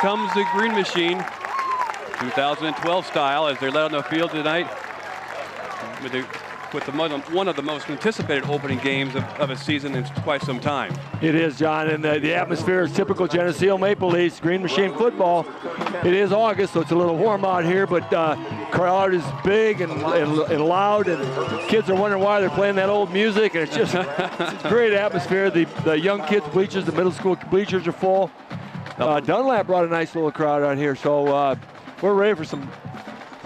comes the Green Machine, 2012 style, as they're led on the field tonight with one of the most anticipated opening games of a season in quite some time. It is, John, and the atmosphere is typical Geneseo Maple Leafs, Green Machine football. It is August, so it's a little warm out here, but crowd is big and loud, and kids are wondering why they're playing that old music, and it's just it's a great atmosphere. The young kids' bleachers, the middle school bleachers are full. Dunlap brought a nice little crowd out here, so we're ready for some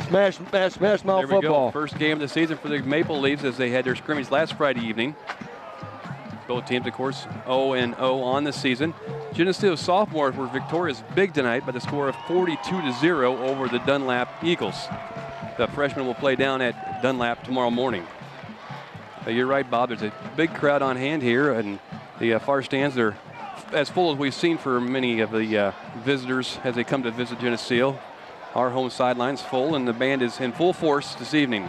smash mouth football. First game of the season for the Maple Leafs as they had their scrimmage last Friday evening. Both teams, of course, 0-0 on the season. Geneseo sophomores were victorious big tonight by the score of 42-0 over the Dunlap Eagles. The freshmen will play down at Dunlap tomorrow morning. You're right, Bob. There's a big crowd on hand here, and the far stands are as full as we've seen for many of the visitors as they come to visit Geneseo. Our home sideline's full, and the band is in full force this evening.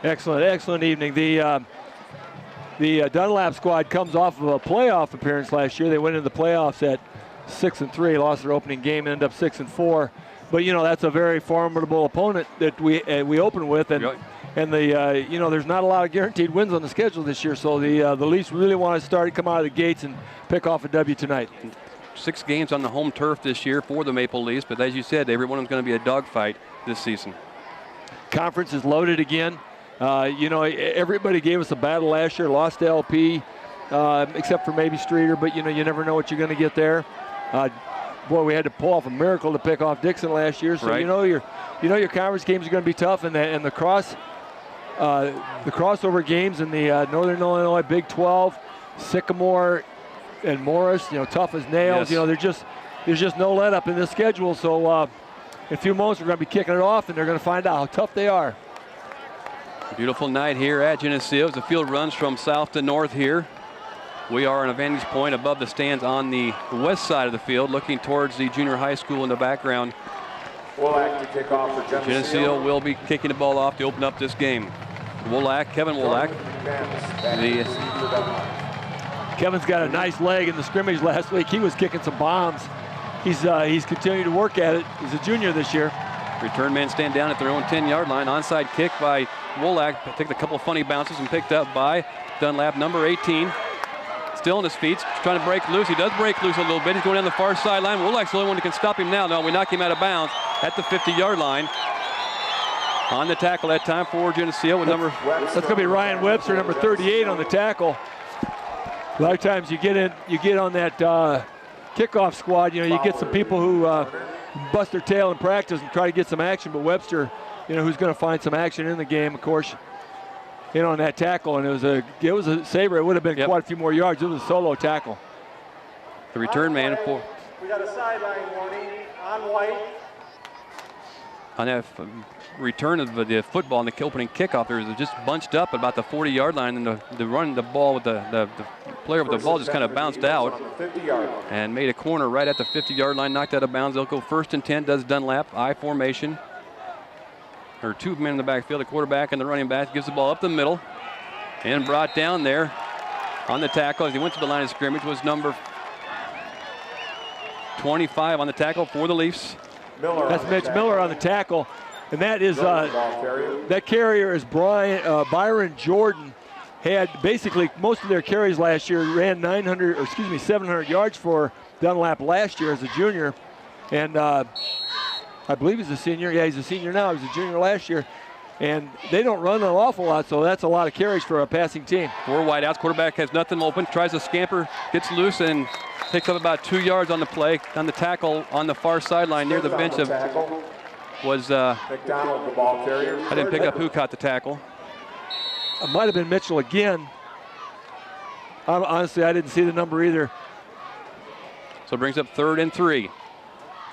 Excellent evening. The Dunlap squad comes off of a playoff appearance last year. They went into the playoffs at 6-3, lost their opening game, and ended up 6-4. But that's a very formidable opponent that we open with, and there's not a lot of guaranteed wins on the schedule this year. So the Leafs really want to come out of the gates and pick off a W tonight. 6 games on the home turf this year for the Maple Leafs, but as you said, every one of them is going to be a dogfight this season. Conference is loaded again. Everybody gave us a battle last year, lost to LP, except for maybe Streeter, but you never know what you're going to get there. Boy, we had to pull off a miracle to pick off Dixon last year, so right. your conference games are going to be tough, and the crossover games in the Northern Illinois Big 12, Sycamore and Morris, tough as nails. Yes. There's just no let up in this schedule. So in a few moments we're going to be kicking it off, and they're going to find out how tough they are. Beautiful night here at Geneseo as the field runs from south to north here. We are on a vantage point above the stands on the west side of the field, looking towards the junior high school in the background. Geneseo will be kicking the ball off to open up this game. Kevin Wolak. Kevin's got a nice leg in the scrimmage last week. He was kicking some bombs. He's continuing to work at it. He's a junior this year. Return men stand down at their own 10-yard line. Onside kick by Wolak. Took a couple of funny bounces and picked up by Dunlap, number 18. Still on his feet, trying to break loose. He does break loose a little bit. He's going down the far sideline. Wolak's the only one who can stop him now. No, we knock him out of bounds at the 50-yard line. On the tackle that time for Geneseo with that's going to be Ryan Webster, number 38 on the tackle. A lot of times you get on that kickoff squad, you get some people who bust their tail in practice and try to get some action, but Webster, who's going to find some action in the game, of course, on that tackle, and it was a saber. It would have been quite a few more yards. It was a solo tackle. The return man for. We got a sideline warning on white. On that return of the football and the opening kickoff, there was just bunched up about the 40-yard line, and the run the ball with the player with the ball just kind of bounced out and made a corner right at the 50-yard line, knocked out of bounds. They'll go 1st and 10, does Dunlap, I formation. There are 2 men in the backfield, the quarterback and the running back, gives the ball up the middle and brought down there on the tackle as he went to the line of scrimmage was number 25 on the tackle for the Leafs. That's Mitch Miller on the tackle, and that is that carrier is Byron Jordan. Had basically most of their carries last year, ran 700 yards for Dunlap last year as a junior, and I believe he's a senior. Yeah, he's a senior now. He was a junior last year, and they don't run an awful lot, so that's a lot of carries for a passing team. 4 wideouts. Quarterback has nothing open. Tries to scamper, gets loose, and picks up about 2 yards on the play, on the tackle on the far sideline near the bench of was McDonald, the ball carrier. I didn't pick up who caught the tackle. It might have been Mitchell again. Honestly, I didn't see the number either. So it brings up 3rd and 3.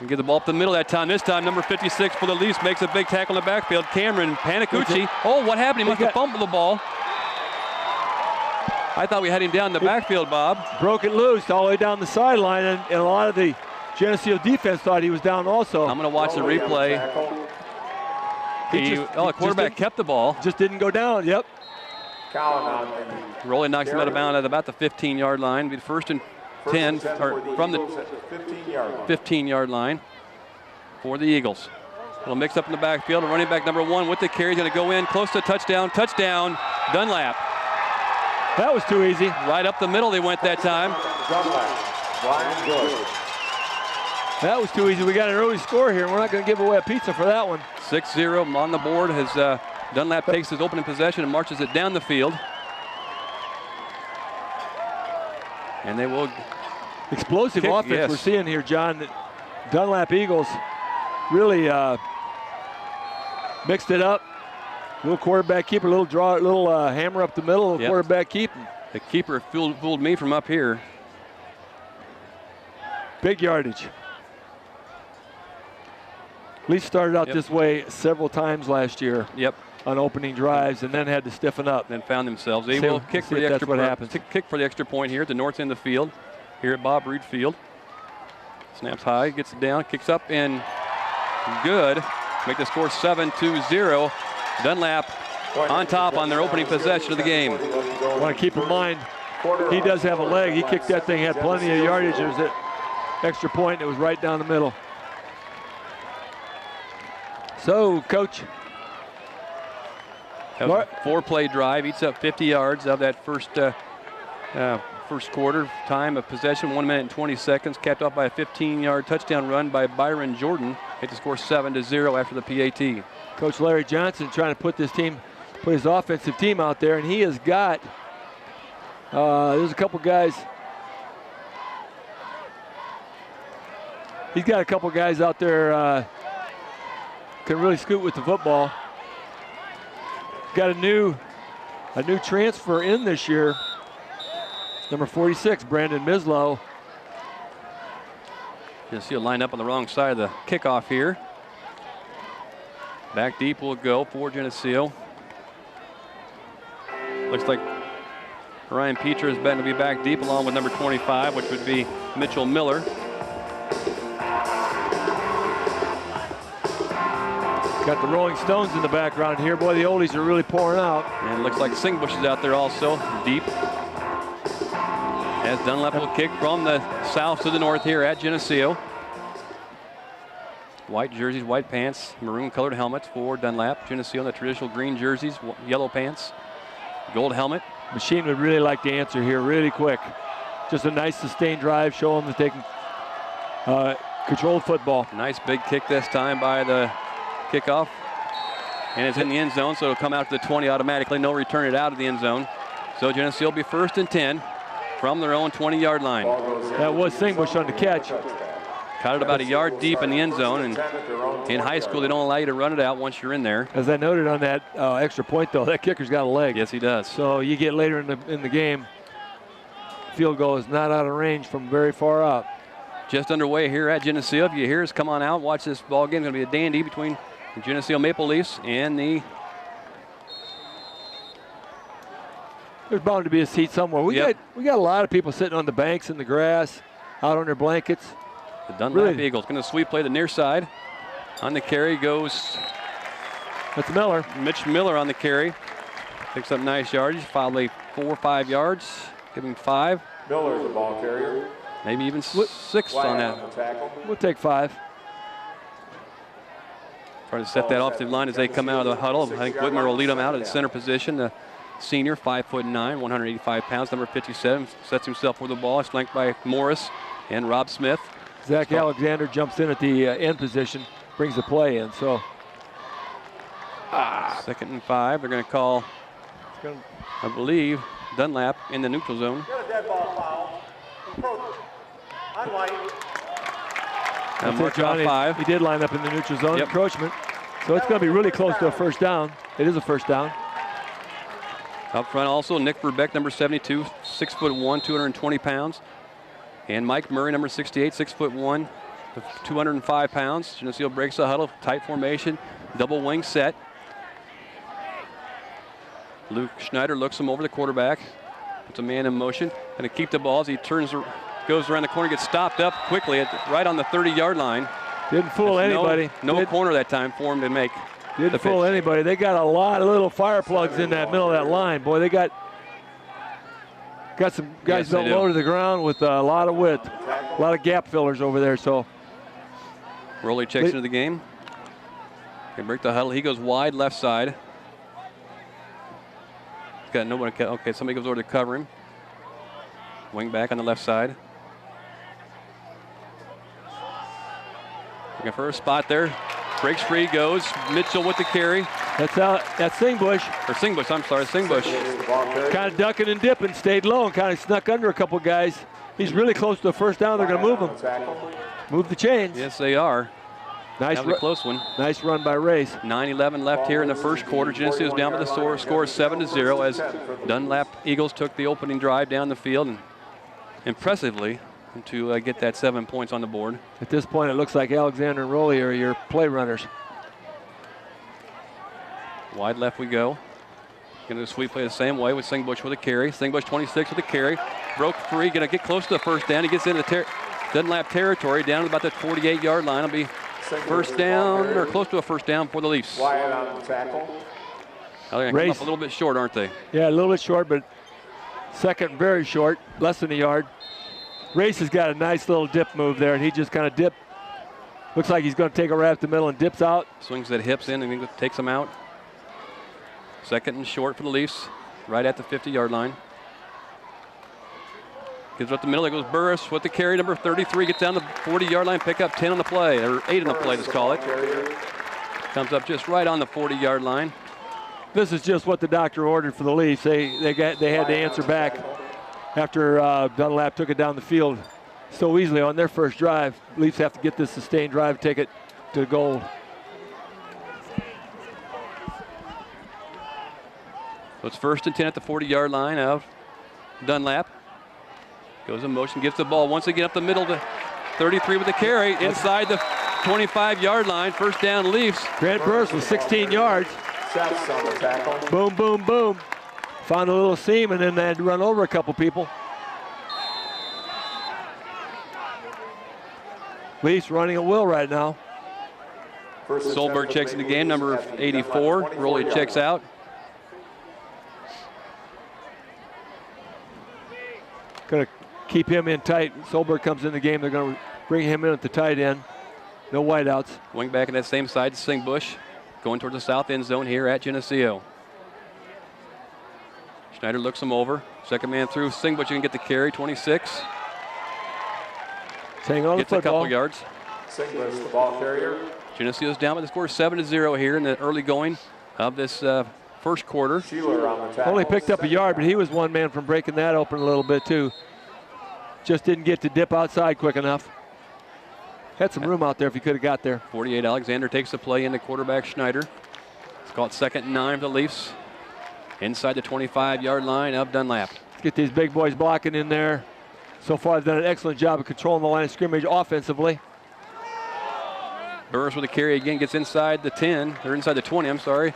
And get the ball up the middle that time. This time, number 56 for the Leafs makes a big tackle in the backfield. Cameron Panicucci. Oh, what happened? He must have fumbled the ball. I thought we had him down in the backfield, Bob. Broke it loose all the way down the sideline, and a lot of the Geneseo defense thought he was down also. I'm going to watch the replay. The quarterback kept the ball. Just didn't go down, yep. Rolling knocks him out of bounds at about the 15-yard line. Be the 1st and 10 or from the 15-yard line. for the Eagles. It'll mix up in the backfield. Running back number 1 with the carry. He's going to go in close to touchdown. Touchdown, Dunlap. That was too easy. Right up the middle they went that time. That was too easy. We got an early score here. We're not going to give away a pizza for that one. 6-0 on the board as Dunlap takes his opening possession and marches it down the field. And they will explosive kick, offense yes. We're seeing here, John. The Dunlap Eagles really mixed it up. Little quarterback keeper, little draw, little hammer up the middle, little quarterback keep. The keeper fooled me from up here. Big yardage. Lee started out this way several times last year. On opening drives, and then had to stiffen up. Then found themselves. They will kick for the extra point. Kick for the extra point here at the north end of the field, here at Bob Reed Field. Snaps high, gets it down, kicks up, and good. Make the score 7-0. Dunlap on top on their opening possession of the game. I want to keep in mind, he does have a leg. He kicked that thing, had plenty of yardage. There was an extra point. It was right down the middle. So, Coach. That was a 4-play drive, eats up 50 yards of that first quarter. Time of possession, 1 minute and 20 seconds, capped off by a 15-yard touchdown run by Byron Jordan. Hit the score 7-0 after the PAT. Coach Larry Johnson trying to put his offensive team out there, and he has got, there's a couple guys. He's got a couple guys out there can really scoot with the football. Got a new transfer in this year. Number 46, Brandon Mislow. You'll see a line up on the wrong side of the kickoff here. Back deep will go for Geneseo. Looks like Ryan Peter is betting to be back deep along with number 25, which would be Mitchell Miller. Got the Rolling Stones in the background here. Boy, the oldies are really pouring out. And it looks like Singbush is out there also, deep. As Dunlap will kick from the south to the north here at Geneseo. White jerseys, white pants, maroon colored helmets for Dunlap. Geneseo in the traditional green jerseys, yellow pants, gold helmet. Machine would really like to answer here really quick. Just a nice sustained drive, show them that they can control football. Nice big kick this time by the kickoff, and it's in the end zone, so it'll come out to the 20 automatically. No return it out of the end zone. So Geneseo will be 1st and 10 from their own 20-yard line. That was Singbush on the catch. Caught it about a yard deep in the end zone, and in high school they don't allow you to run it out once you're in there. As I noted on that extra point, though, that kicker's got a leg. Yes, he does. So you get later in the game, field goal is not out of range from very far out. Just underway here at Geneseo. If you hear us, come on out, watch this ball game. It's going to be a dandy between the Geneseo Maple Leafs and the... There's bound to be a seat somewhere. We got a lot of people sitting on the banks in the grass, out on their blankets. The Dunlap Eagles going to sweep play the near side. On the carry goes... That's Miller. Mitch Miller on the carry. Picks up nice yardage, probably 4 or 5 yards. Give him 5. Miller's the ball carrier. Maybe even 6 on that. We'll take 5. Trying to set that offensive line as they come out of the huddle. I think Whitmer will lead them out at center position. The senior, 5'9", 185 pounds, number 57, sets himself for the ball. It's flanked by Morris and Rob Smith. Zach Alexander jumps in at the end position, brings the play in. So 2nd and 5. They're going to call, I believe, Dunlap in the neutral zone. Got a dead ball foul. Approach. On White. Mark off 5. He did line up in the neutral zone, encroachment. So it's going to be really close to a first down. It is a first down. Up front also, Nick Verbeck, number 72, 6'1", 220 pounds. And Mike Murray, number 68, 6'1", 205 pounds. Geneseo breaks the huddle, tight formation, double wing set. Luke Schneider looks him over the quarterback. Puts a man in motion. Going to keep the ball as he goes around the corner, gets stopped up quickly right on the 30-yard line. Didn't fool anybody. No corner that time for him to make. Didn't fool anybody. They got a lot of little fire plugs in that middle of that line. Boy, they got some guys built low to the ground with a lot of width. A lot of gap fillers over there. So Rowley checks into the game. They break the huddle. He goes wide left side. He's got nobody. Okay, somebody goes over to cover him. Wing back on the left side. Looking for a spot there. Breaks free, goes. Mitchell with the carry. That's out. That's Singbush. Or Singbush, I'm sorry, Singbush. Kind of ducking and dipping, stayed low and kind of snuck under a couple guys. He's really close to the first down. They're going to move him. Move the chains. Yes, they are. Nice, that was a close one. Nice run by Race. 9:11 left here in the first quarter. Geneseo's down by the score is 7-0 as Dunlap Eagles took the opening drive down the field and impressively to get that 7 points on the board. At this point, it looks like Alexander and Rowley are your play runners. Wide left we go. Going to sweep play the same way with Singbush with a carry. Singbush 26 with a carry. Broke free, going to get close to the first down. He gets into Dunlap territory down to about the 48-yard line. It'll be first down or close to a first down for the Leafs. Wyatt on the tackle. They're going to come up a little bit short, aren't they? Yeah, a little bit short, but second very short, less than a yard. Race has got a nice little dip move there, and he just kind of dipped. Looks like he's going to take a right up the middle and dips out. Swings that hips in and takes them out. Second and short for the Leafs, right at the 50-yard line. Gives up the middle. There goes Burris with the carry, number 33. Gets down the 40-yard line, pick up 10 on the play, or 8 on the play, let's call it. Comes up just right on the 40-yard line. This is just what the doctor ordered for the Leafs. They had to answer back after Dunlap took it down the field so easily on their first drive. Leafs have to get this sustained drive, take it to goal. So it's first and 10 at the 40-yard line of Dunlap. Goes in motion, gets the ball once again up the middle to 33 with the carry inside the 25-yard line. First down Leafs. Grant Burris with 16 yards. On the tackle. Boom, boom, boom. Found a little seam and then they had to run over a couple people. Leafs running at will right now. Solberg checks in the game, number 84. Rowley checks out. Going to keep him in tight. Solberg comes in the game. They're going to bring him in at the tight end. No wideouts. Wing back on that same side to Singbush. Going towards the south end zone here at Geneseo. Schneider looks him over. Second man through. Singbush, you can get the carry, 26. Hang on gets the a couple yards. Singbush, the ball carrier. Geneseo's down by the score 7-0 here in the early going of this first quarter. Sheeler on the tackle. Only picked up a yard, but he was one man from breaking that open a little bit too. Just didn't get to dip outside quick enough. Had some room out there if he could have got there. 48 Alexander takes the play into quarterback Schneider. It's called 2nd and 9 for the Leafs. Inside the 25-yard line of Dunlap. Let's get these big boys blocking in there. So far, they've done an excellent job of controlling the line of scrimmage offensively. Burris with a carry again, gets inside the 10, or inside the 20, I'm sorry.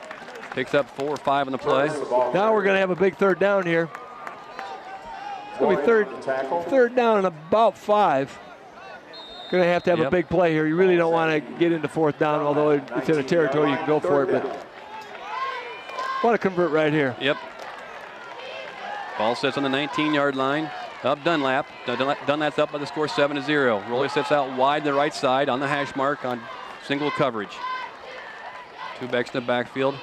Picks up 4 or 5 on the play. Now we're going to have a big third down here. It's going to be third down and about 5. Going to have a big play here. You really don't want to get into fourth down, although it's in a territory you can go for it, but want to convert right here. Yep. Ball sits on the 19-yard line of Dunlap. Dunlap's up by the score 7-0. Rowley sits out wide the right side on the hash mark on single coverage. 2 backs in the backfield.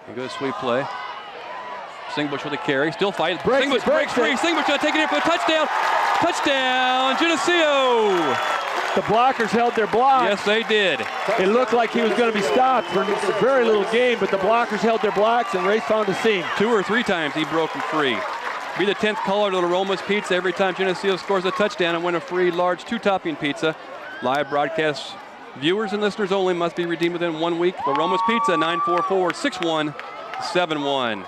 A good sweep play. Singbush with a carry, still fighting. Singbush breaks free. Singbush going to take it in for a touchdown. Touchdown, Geneseo. The blockers held their blocks. Yes, they did. It looked like he was going to be stopped for a very little gain, but the blockers held their blocks and Race found a seam. 2 or 3 times he broke them free. Be the 10th caller to the Roma's Pizza every time Geneseo scores a touchdown and win a free large 2-topping pizza. Live broadcast viewers and listeners only must be redeemed within 1 week. For Roma's Pizza, 944-6171.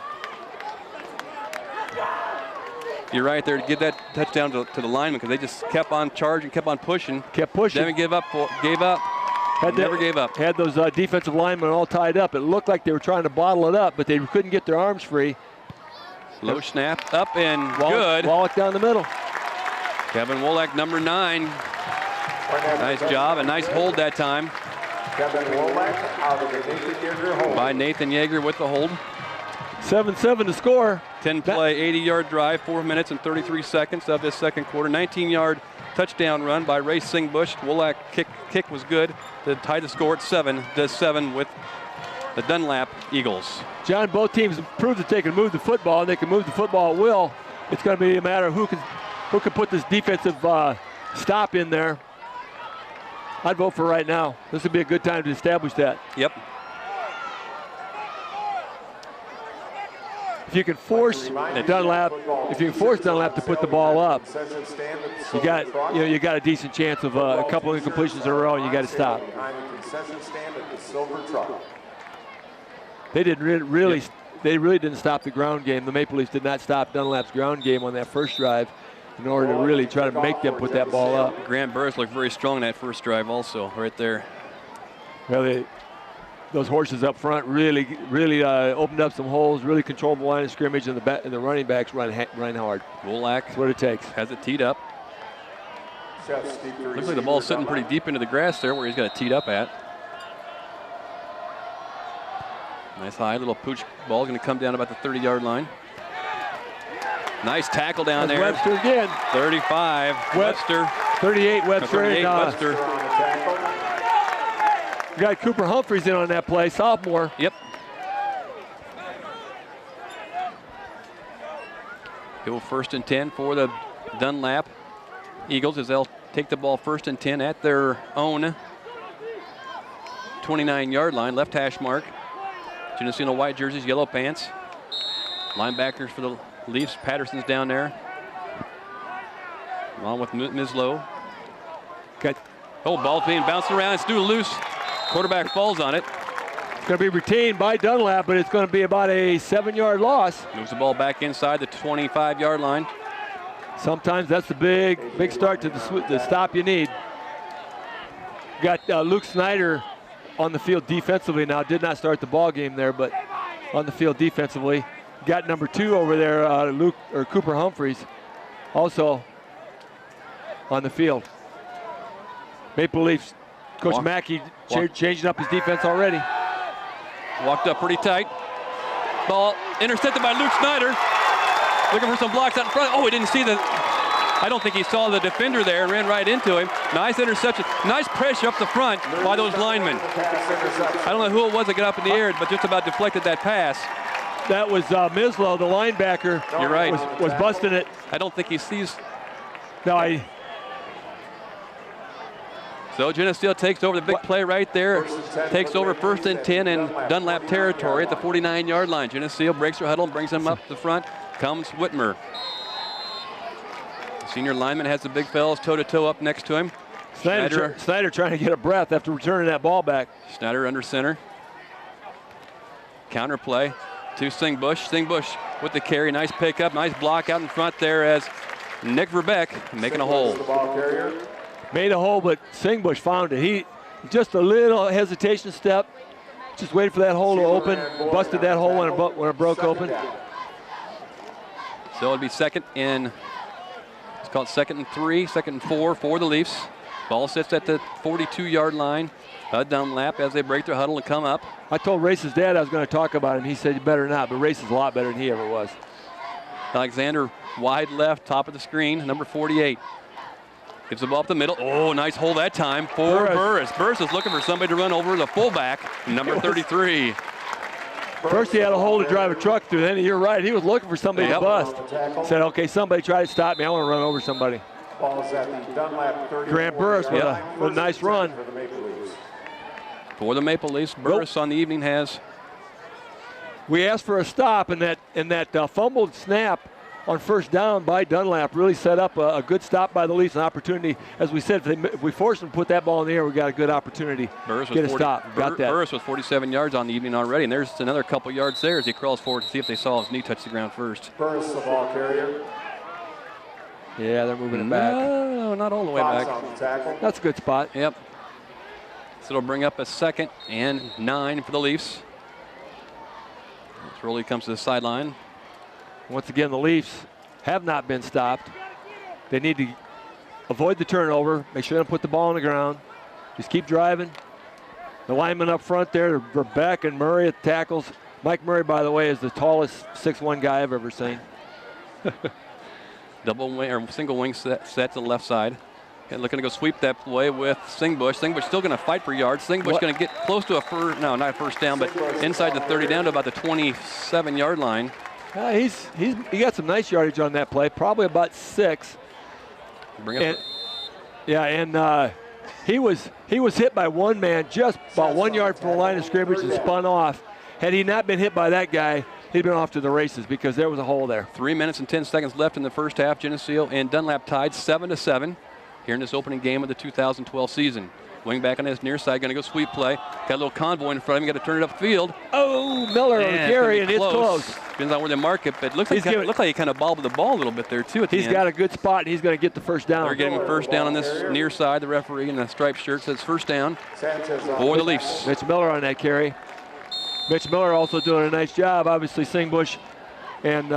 You're right there to get that touchdown to the lineman because they just kept on charging, kept on pushing. Kept pushing. Never gave up. Never gave up. Had those defensive linemen all tied up. It looked like they were trying to bottle it up, but they couldn't get their arms free. Low snap, up and good. Wallach down the middle. Kevin Wolak, number 9. Nice job, a nice hold that time. Kevin Wolak out of the Nathan Yeager hold. By Nathan Yeager with the hold. 7-7 to score. 10-play, 80-yard drive, 4 minutes and 33 seconds of this second quarter. 19-yard touchdown run by Ray Singbush. Wolak kick was good to tie the score at 7-7 with the Dunlap Eagles. John, both teams proved that they can move the football, and they can move the football at will. It's going to be a matter of who can put this defensive stop in there. I'd vote for right now. This would be a good time to establish that. Yep. If you can force Dunlap, to put the ball up, you got a decent chance of a couple of incompletions in a row, and you got to stop. They really didn't stop the ground game. The Maple Leafs did not stop Dunlap's ground game on that first drive in order to really try to make them put that ball up. Grant Burris looked very strong in that first drive also, right there. Well, those horses up front really opened up some holes, really controlled the line of scrimmage, and the running backs run hard. Wolak, that's what it takes. Has it teed up. Looks like the ball's sitting pretty deep into the grass there where he's got it teed up at. Nice high little pooch ball, going to come down about the 30-yard line. Nice tackle down there. Webster again. 35, Webster. 38, Webster. 38, Webster. You got Cooper Humphreys in on that play, sophomore. Yep. Go 1st and 10 for the Dunlap Eagles as they'll take the ball 1st and 10 at their own 29-yard line, left hash mark. Geneseo white jerseys, yellow pants. Linebackers for the Leafs. Patterson's down there, along with Mislow. Ball's being bounced around. It's due loose. Quarterback falls on it. It's going to be retained by Dunlap, but it's going to be about a 7-yard loss. Moves the ball back inside the 25-yard line. Sometimes that's the big start to the stop you need. You got Luke Snyder on the field defensively now. Did not start the ball game there, but on the field defensively. Got number 2 over there, Cooper Humphreys, also on the field. Maple Leafs, Coach Mackey changing up his defense already. Walked up pretty tight. Ball intercepted by Luke Snyder. Looking for some blocks out in front. Oh, he didn't see I don't think he saw the defender there and ran right into him. Nice interception. Nice pressure up the front by those linemen. I don't know who it was that got up in the air, but just about deflected that pass. That was Mislow, the linebacker. You're right. Was busting it. I don't think he sees. No, So Geneseo takes over the big play right there. Takes over 1st and 10 in Dunlap territory at the 49-yard line. Geneseo breaks their huddle and brings them up the front. Comes Whitmer. The senior lineman has the big fellas toe-to-toe up next to him. Snyder trying to get a breath after returning that ball back. Snyder under center. Counter play to Singbush. Singbush with the carry. Nice pickup. Nice block out in front there as Nick Verbeck making a hole. Made a hole, but Singbush found it. He just a little hesitation step. Just waited for that hole to open. Busted that hole when it broke open. So it'll be it's called 2nd and 3, 2nd and 4 for the Leafs. Ball sits at the 42-yard line. Dunlap as they break their huddle and come up. I told Race's dad I was going to talk about him. He said you better not, but Race is a lot better than he ever was. Alexander wide left, top of the screen, number 48. Gives the ball up the middle. Oh, nice hole that time for Burris. Burris is looking for somebody to run over the fullback, number 33. First he had a hole to drive a truck through, then you're right, he was looking for somebody to bust. Said, okay, somebody try to stop me. I want to run over somebody. Grant Burris with a nice run. For the Maple Leafs, Burris on the evening has. We asked for a stop, and that fumbled snap on 1st down by Dunlap really set up a good stop by the Leafs, an opportunity. As we said, if we force them to put that ball in the air, we got a good opportunity. Get a stop. Got that. Burris with 47 yards on the evening already, and there's another couple yards there as he crawls forward to see if they saw his knee touch the ground first. Burris, the ball carrier. Yeah, they're moving it back. No, not all the way back. That's a good spot. Yep. So it'll bring up a 2nd and 9 for the Leafs. Roley comes to the sideline. Once again, the Leafs have not been stopped. They need to avoid the turnover, make sure they don't put the ball on the ground. Just keep driving. The linemen up front there, Verbeck and Murray at tackles. Mike Murray, by the way, is the tallest 6'1" guy I've ever seen. Double wing or single wing set to the left side. And looking to go sweep that play with Singbush. Singbush still going to fight for yards. Singbush going to get close to not a first down, but inside the 30 down to about the 27-yard line. He got some nice yardage on that play, probably about 6. He was hit by one man just about 1 yard from the line of scrimmage and spun off. Had he not been hit by that guy, he'd been off to the races because there was a hole there. 3 minutes and 10 seconds left in the first half. Geneseo and Dunlap tied 7-7 here in this opening game of the 2012 season. Wingback on his near side, going to go sweep play. Got a little convoy in front of him, got to turn it upfield. Oh, Miller on Gary, and it's close. Depends on where they mark it, but it looks like he kind of bobbled the ball a little bit there, too, at the end. He's got a good spot, and he's going to get the first down. They're getting a first down on this near side. The referee in the striped shirt says first down for the Leafs. Mitch Miller on that carry. Mitch Miller also doing a nice job. Obviously, Singbush and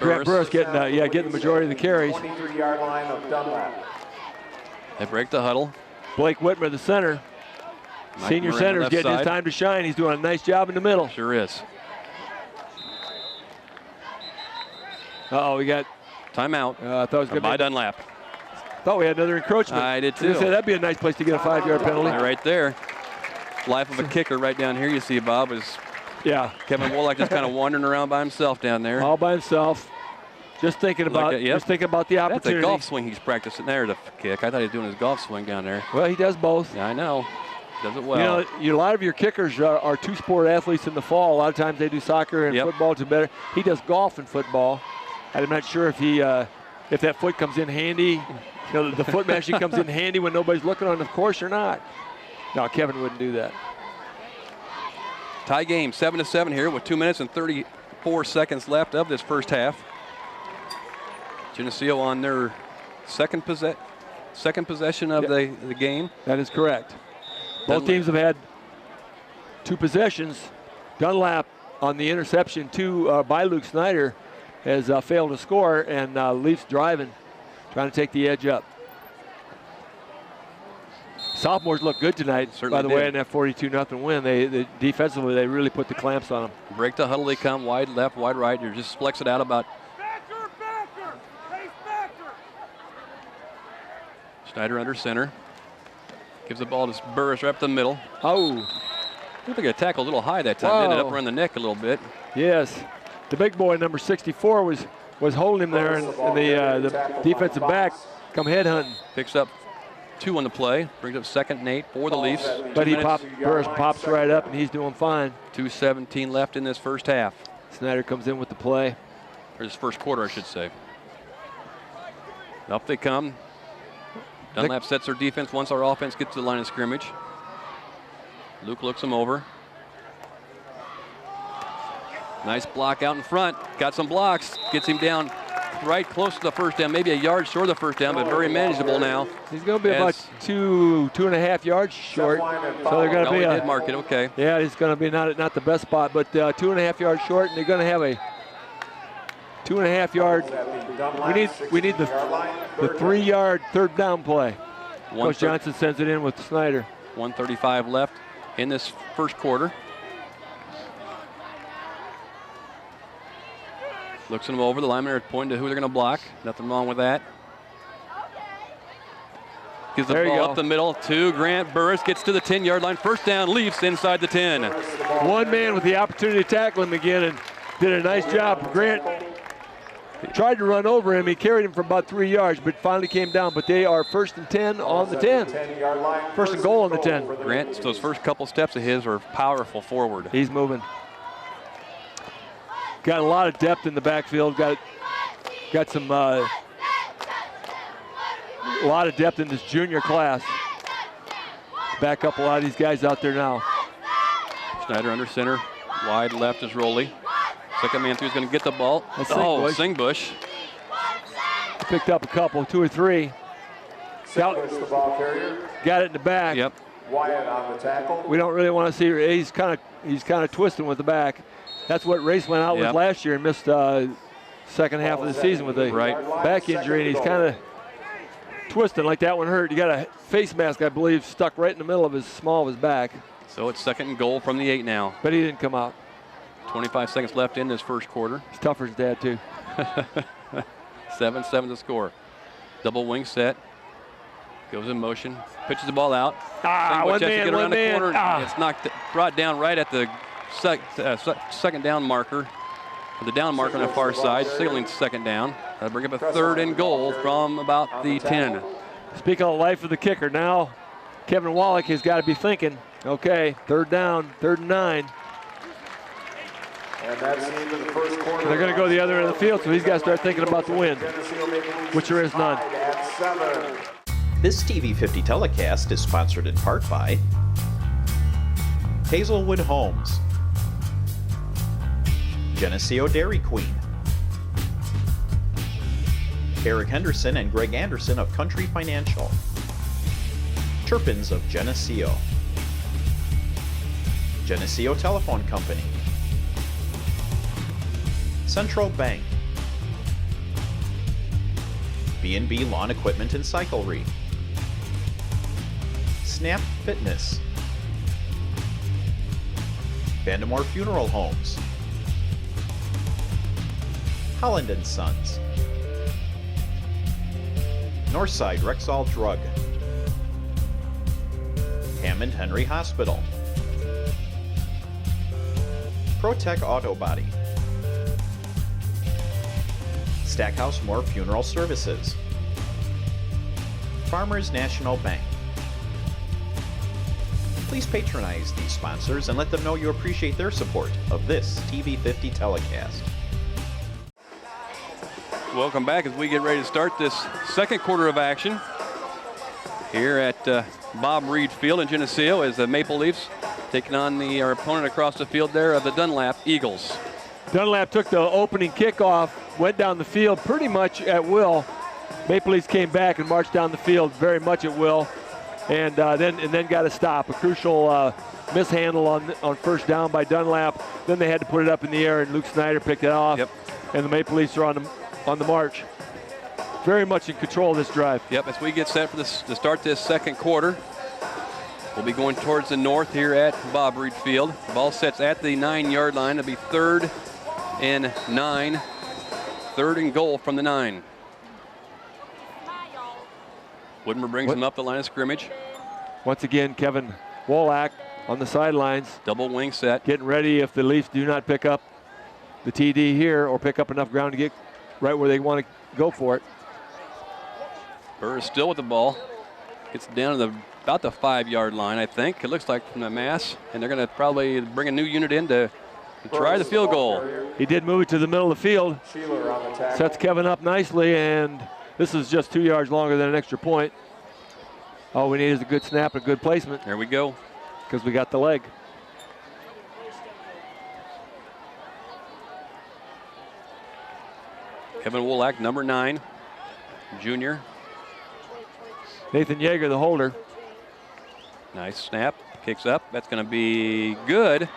Grant Burris getting the majority of the carries. 23-yard line of Dunlap. They break the huddle. Blake Whitmer, the center. Senior center is getting his time to shine. He's doing a nice job in the middle. Sure is. Uh-oh, we got timeout. I thought it was going to be Dunlap. Thought we had another encroachment. I did too. That'd be a nice place to get a 5-yard penalty. Right there. Life of a kicker right down here. You see Bob is Kevin Wolak just kind of wandering around by himself down there. All by himself. Just thinking about the opportunity. That's a golf swing he's practicing there to kick. I thought he was doing his golf swing down there. Well, he does both. Yeah, I know. Does it well. A lot of your kickers are two-sport athletes in the fall. A lot of times they do soccer and football to better. He does golf and football. I'm not sure if that foot comes in handy. The foot mashing comes in handy when nobody's looking on the course or not. No, Kevin wouldn't do that. Tie game, 7-7 here with 2 minutes and 34 seconds left of this first half. Geneseo on their second possession of the game. That is correct. Both teams have had 2 possessions. Dunlap on the interception by Luke Snyder has failed to score, and Leafs driving, trying to take the edge up. Sophomores look good tonight, by the way, in that 42-0 win. They defensively, they really put the clamps on them. Break the huddle, they come wide left, wide right. You just flex it out about. Snyder under center. Gives the ball to Burris right up the middle. Oh. I think I tackled a little high that time. Ended up around the neck a little bit. Yes. The big boy, number 64, was holding him there, and the defensive back come head hunting. Picks up 2 on the play. Brings up 2nd and 8 for the Leafs. But Burris pops right up, and he's doing fine. 2:17 left in this first half. Snyder comes in with the play. Or this first quarter, I should say. Up they come. Dunlap sets their defense once our offense gets to the line of scrimmage. Luke looks him over. Nice block out in front. Got some blocks. Gets him down right close to the first down. Maybe a yard short of the first down, but very manageable now. He's going to be about 2.5 yards short. So they're going to be. He did mark it. Okay. Yeah, he's going to be not the best spot, but 2.5 yards short, and they're going to have a 2.5 yard. We need the 3-yard third down play. Coach Johnson sends it in with Snyder. 1:35 left in this first quarter. Looks him over. The linemen are pointing to who they're going to block. Nothing wrong with that. Gives the ball up the middle to Grant. Burris gets to the 10-yard line. First down, Leafs inside the 10. One man with the opportunity to tackle him again and did a nice job. Grant tried to run over him. He carried him for about 3 yards, but finally came down. But they are 1st and 10 on the 10. 1st and goal on the 10. Grant, those first couple steps of his are powerful forward. He's moving. Got a lot of depth in the backfield. Got some a lot of depth in this junior class. Back up a lot of these guys out there now. Snyder under center. Wide left is Rowley. Second man through is going to get the ball. Singbush. Picked up a couple, 2 or 3. Got it in the back. Yep. Wyatt on the tackle. We don't really want to see. He's kind of twisting with the back. That's what Race went out with last year and missed second half of the season with a back injury, and he's kind of twisting like that one hurt. You got a face mask, I believe, stuck right in the middle of his small of his back. So it's 2nd and goal from the 8 now. But he didn't come out. 25 seconds left in this first quarter. He's tougher as Dad, too. 7-7 to score. Double wing set. Goes in motion. Pitches the ball out. One man, one man. It's brought down right at the second down marker. The down marker on the far side, signaling 2nd down. That'll bring up a 3rd and goal from about the 10. Speaking of the life of the kicker, now Kevin Wallach has got to be thinking, okay, 3rd down, 3rd and 9. And that's the end of the first quarter. They're going to go the other end of the field, so he's got to start thinking about the win, which there is none. This TV50 telecast is sponsored in part by Hazelwood Homes, Geneseo Dairy Queen, Eric Henderson and Greg Anderson of Country Financial, Turpins of Geneseo, Geneseo Telephone Company, Central Bank, B&B Lawn Equipment and Cyclery, Snap Fitness, Vandemore Funeral Homes, Holland & Sons, Northside Rexall Drug, Hammond Henry Hospital, ProTech Auto Body, Stackhouse Moore Funeral Services, Farmers National Bank. Please patronize these sponsors and let them know you appreciate their support of this TV50 telecast. Welcome back as we get ready to start this 2nd quarter of action here at Bob Reed Field in Geneseo as the Maple Leafs taking on our opponent across the field there of the Dunlap Eagles. Dunlap took the opening kickoff, went down the field pretty much at will. Maple Leafs came back and marched down the field very much at will, and then got a stop, a crucial mishandle on 1st down by Dunlap. Then they had to put it up in the air, and Luke Snyder picked it off. Yep. And the Maple Leafs are on the march. Very much in control of this drive. Yep, as we get set for this to start this 2nd quarter, we'll be going towards the north here at Bob Reed Field. Ball sets at the 9-yard line. It'll be 3rd and 9. 3rd and goal from the 9. Whitmer brings him up the line of scrimmage. Once again, Kevin Wallach on the sidelines. Double wing set. Getting ready if the Leafs do not pick up the TD here or pick up enough ground to get right where they want to go for it. Burr is still with the ball. Gets down to about the 5-yard line, I think. It looks like from the mass. And they're going to probably bring a new unit in to try the field goal. He did move it to the middle of the field. Sets Kevin up nicely, and this is just 2 yards longer than an extra point. All we need is a good snap and a good placement. There we go. Because we got the leg. Kevin Wallach, number 9, junior. Nathan Yeager, the holder. Nice snap, kicks up. That's going to be good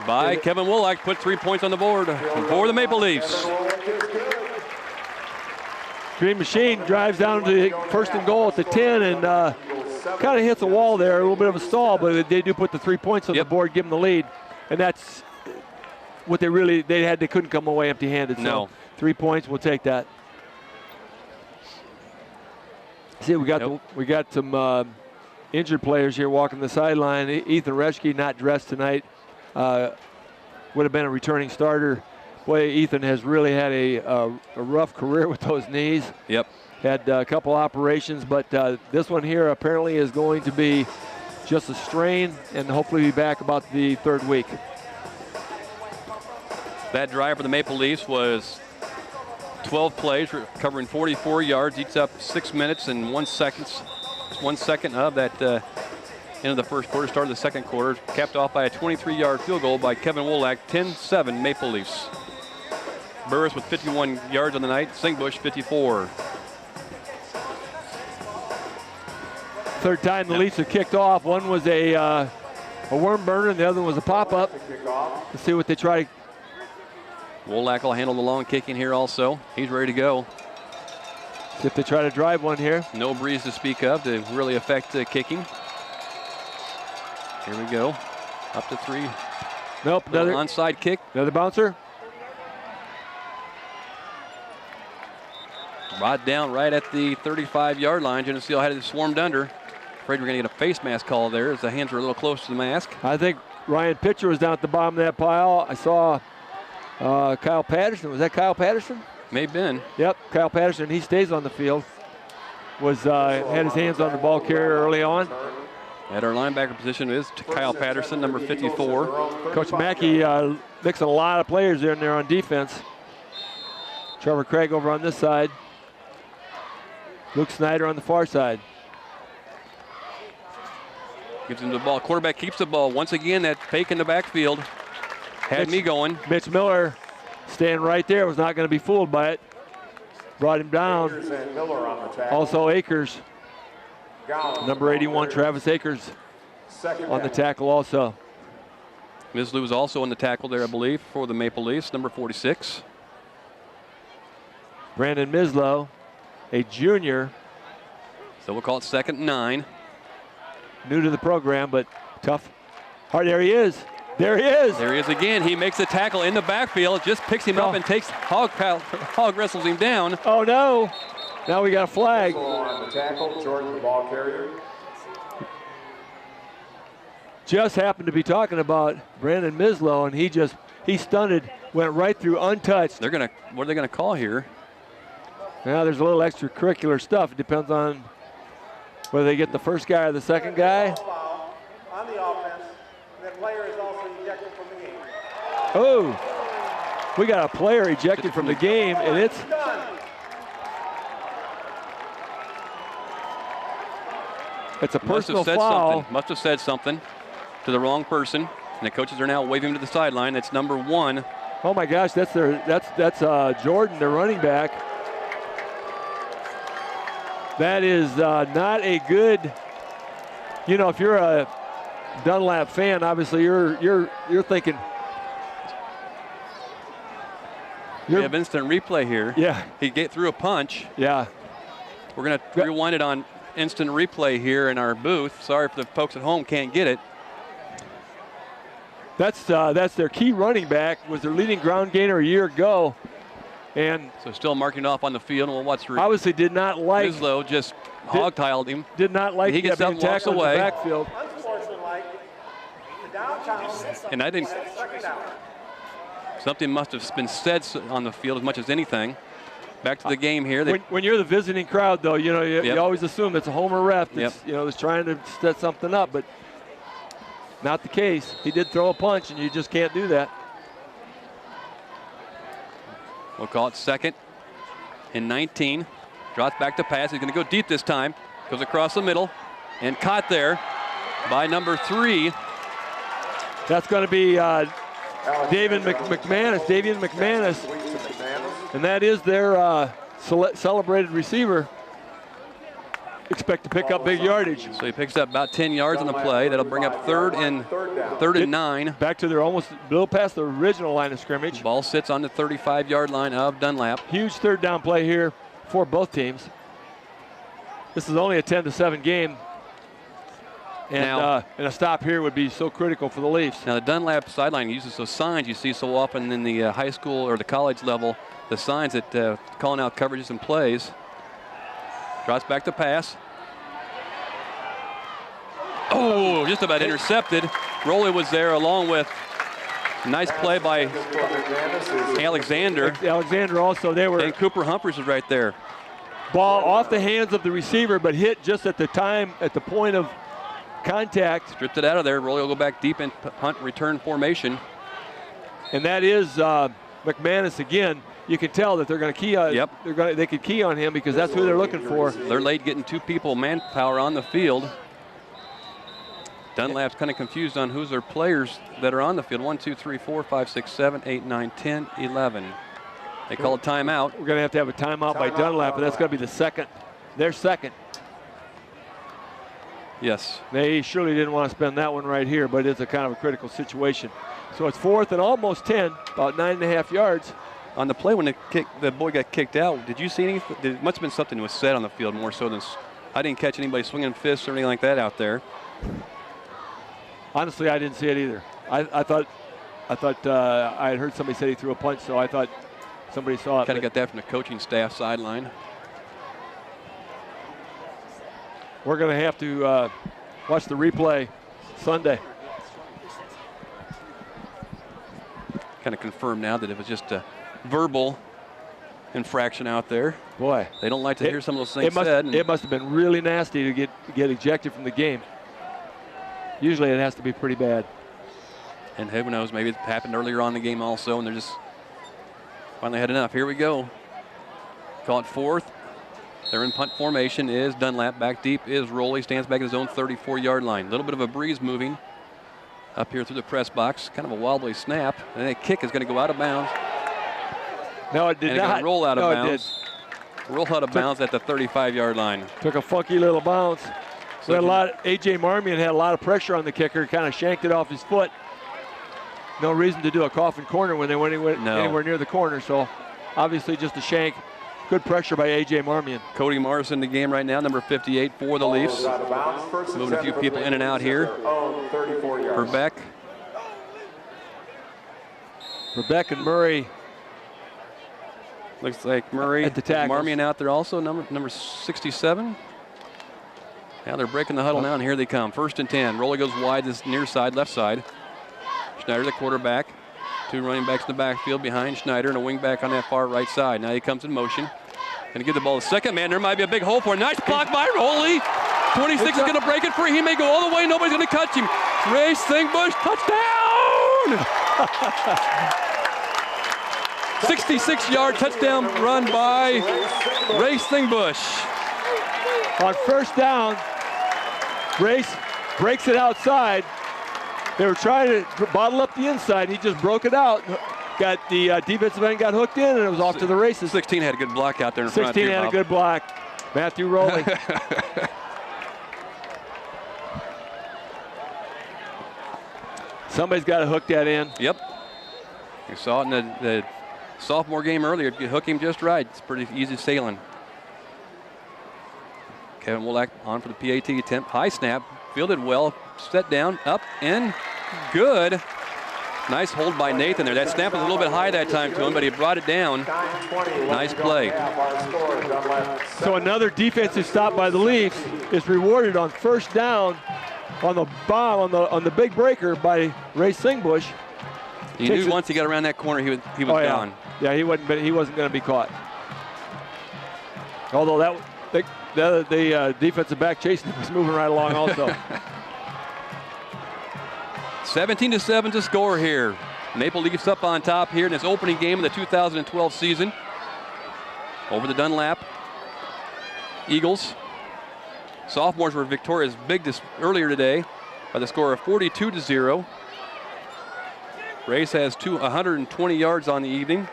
by Kevin Wallach. Put 3 points on the board for the Maple Leafs. Green Machine drives down to 1st and goal at the 10 and kind of hits a wall there, a little bit of a stall, but they do put the 3 points on the board, give them the lead. And that's what they couldn't come away empty-handed. No. So 3 points, we'll take that. See, we got some injured players here walking the sideline. Ethan Reschke not dressed tonight. Would have been a returning starter. Boy, Ethan has really had a rough career with those knees. Yep. Had a couple operations, but this one here apparently is going to be just a strain and hopefully be back about the 3rd week. That drive for the Maple Leafs was 12 plays, covering 44 yards, eats up 6 minutes and 1 second. 1 second of that end of the first quarter, start of the 2nd quarter, capped off by a 23-yard field goal by Kevin Wallach, 10-7 Maple Leafs. Burris with 51 yards on the night, Singbush 54. 3rd time the Leafs have kicked off. One was a worm burner and the other one was a pop-up. Let's see what they try to. Wallach will handle the long kicking here also. He's ready to go. See if they try to drive one here. No breeze to speak of to really affect the kicking. Here we go. Up to 3. Nope, another onside kick. Another bouncer. Brought down right at the 35-yard line. Geneseo had it swarmed under. Afraid we're going to get a face mask call there as the hands were a little close to the mask. I think Ryan Pitcher was down at the bottom of that pile. I saw Kyle Patterson. Was that Kyle Patterson? May have been. Yep, Kyle Patterson. He stays on the field. Had his hands on the ball carrier early on. At our linebacker position is Kyle Patterson, number 54. Coach Mackey mixing a lot of players in there on defense. Trevor Craig over on this side. Luke Snyder on the far side. Gives him the ball. Quarterback keeps the ball. Once again, that fake in the backfield had me going. Mitch Miller staying right there, was not going to be fooled by it. Brought him down. Also Akers. Number 81, Travis Akers on the tackle also. Mislew was also on the tackle there, I believe, for the Maple Leafs, number 46. Brandon Mislow, a junior. So we'll call it 2nd and 9. New to the program, but tough. There he is. There he is. There he is again. He makes the tackle in the backfield, just picks him up and takes hog wrestles him down. Oh no. Now we got a flag. On the tackle, Jordan, the ball carrier. Just happened to be talking about Brandon Mislow, and he stunted, went right through untouched. What are they gonna call here? Now there's a little extracurricular stuff. It depends on whether they get the first guy or the second guy. On the offense, the player is also ejected from the game. Oh, we got a player ejected from the game, and it's a personal foul. Must have said something to the wrong person, and the coaches are now waving him to the sideline. That's number 1. Oh my gosh, that's Jordan, their running back. That is not a good. You know, if you're a Dunlap fan, obviously you're thinking. We have instant replay here. Yeah. He get through a punch. Yeah. We're going to rewind it on instant replay here in our booth. Sorry if the folks at home can't get it. That's their key running back, was their leading ground gainer a year ago. And so still marking off on the field. We'll watch obviously did not like Mislow just hog-tiled him. Did not like he gets up and walks away. In the backfield. And I think something must have been said on the field as much as anything. Back to the game here. When you're the visiting crowd, though, you know you always assume it's a homer ref that's that's trying to set something up, but not the case. He did throw a punch, and you just can't do that. We'll call it 2nd and 19. Drops back to pass. He's going to go deep this time. Goes across the middle and caught there by number 3. That's going to be Davian McManus. And that is their celebrated receiver. Expect to pick up big yardage. So he picks up about 10 yards on the play. That'll bring up third and 9. Back to their almost a little past the original line of scrimmage. Ball sits on the 35-yard line of Dunlap. Huge third down play here for both teams. This is only a 10-7 game. And a stop here would be so critical for the Leafs. Now the Dunlap sideline uses those signs you see so often in the high school or the college level, the signs that calling out coverages and plays. Drops back to pass. Oh, just about intercepted. Roley was there along with nice play by Alexander. Alexander also, and Cooper Humphries was right there. Ball off the hands of the receiver, but hit just at the point of contact. Stripped it out of there. Roley will go back deep in punt return formation. And that is McManus again. You can tell that they're going to key on. They could key on him because that's who they're looking for. They're late getting 2 people manpower on the field. Dunlap's kind of confused on who's their players that are on the field. 1, 2, 3, 4, 5, 6, 7, 8, 9, 10, 11. They call a timeout. We're going to have a timeout by Dunlap, and that's going to be their second. Yes. They surely didn't want to spend that one right here, but it's a kind of a critical situation. So it's 4th and almost 10, about 9.5 yards. On the play when the boy got kicked out, did you see anything? There must have been something that was said on the field more so than I didn't catch anybody swinging fists or anything like that out there. Honestly, I didn't see it either. I thought I had heard somebody say he threw a punch, so I thought somebody saw it. Kind of got that from the coaching staff sideline. We're going to have to watch the replay Sunday. Kind of confirmed now that it was just a verbal infraction out there. Boy, they don't like to hear some of those things said. It must have been really nasty to get ejected from the game. Usually it has to be pretty bad. And who knows, maybe it happened earlier on in the game also, and they're just finally had enough. Here we go. Caught fourth. They're in punt formation is Dunlap. Back deep is Rowley. Stands back at his own 34-yard line. A little bit of a breeze moving up here through the press box. Kind of a wobbly snap. And that kick is going to go out of bounds. No, it did and not. Roll out of no, bounds. It did. Roll out of bounds at the 35-yard line. Took a funky little bounce. So A.J. Marmion had a lot of pressure on the kicker. Kind of shanked it off his foot. No reason to do a coffin corner when they went anywhere near the corner. So obviously just a shank. Good pressure by A.J. Marmion. Cody Morris in the game right now, number 58 for the Leafs. Moving a few people in and out here. Verbeck and Murray. Looks like Murray at the tackles. Marmion out there also, number 67. Now they're breaking the huddle now, and here they come. 1st and 10. Rowley goes wide this near side, left side. Schneider, the quarterback. 2 running backs in the backfield behind Schneider and a wing back on that far right side. Now he comes in motion. Going to give the ball to the second man. There might be a big hole for a nice block by Rowley. 26 is going to break it free. He may go all the way. Nobody's going to catch him. Ray Singbush, touchdown! 66-yard touchdown run by Ray Singbush. On 1st down, Race breaks it outside. They were trying to bottle up the inside. He just broke it out. Got the defensive end got hooked in, and it was off to the races. 16 had a good block out there in front. 16 had a good block. Matthew Rowley. Somebody's got to hook that in. Yep. You saw it in the sophomore game earlier. You hook him just right. It's pretty easy sailing. Kevin Wolak on for the PAT attempt. High snap. Fielded well. Set down. Up. In. Good. Nice hold by Nathan there. That snap was a little bit high that time to him, but he brought it down. Nice play. So another defensive stop by the Leafs is rewarded on 1st down on the bomb, on the big breaker by Ray Singbush. You knew once he got around that corner, he was gone. Yeah, he wasn't going to be caught. Although the defensive back chasing him was moving right along also. 17-7 to score here. Maple Leafs up on top here in this opening game of the 2012 season. Over the Dunlap Eagles. Sophomores were victorious big earlier today by the score of 42-0. Race has 120 yards on the evening.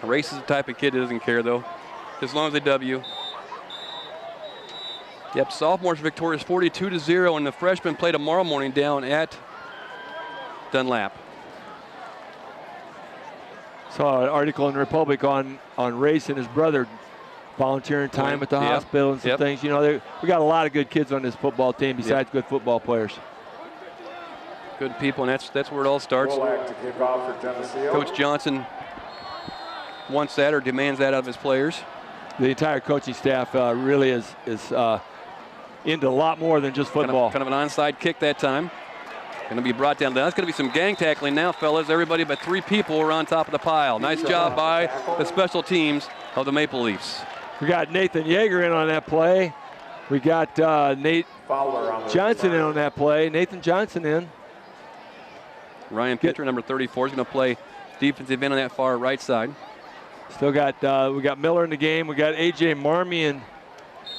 Race is the type of kid that doesn't care though, as long as they W. Yep, sophomores victorious 42-0, and the freshmen play tomorrow morning down at Dunlap. Saw an article in the Republic on Race and his brother volunteering time at the hospital and some things. You know, we got a lot of good kids on this football team besides good football players. Good people, and that's where it all starts. Coach Johnson wants that or demands that out of his players. The entire coaching staff really is into a lot more than just football. Kind of an onside kick that time. Going to be brought down. That's going to be some gang tackling now, fellas. Everybody but 3 people are on top of the pile. Nice job by the special teams of the Maple Leafs. We got Nathan Yeager in on that play. We got Nate Johnson in on that play. Nathan Johnson in. Ryan Pitcher, number 34, is going to play defensive end on that far right side. Still got we got Miller in the game. We got A.J. Marmion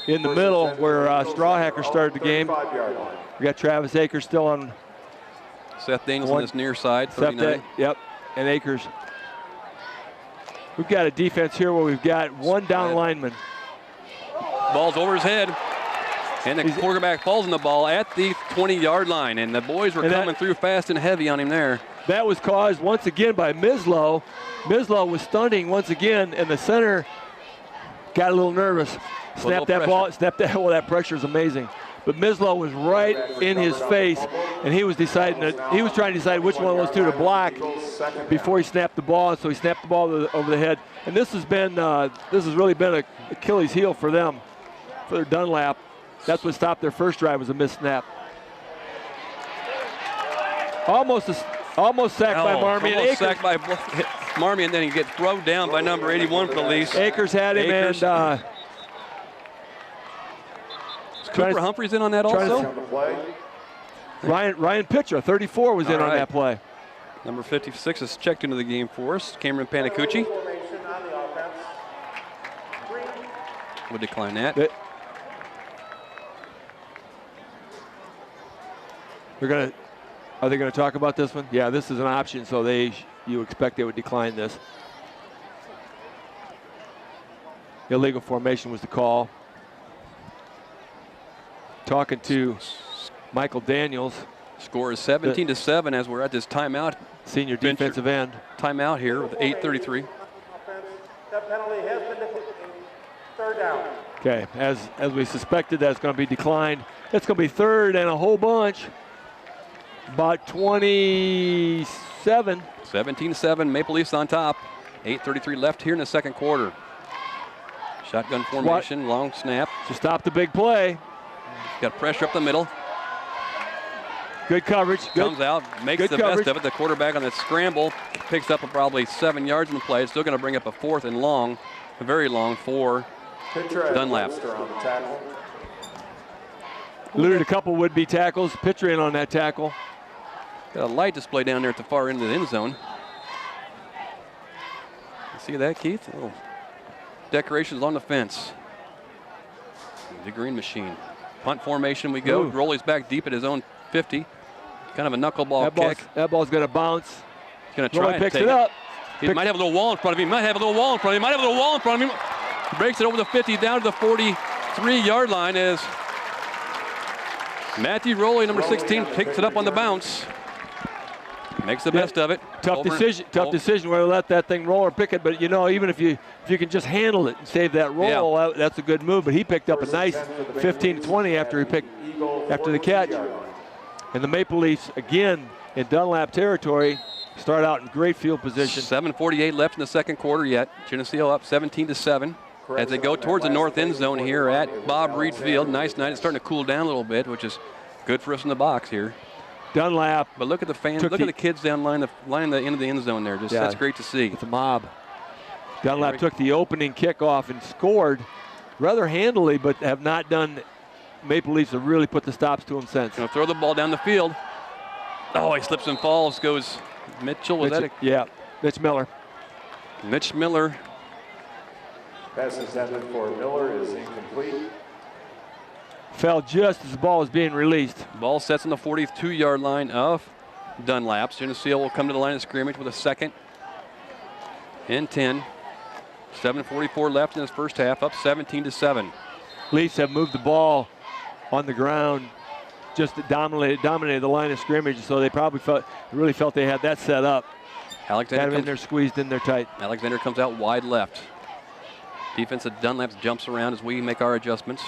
in the middle where Strawhacker started the game. We got Travis Akers still on. Seth Daniels on this near side, 39. Yep, and Akers. We've got a defense here where we've got 1 down lineman. Ball's over his head. And the quarterback falls in the ball at the 20-yard line. And the boys were coming through fast and heavy on him there. That was caused once again by Mislow. Mislow was stunting once again, and the center got a little nervous. Snapped that ball. Snapped that. Well, that pressure is amazing. but Mislow was right in his face, and he was trying to decide which one of those two to block before he snapped the ball. So he snapped the ball over the head, and this has really been an Achilles heel for them, for their Dunlap. That's what stopped their first drive, was a missed snap. Almost sacked by Marmy. Almost sacked by Marmy, and then he gets thrown down by number 81 for the Leafs. Akers had him, Akers. and Cooper Humphreys in on that also? Ryan Pitcher, 34, was in on that play. Number 56 is checked into the game for us. Cameron Panicucci would decline that. Are they going to talk about this one? Yeah, this is an option, so you expect they would decline this. Illegal formation was the call. Talking to Michael Daniels. Score is 17-7 as we're at this timeout. Senior defensive end. Timeout here with 8:33. That penalty has been declared. Third down. Okay, as we suspected, that's going to be declined. It's going to be third and a whole bunch. About 27. 17-7, Maple Leafs on top. 8:33 left here in the second quarter. Shotgun formation, long snap. To stop the big play. Got pressure up the middle. Good coverage. Comes out, makes the best of it. The quarterback on the scramble picks up probably 7 yards in the play. It's still going to bring up a fourth and long, a very long for Dunlap. Eluded a couple would-be tackles. Pitcher in on that tackle. Got a light display down there at the far end of the end zone. You see that, Keith? Little decorations on the fence. The green machine. Punt formation we go. Roley's back deep at his own 50. Kind of a knuckleball kick. That ball's going to bounce. He's going to try and picks take it up. He might have a little wall in front of him. He might have a little wall in front of him. He might have a little wall in front of him. Breaks it over the 50 down to the 43-yard line as Matthew Roley, number 16, picks it up on the bounce. Makes the best of it. Tough decision whether to let that thing roll or pick it. But, you know, even if you can just handle it and save that roll, that's a good move. But he picked up a nice 15-20 after the catch. And the Maple Leafs, again, in Dunlap territory, start out in great field position. 7:48 left in the second quarter yet. Geneseo up 17-7 as they go towards the north end zone here at Bob Reed Field. Nice night. It's starting to cool down a little bit, which is good for us in the box here. Dunlap. But look at the fans. Look at the kids down lining the end of the end zone there. That's great to see. It's a mob. Dunlap took the opening kickoff and scored rather handily, but have not done. Maple Leafs have really put the stops to him since. Gonna throw the ball down the field. Oh, he slips and falls. Goes Mitchell. Mitch Miller. Mitch Miller. Pass intended for Miller is incomplete. Fell just as the ball was being released. Ball sets on the 42-yard line of Dunlap. Geneseo will come to the line of scrimmage with a second and 10. 7:44 left in this first half, up 17-7. Leafs have moved the ball on the ground, just dominated the line of scrimmage, so they probably really felt they had that set up. Alexander in there, squeezed in there tight. Alexander comes out wide left. Defense at Dunlap jumps around as we make our adjustments.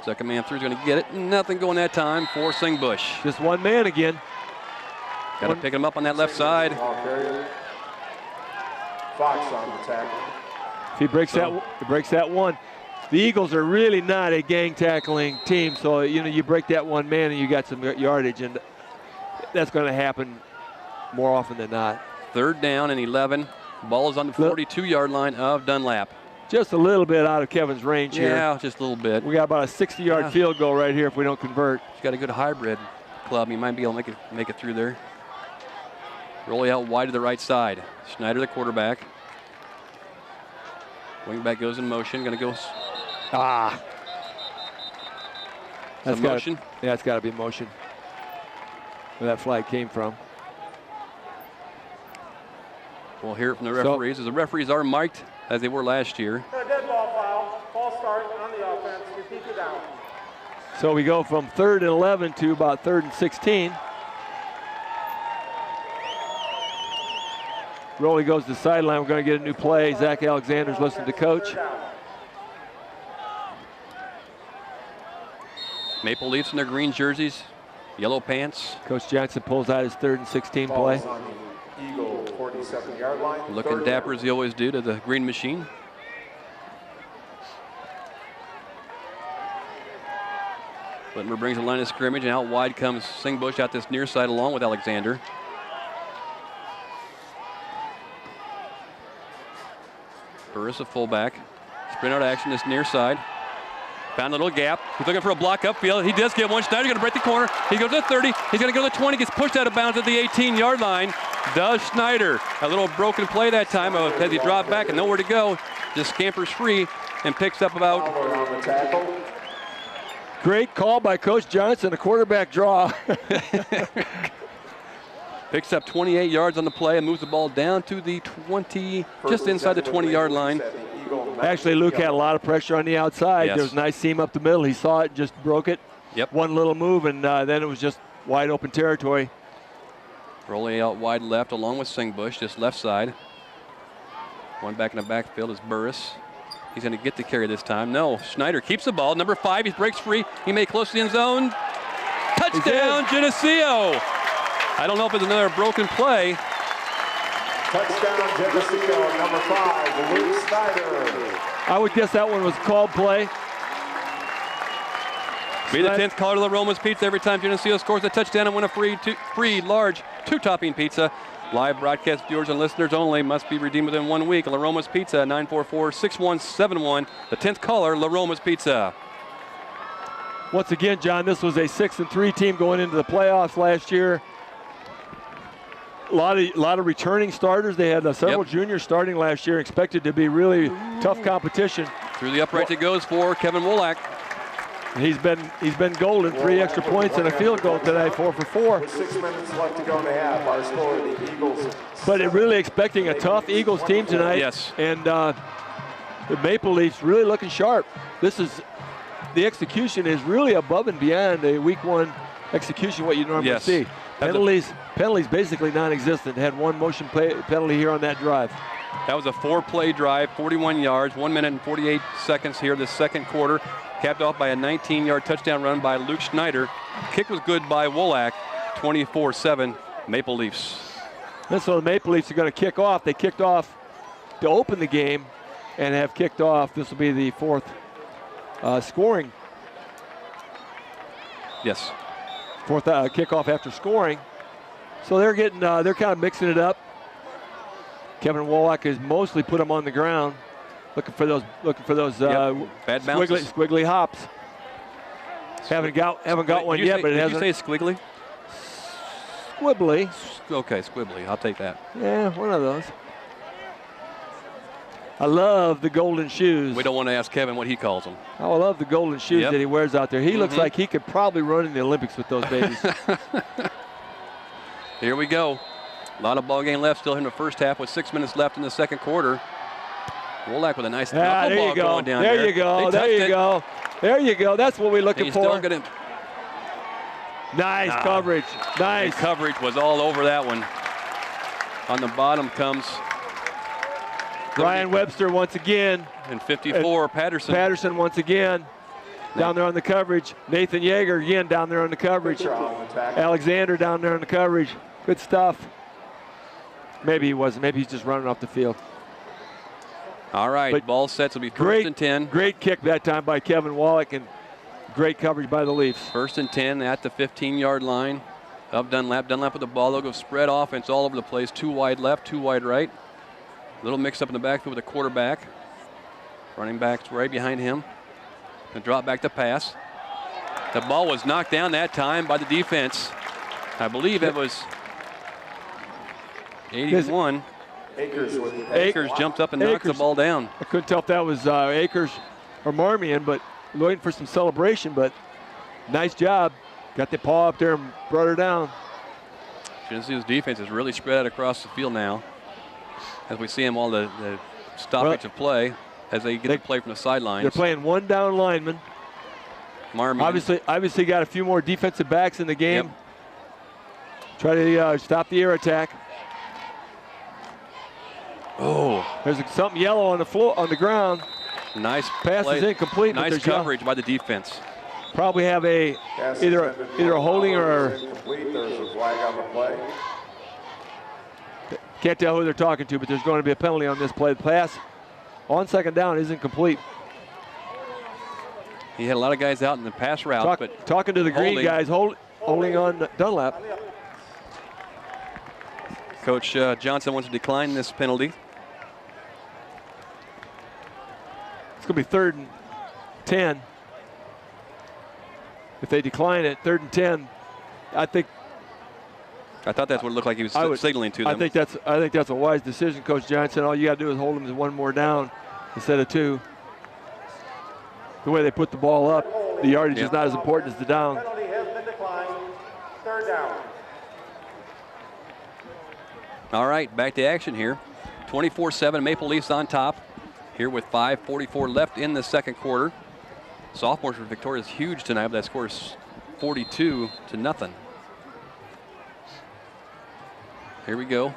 Second man through is going to get it. Nothing going that time for Singbush. Just one man again. Got to pick him up on that left side. Fox on the tackle. If he breaks that one. The Eagles are really not a gang tackling team, so you break that one man and you got some yardage, and that's going to happen more often than not. Third down and 11. Ball is on the 42-yard line of Dunlap. Just a little bit out of Kevin's range here. Yeah, just a little bit. We got about a 60-yard field goal right here if we don't convert. He's got a good hybrid club. He might be able to make it through there. Rolling out wide to the right side. Schneider, the quarterback. Wingback goes in motion. Going to go. That's motion? It's got to be motion. Where that flag came from. We'll hear it from the referees, as the referees are mic'd as they were last year. A dead ball foul. False start on the offense. Repeat it down. So we go from 3rd and 11 to about 3rd and 16. Roley goes to the sideline. We're going to get a new play. Zach Alexander's listening to coach. Maple Leafs in their green jerseys, yellow pants. Coach Johnson pulls out his 3rd and 16 Ball play. is on the Eagle 47-yard line. Looking Third dapper down. as they always do to the green machine. Whitmer brings the line of scrimmage, and out wide comes Singbush out this near side along with Alexander. Burris, a fullback. Sprint out action this near side. Found a little gap. He's looking for a block upfield. He does get one. Schneider going to break the corner. He goes to the 30. He's going to go to the 20. Gets pushed out of bounds at the 18-yard line. Does Schneider. A little broken play that time as he dropped back and nowhere to go. Just scampers free and picks up about. Fowler on the tackle. Great call by Coach Johnson, a quarterback draw. Picks up 28 yards on the play and moves the ball down to the 20, just inside the 20-yard line. Actually, Luke had a lot of pressure on the outside. Yes. There was a nice seam up the middle. He saw it and just broke it. Yep. One little move, and then it was just wide open territory. Rolling out wide left along with Singbush, just left side. One back in the backfield is Burris. He's going to get the carry this time. No, Schneider keeps the ball. Number 5, he breaks free. He made close to the end zone. Touchdown, Geneseo. I don't know if it's another broken play. Touchdown, Geneseo, number 5, Luke Snyder. I would guess that one was called play. Be the 10th caller to La Roma's Pizza every time Geneseo scores a touchdown and win a free large 2-topping pizza. Live broadcast viewers and listeners only, must be redeemed within 1 week. La Roma's Pizza, 944-6171. The 10th caller, La Roma's Pizza. Once again, John, this was a 6-3 team going into the playoffs last year. A lot of returning starters. They had several juniors starting last year, expected to be really tough competition. Through the upright it goes for Kevin Wolak. He's been golden. 3 extra points and a field goal today, 4 for 4. With 6 minutes left to go in the half, our score, the Eagles. But it really expecting a tough Eagles team tonight. Yes. And the Maple Leafs really looking sharp. The execution is really above and beyond a week 1 execution, what you normally see. Penalties basically non-existent. Had 1 motion penalty here on that drive. That was a 4-play drive, 41 yards, 1 minute and 48 seconds here this second quarter. Capped off by a 19-yard touchdown run by Luke Schneider. Kick was good by Wolak, 24-7 Maple Leafs. And so the Maple Leafs are going to kick off. They kicked off to open the game and have kicked off. This will be the 4th scoring. Yes. 4th kickoff after scoring. So they're they're kind of mixing it up. Kevin Wolak has mostly put them on the ground, looking for those bad bounces. squiggly hops. Haven't got one yet, but it hasn't. Did you say squiggly? Squibbly. Okay, squibbly. I'll take that. Yeah, one of those. I love the golden shoes. We don't want to ask Kevin what he calls them. Oh, I love the golden shoes that he wears out there. He looks like he could probably run in the Olympics with those babies. Here we go. A lot of ball game left still in the first half with 6 minutes left in the second quarter. Wolak with a nice knuckleball going down there. There you go. There you go. There you go. That's what we're looking for. Still gonna... Nice coverage. Nice. The coverage was all over that one. On the bottom comes Ryan Webster once again. And 54, Patterson. Patterson once again. Down there on the coverage. Nathan Yeager again down there on the coverage. Alexander down there on the coverage. Good stuff. Maybe he wasn't. Maybe he's just running off the field. All right, but ball sets will be first and 10. Great kick that time by Kevin Wolak and great coverage by the Leafs. First and 10 at the 15-yard line of Dunlap. Dunlap with the ball. They'll go spread offense all over the place. 2 wide left, 2 wide right. A little mix up in the backfield with the quarterback. Running back's right behind him. And drop back to pass. The ball was knocked down that time by the defense. I believe it was 81. Akers jumped up and knocked the ball down. I couldn't tell if that was Akers or Marmion, but waiting for some celebration, but nice job. Got the paw up there and brought her down. Geneseo's defense is really spread out across the field now. As we see them all the stoppage of play as they get the play from the sidelines. They're playing 1 down lineman. Marmion. Obviously got a few more defensive backs in the game. Try to stop the air attack. Oh, there's something yellow on the floor, on the ground. Nice pass play. Is incomplete. Nice coverage by the defense. Probably have a Pass either intended a for holding Miller or is incomplete. There's a flag on the play. can't tell who they're talking to, but there's going to be a penalty on this play. The pass on second down isn't complete. He had a lot of guys out in the pass route, but talking to the green holding. guys, holding on Dunlap. Coach Johnson wants to decline this penalty. It's going to be 3rd and 10. If they decline it, 3rd and 10, I thought that's what it looked like he was signaling to them. I think that's a wise decision, Coach Johnson. All you got to do is hold them to one more down instead of 2. The way they put the ball up, the yardage is not as important as the down. Penalty has been declined. 3rd down. All right, back to action here. 24-7, Maple Leafs on top here with 5:44 left in the second quarter. Sophomores for Victoria is huge tonight, but that score is 42-0. Here we go.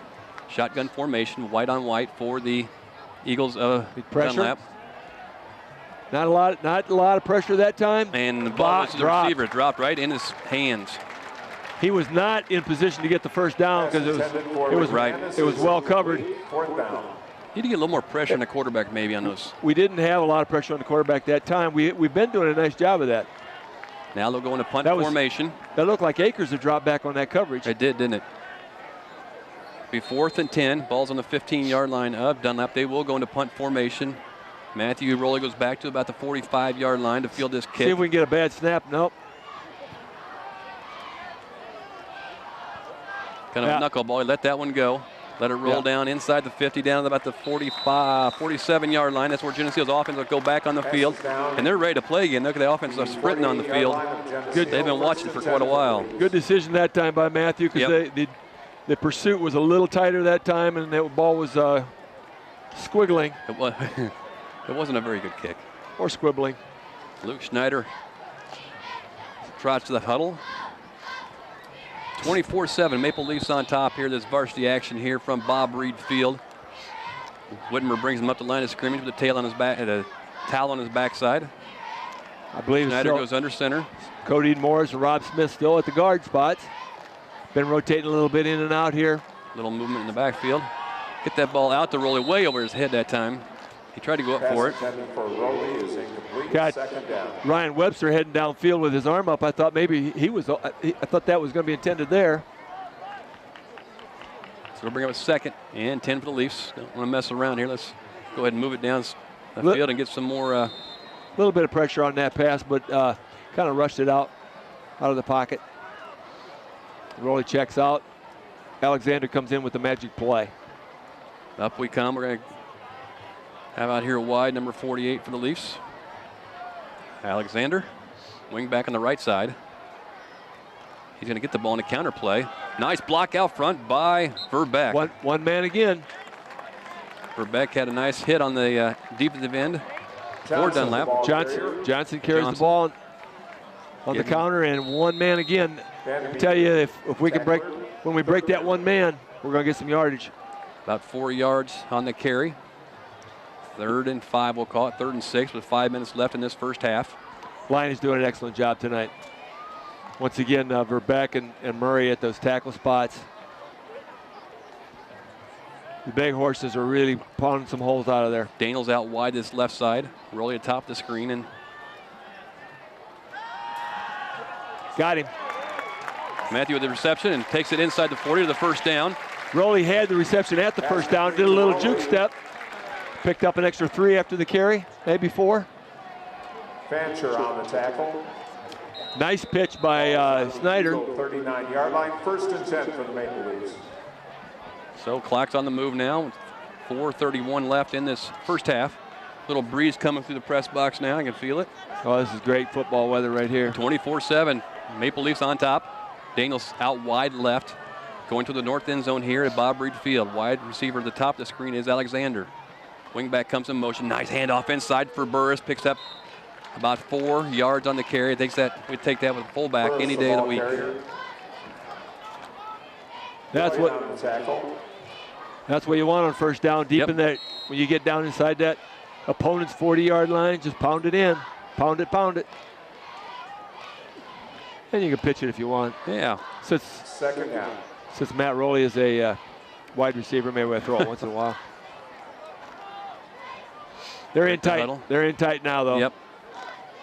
Shotgun formation, white on white for the Eagles of Dunlap. Not a lot of pressure that time. And the ball to the receiver, dropped right in his hands. He was not in position to get the first down because it was well covered. 4th down. Need to get a little more pressure on the quarterback maybe on those. We didn't have a lot of pressure on the quarterback that time. We've been doing a nice job of that. Now they'll go into punt formation. That looked like Akers had dropped back on that coverage. It did, didn't it? Be 4th and 10. Ball's on the 15-yard line of Dunlap. They will go into punt formation. Matthew Rowley goes back to about the 45-yard line to field this kick. See if we can get a bad snap. Nope. Kind of a knuckleball. He let that one go. Let it roll down inside the 50, down to about the 47-yard line. That's where Geneseo's offense will go back on the field. And they're ready to play again. Look at the offense sprinting on the field. Good. They've been watching for quite a while. Good decision that time by Matthew because the pursuit was a little tighter that time, and that ball was squiggling. It wasn't a very good kick. Or squibbling. Luke Schneider trots to the huddle. 24-7, Maple Leafs on top here. This varsity action here from Bob Reed Field. Whitmer brings him up the line of scrimmage with a towel on his backside. I believe Schneider goes under center. Cody Morris and Rob Smith still at the guard spots. Been rotating a little bit in and out here. Little movement in the backfield. Get that ball out to Rowley way over his head that time. He tried to go up for it. For Rowley is incomplete. Got 2nd down. Ryan Webster heading downfield with his arm up. I thought maybe I thought that was going to be intended there. So we'll bring up a 2nd and 10 for the Leafs. Don't want to mess around here. Let's go ahead and move it down the field and get some more. A little bit of pressure on that pass, but kind of rushed it out of the pocket. Rowley checks out. Alexander comes in with the magic play. Up we come. We're going to have out here wide, number 48 for the Leafs. Alexander, wing back on the right side. He's going to get the ball in a counter play. Nice block out front by Verbeck. One man again. Verbeck had a nice hit on the defensive end for Dunlap. Johnson carries the ball on the counter, and one man again. I tell you, if we can when we break that one man, we're going to get some yardage. About 4 yards on the carry. 3rd and 5, we'll call it. 3rd and 6 with 5 minutes left in this first half. Line is doing an excellent job tonight. Once again, Verbeck and Murray at those tackle spots. The big horses are really pounding some holes out of there. Daniels out wide this left side. Rowley atop the screen and got him. Matthew with the reception and takes it inside the 40 to the first down. Rowley had the reception at the first down, did a little juke step. Picked up an extra 3 after the carry, maybe 4. Fancher on the tackle. Nice pitch by Snyder. 39-yard line, 1st and 10 for the Maple Leafs. So clock's on the move now. 4:31 left in this first half. Little breeze coming through the press box now. I can feel it. Oh, this is great football weather right here. 24-7. Maple Leafs on top. Daniels out wide left. Going to the north end zone here at Bob Reed Field. Wide receiver at the top of the screen is Alexander. Wingback comes in motion. Nice handoff inside for Burris. Picks up about 4 yards on the carry. We'd take that with a fullback Burris, any day of the week. That's what you want on first down. Deep in that, when you get down inside that opponent's 40-yard line, just pound it in. Pound it, pound it. And you can pitch it if you want. Yeah. Second down. Since Matt Rowley is a wide receiver, maybe we'll throw it once in a while. They're in tight. Huddle. They're in tight now, though. Yep.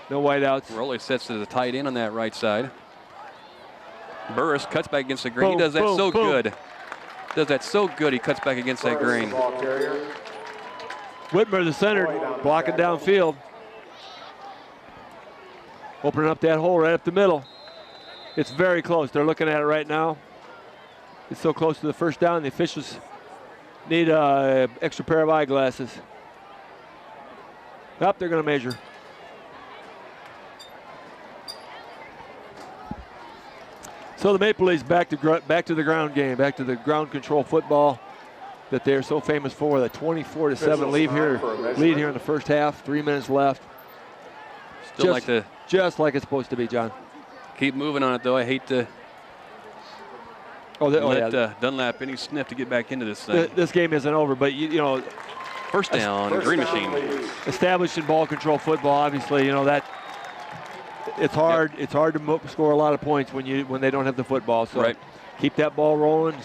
No whiteouts. Rowley sets as a tight end on that right side. Burris cuts back against the green. Boom, He does that boom, so boom. good. Does that so good. He cuts back against that Burris, green. the ball carrier. Whitmer, the center, blocking downfield. Opening up that hole right up the middle. It's very close. They're looking at it right now. It's so close to the first down. The officials need an extra pair of eyeglasses. Up, they're going to measure. So the Maple Leafs back to the ground game, back to the ground control football that they're so famous for. The 24-7 lead here in the first half. 3 minutes left. Still like to just like it's supposed to be, John. keep moving on it, though. I hate to let Dunlap any sniff to get back into this thing. This game isn't over, but you know, First down, Green Machine. Established in ball control football, obviously, you know that it's hard. It's hard to score a lot of points when they don't have the football. So keep that ball rolling,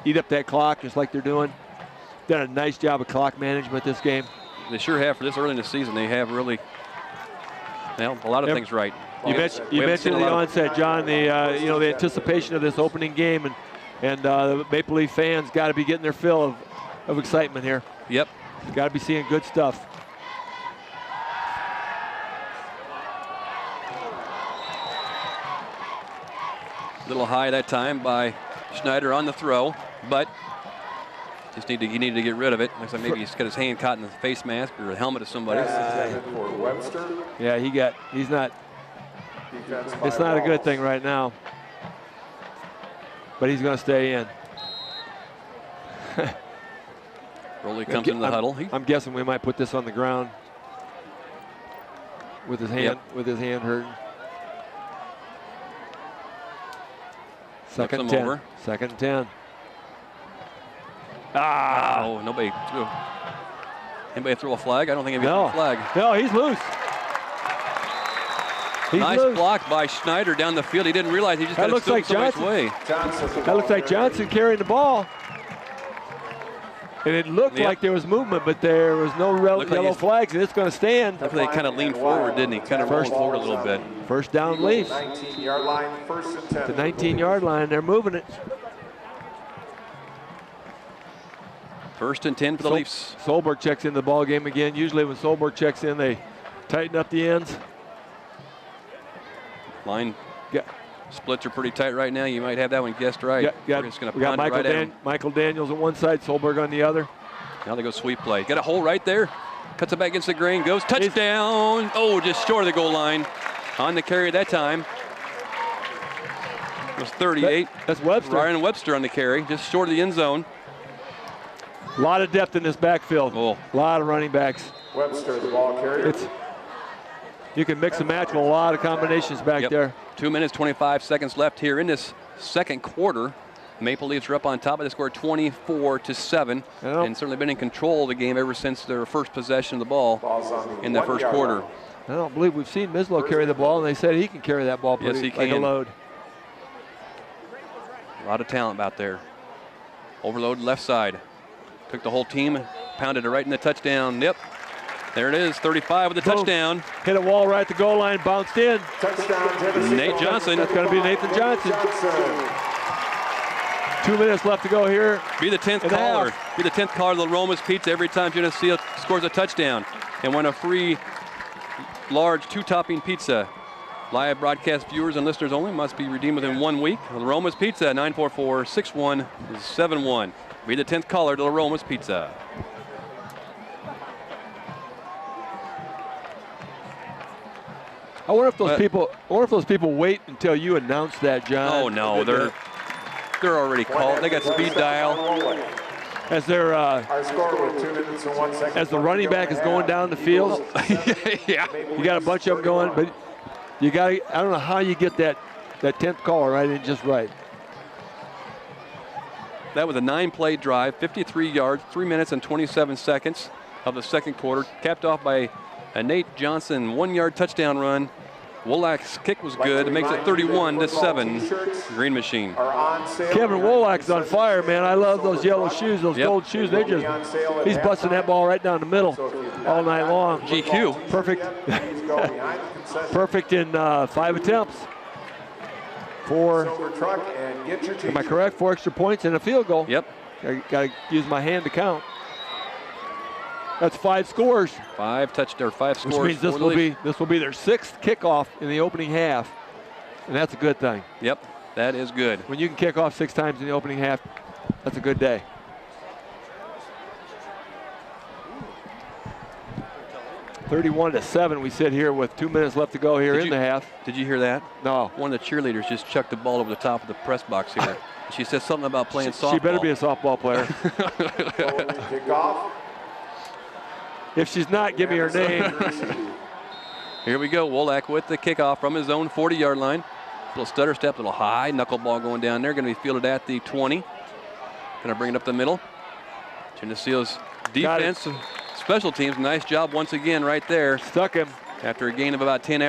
eat up that clock just like they're doing. Done a nice job of clock management this game. They sure have for this early in the season. They have really, a lot of things right. You mentioned at the onset, John, the anticipation of this opening game, and the Maple Leaf fans got to be getting their fill of excitement here. Yep. Got to be seeing good stuff. A little high that time by Schneider on the throw, but he needed to get rid of it. Looks like maybe he's got his hand caught in the face mask or a helmet of somebody. Yeah, he's not. It's not a good thing right now, but he's going to stay in. Rowley comes into the huddle. I'm guessing we might put this on the ground with his hand hurting. Second and 10. Over. Second and 10. Oh, nobody threw. Anybody throw a flag? I don't think anybody threw a flag. No, he's loose. Nice block by Schneider down the field. He didn't realize he just got it like Johnson. Way. That looks like Johnson carrying the ball. And it looked like there was movement, but there was no yellow flags, and it's going to stand. They kind of leaned forward, didn't he? Kind of rolled forward a little bit. First down Leafs. 19-yard line, first and 10. The 19-yard line, they're moving it. First and 10 for the Leafs. Solberg checks in the ball game again. Usually when Solberg checks in, they tighten up the ends. Line splits are pretty tight right now. You might have that one guessed right. We're just we got Michael Daniels on one side, Solberg on the other. Now they go sweep play. Got a hole right there. Cuts it back against the grain. Goes touchdown. Oh, just short of the goal line. On the carry that time. It was 38. That's Webster. Ryan Webster on the carry. Just short of the end zone. A lot of depth in this backfield. Oh. A lot of running backs. Webster, the ball carrier. You can mix and match with a lot of combinations back there. 2 minutes, 25 seconds left here in this second quarter. Maple Leafs are up on top. They scored 24-7 and certainly been in control of the game ever since their first possession of the ball in the first quarter. I don't believe we've seen Mislow carry the ball, and they said he can carry that ball pretty like a load. A lot of talent out there. Overload left side. Took the whole team, pounded it right in the touchdown. Yep. There it is, 35 with the touchdown. Hit a wall right at the goal line, bounced in. Touchdown, Nate Johnson. That's going to be Nathan Johnson. 2 minutes left to go here. Be the 10th caller. Be the 10th caller to the Roma's Pizza every time Geneseo scores a touchdown. And win a free large two-topping pizza. Live broadcast viewers and listeners only must be redeemed within 1 week. The Roma's Pizza, 944-6171. Be the 10th caller to the Roma's Pizza. I wonder if those people wait until you announce that, John. Oh no, they're already called. They got speed dial. As they're our score with 2 minutes and 1 second. As the running back is going down the field. Yeah. You got a bunch of them going, but you got I don't know how you get that 10th caller right in just right. That was a 9-play drive, 53 yards, 3 minutes and 27 seconds of the second quarter, capped off by a Nate Johnson 1-yard touchdown run Wolak's kick was good. It makes it 31-7. Green Machine. Kevin Wolak's on fire, man. I love those yellow shoes, those gold shoes. They just, he's busting that ball right down the middle all night long. GQ. Perfect. Perfect in 5 attempts. Am I correct? 4 extra points and a field goal. Yep. I got to use my hand to count. That's 5 scores. 5 scores. Which means this will be their 6th kickoff in the opening half, and that's a good thing. Yep, that is good. When you can kick off 6 times in the opening half, that's a good day. (31-7). We sit here with 2 minutes left to go here in the half. Did you hear that? No. One of the cheerleaders just chucked the ball over the top of the press box here. She said something about playing softball. She better be a softball player. If she's not, give me her name. Here we go. Wolak with the kickoff from his own 40-yard line. Little stutter step, little high knuckleball going down there. Going to be fielded at the 20. Going to bring it up the middle. Geneseo's defense, special teams, nice job once again right there. Stuck him. After a gain of about 10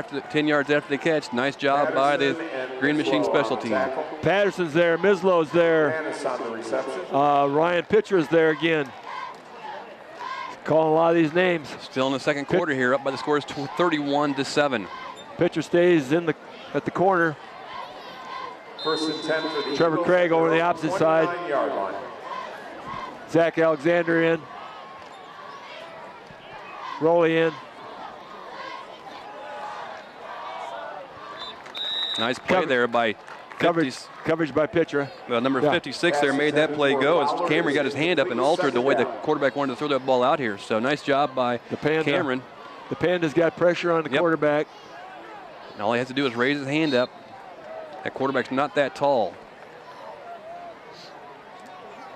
yards after the catch. Nice job by the Green Machine special team. Patterson's there. Mislow's there. Ryan Pitcher's there again. Calling a lot of these names. Still in the second quarter here, up by the score is 31-7. Pitcher stays at the corner. 1st and 10 for the Trevor Eagles. Craig over the opposite side. Line. Zach Alexander in. Rolly in. Nice play there by coverage by Pitcher. Well, number 56 there made that play go as Cameron got his hand up and altered the way the quarterback wanted to throw that ball out here. So nice job by Cameron. The Panda's got pressure on the quarterback. And all he has to do is raise his hand up. That quarterback's not that tall.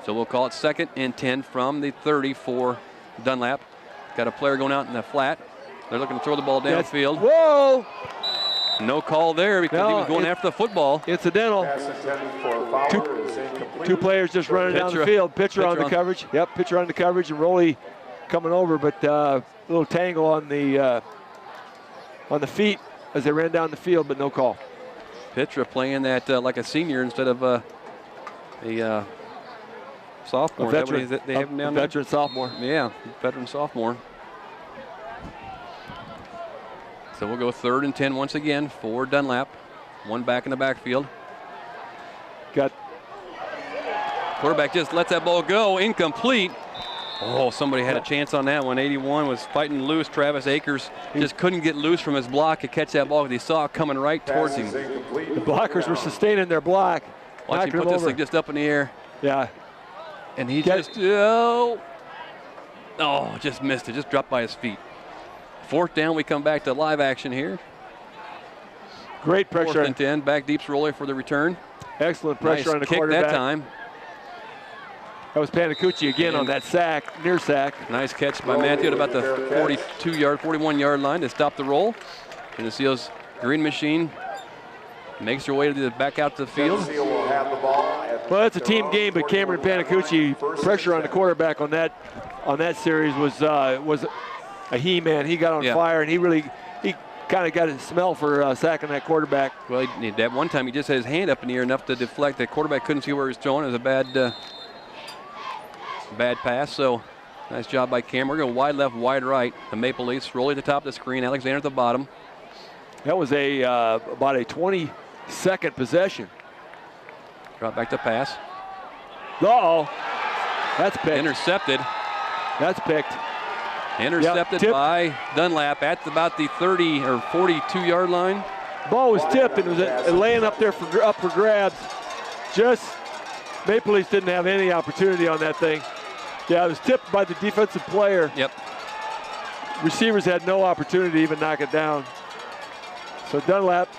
So we'll call it 2nd and 10 from the 30 for Dunlap. Got a player going out in the flat. They're looking to throw the ball downfield. Whoa! No call there because he was going after the football. Incidental. Two players just running down the field. Pitcher on the coverage. Yep, pitcher on the coverage and Rolly coming over, but a little tangle on the feet as they ran down the field, but no call. Pitcher playing that like a senior instead of a sophomore. A veteran, they have him down there? Veteran sophomore. Yeah, veteran sophomore. So we'll go 3rd and 10 once again for Dunlap. One back in the backfield. Quarterback just lets that ball go. Incomplete. Oh, somebody had a chance on that one. 81 was fighting loose. Travis Akers just couldn't get loose from his block to catch that ball because he saw it coming right towards him. The blockers were sustaining their block. Watch him put this thing just up in the air. Yeah. And he just missed it. Just dropped by his feet. 4th down, we come back to live action here. Great pressure. 4th and 10, back deep's Roller for the return. Excellent pressure on the kick quarterback. That time. That was Panacucci again on that sack, near sack. Nice catch by Matthew at about the 41-yard line to stop the roll. Geneseo's Green Machine makes their way back out to the field. Well, it's a team game, but Cameron Panacucci, pressure on the quarterback on that series was a he-man. He got on fire, and he kind of got a smell for sacking that quarterback. Well, that one time he just had his hand up in the air enough to deflect. The quarterback couldn't see where he was throwing. It was a bad pass. So nice job by Cameron. We're going wide left, wide right. The Maple Leafs roll at the top of the screen. Alexander at the bottom. That was about a 20-second possession. Drop back to pass. Uh-oh. That's picked. Intercepted. That's picked. Intercepted by Dunlap at about the 30 or 42-yard line. Ball was tipped and it was laying up there up for grabs. Maple Leafs didn't have any opportunity on that thing. Yeah, it was tipped by the defensive player. Yep. Receivers had no opportunity to even knock it down. So Dunlap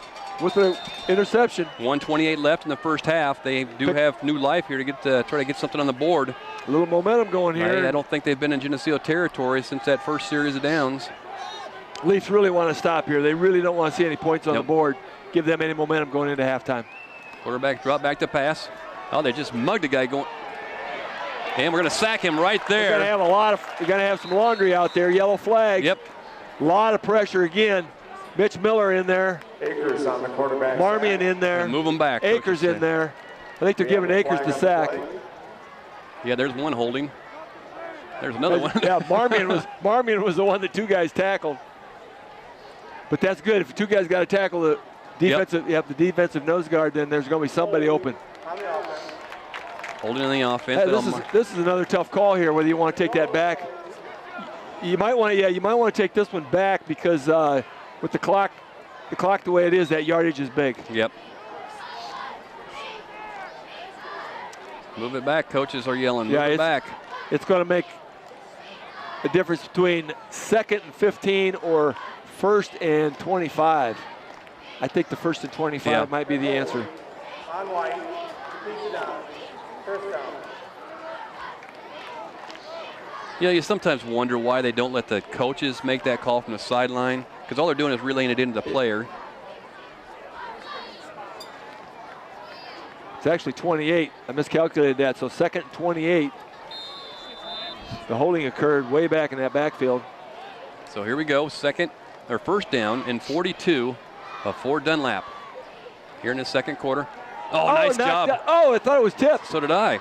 with the interception. 1:28 left in the first half. They do have new life here to try to get something on the board. A little momentum going here. I don't think they've been in Geneseo territory since that first series of downs. Leafs really want to stop here. They really don't want to see any points on the board. Give them any momentum going into halftime. Quarterback drop back to pass. Oh, they just mugged a guy going. And we're going to sack him right there. We're going to have some laundry out there. Yellow flag. Yep. A lot of pressure again. Mitch Miller in there. Akers on the quarterback. Marmion in there. Move them back. Akers in there. I think they're giving Akers the sack. Yeah, there's one holding. There's another one. Yeah, Marmion was the one that 2 guys tackled. But that's good. If 2 guys got to tackle the defensive, you have the defensive nose guard, then there's going to be somebody open. Holding on the offense. Hey, this is another tough call here, whether you want to take that back. You might want to take this one back because with the clock the way it is, that yardage is big. Yep. Move it back. Coaches are yelling. Move it back. It's going to make a difference between 2nd and 15 or 1st and 25. I think the 1st and 25 might be the answer. On White, defeats down, first down. Yeah, you sometimes wonder why they don't let the coaches make that call from the sideline, because all they're doing is relaying it into the player. It's actually 28. I miscalculated that. So 2nd and 28. The holding occurred way back in that backfield. So here we go. 1st down and 42 for Dunlap. Here in the 2nd quarter. Oh, nice job. I thought it was tipped. So did I.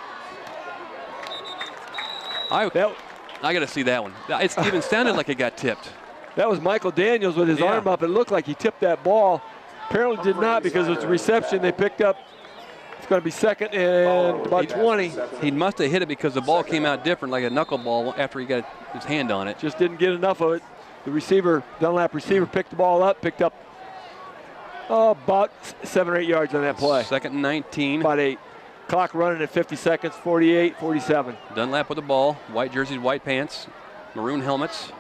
I got to see that one. It even sounded like it got tipped. That was Michael Daniels with his arm up. It looked like he tipped that ball. Apparently did not, because it's a reception they picked up. It's going to be 2nd and about 20. He must have hit it because the ball came out different, like a knuckleball, after he got his hand on it. Just didn't get enough of it. The receiver, Dunlap receiver, picked the ball up, picked up about 7 or 8 yards on that play. 2nd and 19. About 8. Clock running at 50 seconds, 48, 47. Dunlap with the ball, white jerseys, white pants, maroon helmets.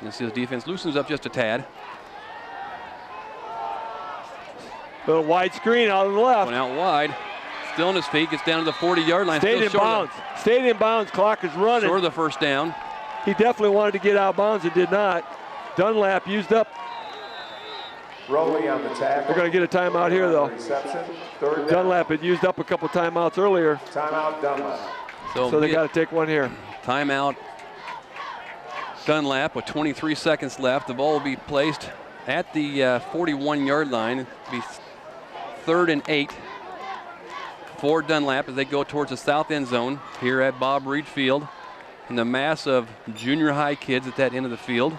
You see his defense loosens up just a tad. Little wide screen out on the left. Going out wide. Still on his feet, gets down to the 40-yard line. Stayed in bounds. Stayed in bounds, clock is running. Short of the 1st down. He definitely wanted to get out of bounds and did not. Dunlap used up. Rowley on the tackle. They're going to get a timeout here, though. Reception. 3rd down. Dunlap had used up a couple timeouts earlier. Timeout Dunlap. So they got to take one here. Timeout Dunlap with 23 seconds left. The ball will be placed at the 41-yard line. It'll be 3rd and 8 for Dunlap as they go towards the south end zone here at Bob Reed Field. And the mass of junior high kids at that end of the field.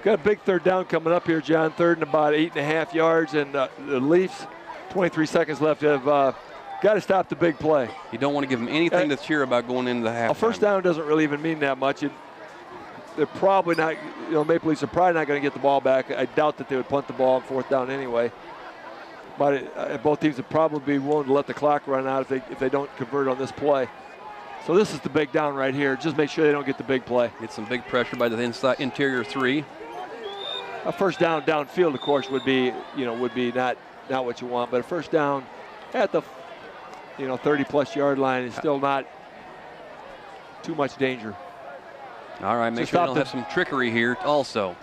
Got a big 3rd down coming up here, John. 3rd and about 8.5 yards. And the Leafs, 23 seconds left, have got to stop the big play. You don't want to give them anything to cheer about going into the half. A 1st down doesn't really even mean that much. They're probably not, Maple Leafs are probably not going to get the ball back. I doubt that they would punt the ball on 4th down anyway. But both teams would probably be willing to let the clock run out if they don't convert on this play. So this is the big down right here. Just make sure they don't get the big play. Get some big pressure by the inside interior 3. A 1st down downfield, of course, would be not what you want. But a 1st down at the 30-plus yard line is still not too much danger. All right, make sure they don't have some trickery here also.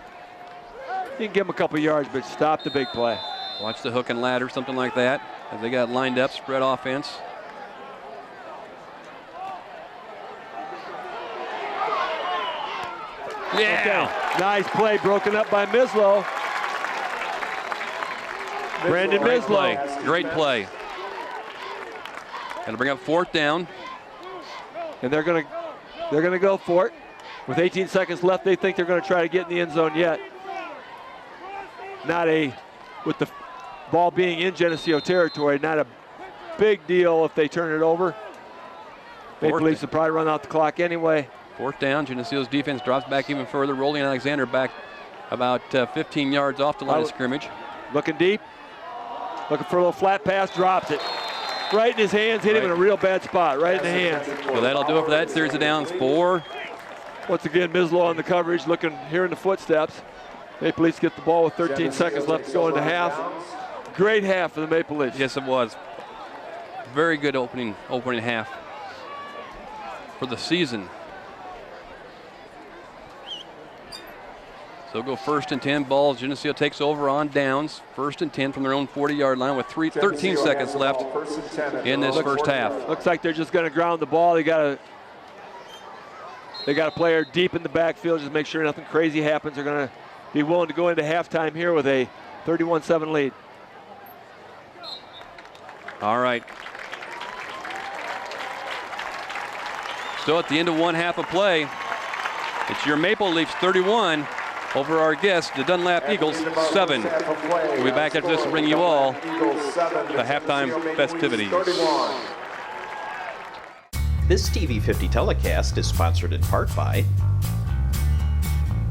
You can give them a couple yards, but stop the big play. Watch the hook and ladder, something like that, as they got lined up, spread offense. Yeah. Okay. Nice play, broken up by Mislow. Brandon Mislow. Great play. Going to bring up 4th down. And they're going to go for it. With 18 seconds left, they think they're going to try to get in the end zone yet. With the ball being in Geneseo territory, not a big deal if they turn it over. Maple Leafs will probably run out the clock anyway. 4th down, Geneseo's defense drops back even further. Rolling Alexander back about 15 yards off the line of scrimmage. Looking deep, looking for a little flat pass, drops it. Right in his hands, hit him in a real bad spot, right in the hands. So that'll do it for that series of downs. 4. Once again, Mislow on the coverage, hearing the footsteps. Maple Leafs get the ball with 13 seconds left to go into half. Great half for the Maple Leafs. Yes, it was. Very good opening half for the season. So go 1st and 10. Ball, Geneseo takes over on downs. 1st and 10 from their own 40-yard line with 13 seconds left in this first half. Looks like they're just going to ground the ball. They got a player deep in the backfield. Just make sure nothing crazy happens. They're going to be willing to go into halftime here with a 31-7 lead. All right. Still at the end of one half of play. It's your Maple Leafs 31 over our guests, the Dunlap Eagles 7. We'll be back after this to bring you all the halftime festivities. This TV50 telecast is sponsored in part by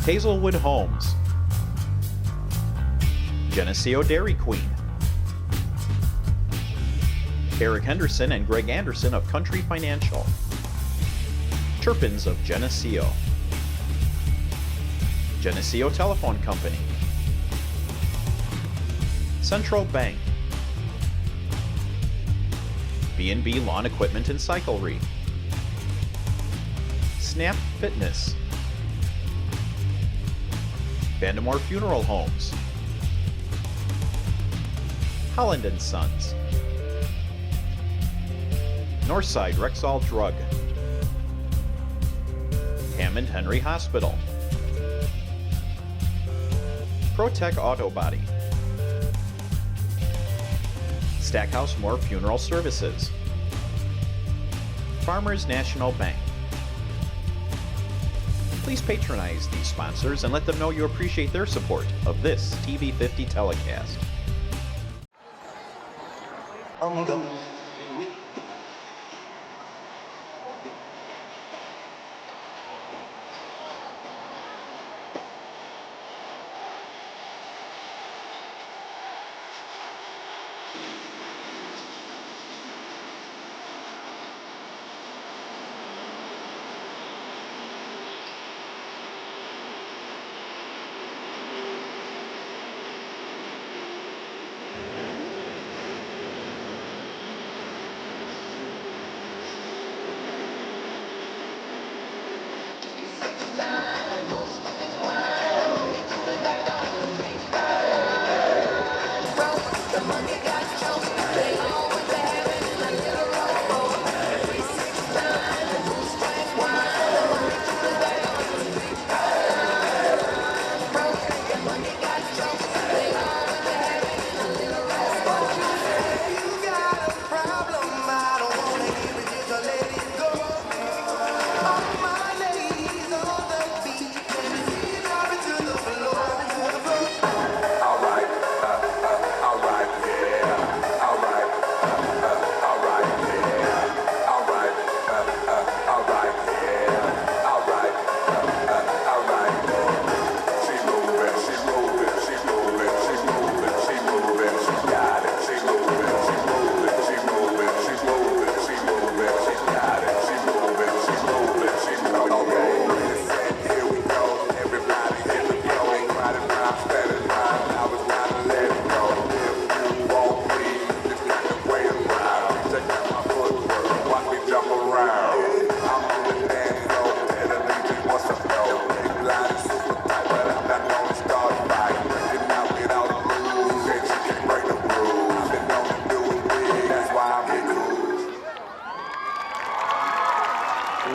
Hazelwood Homes, Geneseo Dairy Queen, Eric Henderson and Greg Anderson of Country Financial, Turpins of Geneseo, Geneseo Telephone Company, Central Bank, B&B Lawn Equipment and Cyclery, Snap Fitness, Vandemore Funeral Homes, Holland & Sons, Northside Rexall Drug, Hammond Henry Hospital, ProTech Auto Body, Stackhouse Moore Funeral Services, Farmers National Bank. Please patronize these sponsors and let them know you appreciate their support of this TV50 telecast.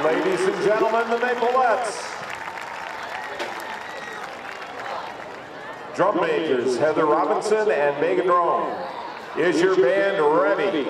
Ladies and gentlemen, the Maplettes. Drum majors Heather Robinson and Megan Rome. Is your band ready?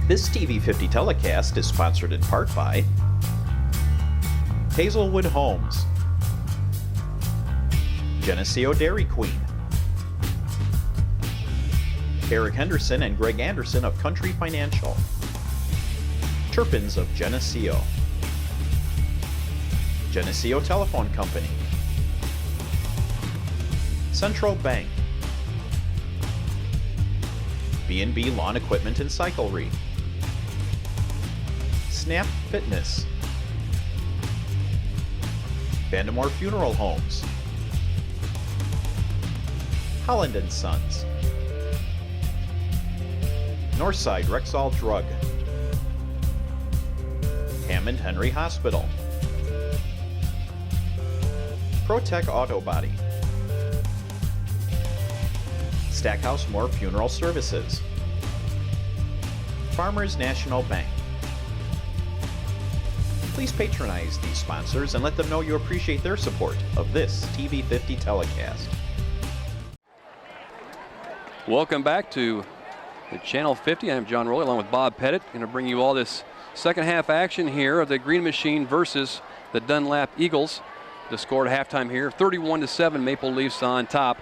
This TV50 telecast is sponsored in part by Hazelwood Homes, Geneseo Dairy Queen, Eric Henderson and Greg Anderson of Country Financial, Turpins of Geneseo, Geneseo Telephone Company, Central Bank, B&B Lawn Equipment and Cyclery, Snap Fitness, Vandemore Funeral Homes, Holland & Sons, Northside Rexall Drug, Hammond Henry Hospital, ProTech Auto Body, Stackhouse Moore Funeral Services, Farmers National Bank. Please patronize these sponsors and let them know you appreciate their support of this TV50 telecast. Welcome back to the Channel 50. I'm John Rowley along with Bob Pettit. Going to bring you all this second half action here of the Green Machine versus the Dunlap Eagles. The score at halftime here, 31-7, Maple Leafs on top.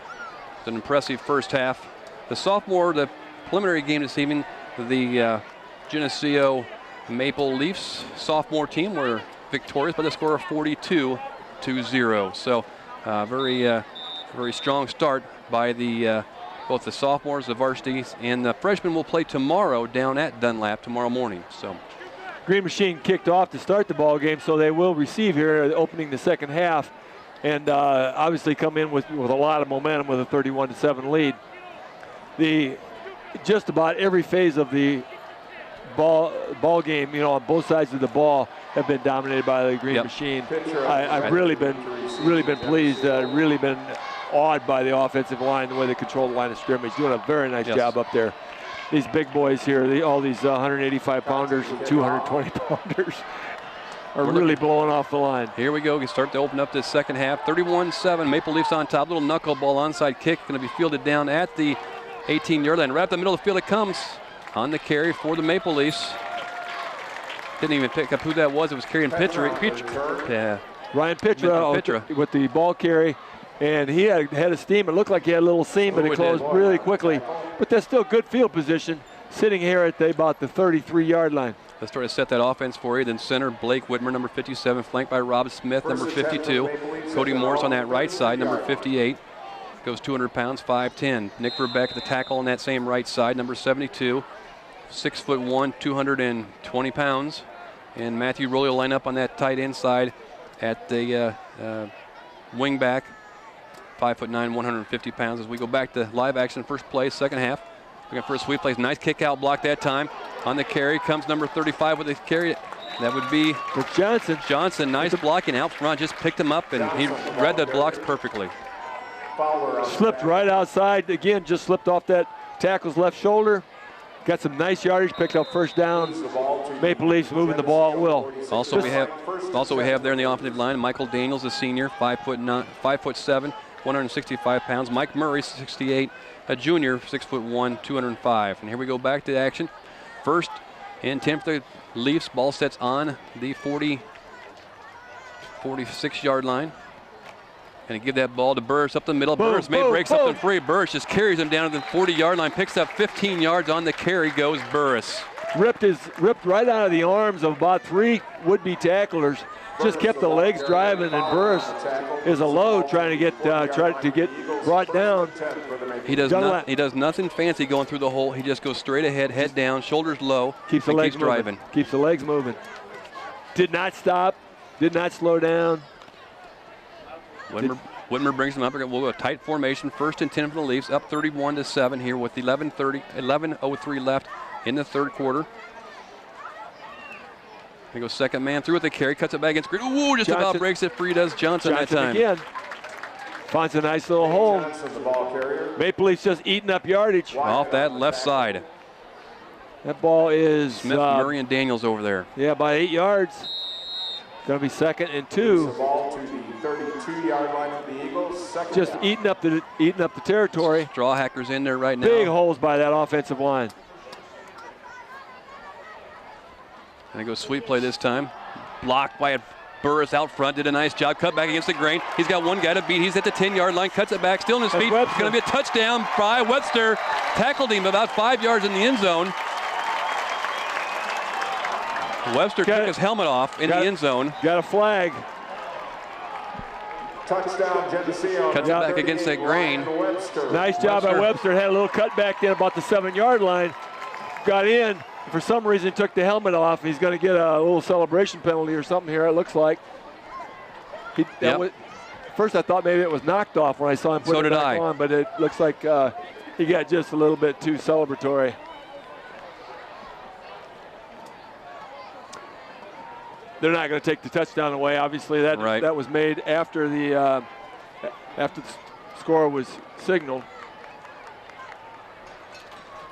It's an impressive first half. The sophomore, the preliminary game this evening, the Geneseo Maple Leafs sophomore team were victorious by the score of 42-0. So very strong start by the both the sophomores, the varsities, and the freshmen will play tomorrow down at Dunlap tomorrow morning. So Green Machine kicked off to start the ball game, so they will receive here opening the second half, and obviously come in with a lot of momentum with a 31-7 lead. Just about every phase of the ball game, you know, on both sides of the ball have been dominated by the Green Machine. I've really been pleased, really been awed by the offensive line, the way they control the line of scrimmage, doing a very nice job up there. These big boys here, all these 185-pounders and 220-pounders are really blowing off the line. Here we go. We start to open up this second half. 31-7, Maple Leafs on top. Little knuckleball onside kick going to be fielded down at the 18-yard line. Right up the middle of the field it comes on the carry for the Maple Leafs. Didn't even pick up who that was. It was carrying Ryan Pitra with the ball carry. And he had a steam. It looked like he had a little seam, but it closed really quickly. But that's still good field position, sitting here at about the 33-yard line. Let's try to set that offense for you. Then center, Blake Whitmer, number 57, flanked by Rob Smith, number 52. Cody Morris on that right side, number 58. Goes 200 pounds, 5'10". Nick Verbeck, the tackle on that same right side, number 72. 6'1", 220 pounds. And Matthew Rowley will line up on that tight end side at the wing back. 5'9", 150 pounds. As we go back to live action, first play, second half. Looking for a sweep play. Nice kick out block that time. On the carry comes number 35 with the carry. That would be Johnson. Johnson, nice blocking out front. Just picked him up and he read the blocks perfectly. Slipped right outside. Again, just slipped off that tackle's left shoulder. Got some nice yardage, picked up first down. Maple Leafs moving the ball at will. Also we have there in the offensive line Michael Daniels, a senior, 5'7", 165 pounds. Mike Murray, 68, a junior, 6'1", 205. And here we go back to action. First and 10 for the Leafs. Ball sets on the 46-yard line. And give that ball to Burris up the middle. Burris breaks something free. Burris just carries him down to the 40-yard line, picks up 15 yards on the carry, goes Burris. Ripped right out of the arms of about three would-be tacklers. Just kept the legs driving, and Burris is a load trying to get brought down. He does nothing fancy going through the hole. He just goes straight ahead, head down, shoulders low, keeps the legs driving. Keeps the legs moving. Did not stop, did not slow down. Whitmer brings him up. We'll go a tight formation. First and 10 for the Leafs, up 31-7 here with 11:03 left in the third quarter. He goes second man through with the carry, cuts it back against Green. Ooh, just about breaks it free. Does Johnson that time. Again. Finds a nice little hole. Maple Leafs just eating up yardage. Off that left side. That ball is Smith, Murray, and Daniels over there. Yeah, about 8 yards. Going to be second and 2. The ball to the 32-yard line of the Eagles. Just eating up the territory. Straw hackers in there right now. Big holes by that offensive line. Gonna go sweep play this time. Blocked by Burris out front, did a nice job. Cut back against the grain. He's got one guy to beat. He's at the 10-yard line, cuts it back, still on his feet. It's gonna be a touchdown by Webster. Tackled him about 5 yards in the end zone. Webster took his helmet off in the end zone. Got a flag. Touchdown, Geneseo. Cuts it back against that grain. Nice job by Webster. Had a little cutback in about the 7-yard line. Got in. For some reason, took the helmet off. He's going to get a little celebration penalty or something here, it looks like. First, I thought maybe it was knocked off when I saw him put it back on, but it looks like he got just a little bit too celebratory. They're not going to take the touchdown away. Obviously, that was made after the score was signaled.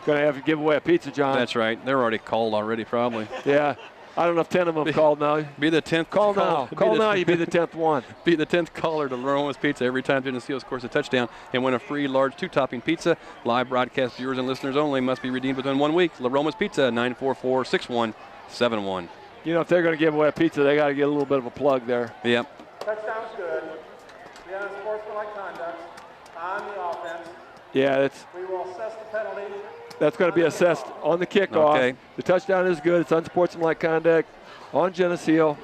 Going to have to give away a pizza, John. That's right. They're already called already, probably. Yeah. I don't know if 10 of them called now. Be the 10th. Call now. Call now. You be the 10th one. Be the 10th caller to Laroma's Pizza every time Geneseo scores a touchdown and win a free large 2-topping pizza. Live broadcast viewers and listeners only must be redeemed within 1 week. Laroma's Pizza, 944-6171. You know, if they're going to give away a pizza, they got to get a little bit of a plug there. Yep. Touchdown's good. The unsportsmanlike conduct on the offense. Yeah, we will assess the penalty. That's going to be assessed on the kickoff. Okay. The touchdown is good. It's unsportsmanlike conduct on Geneseo.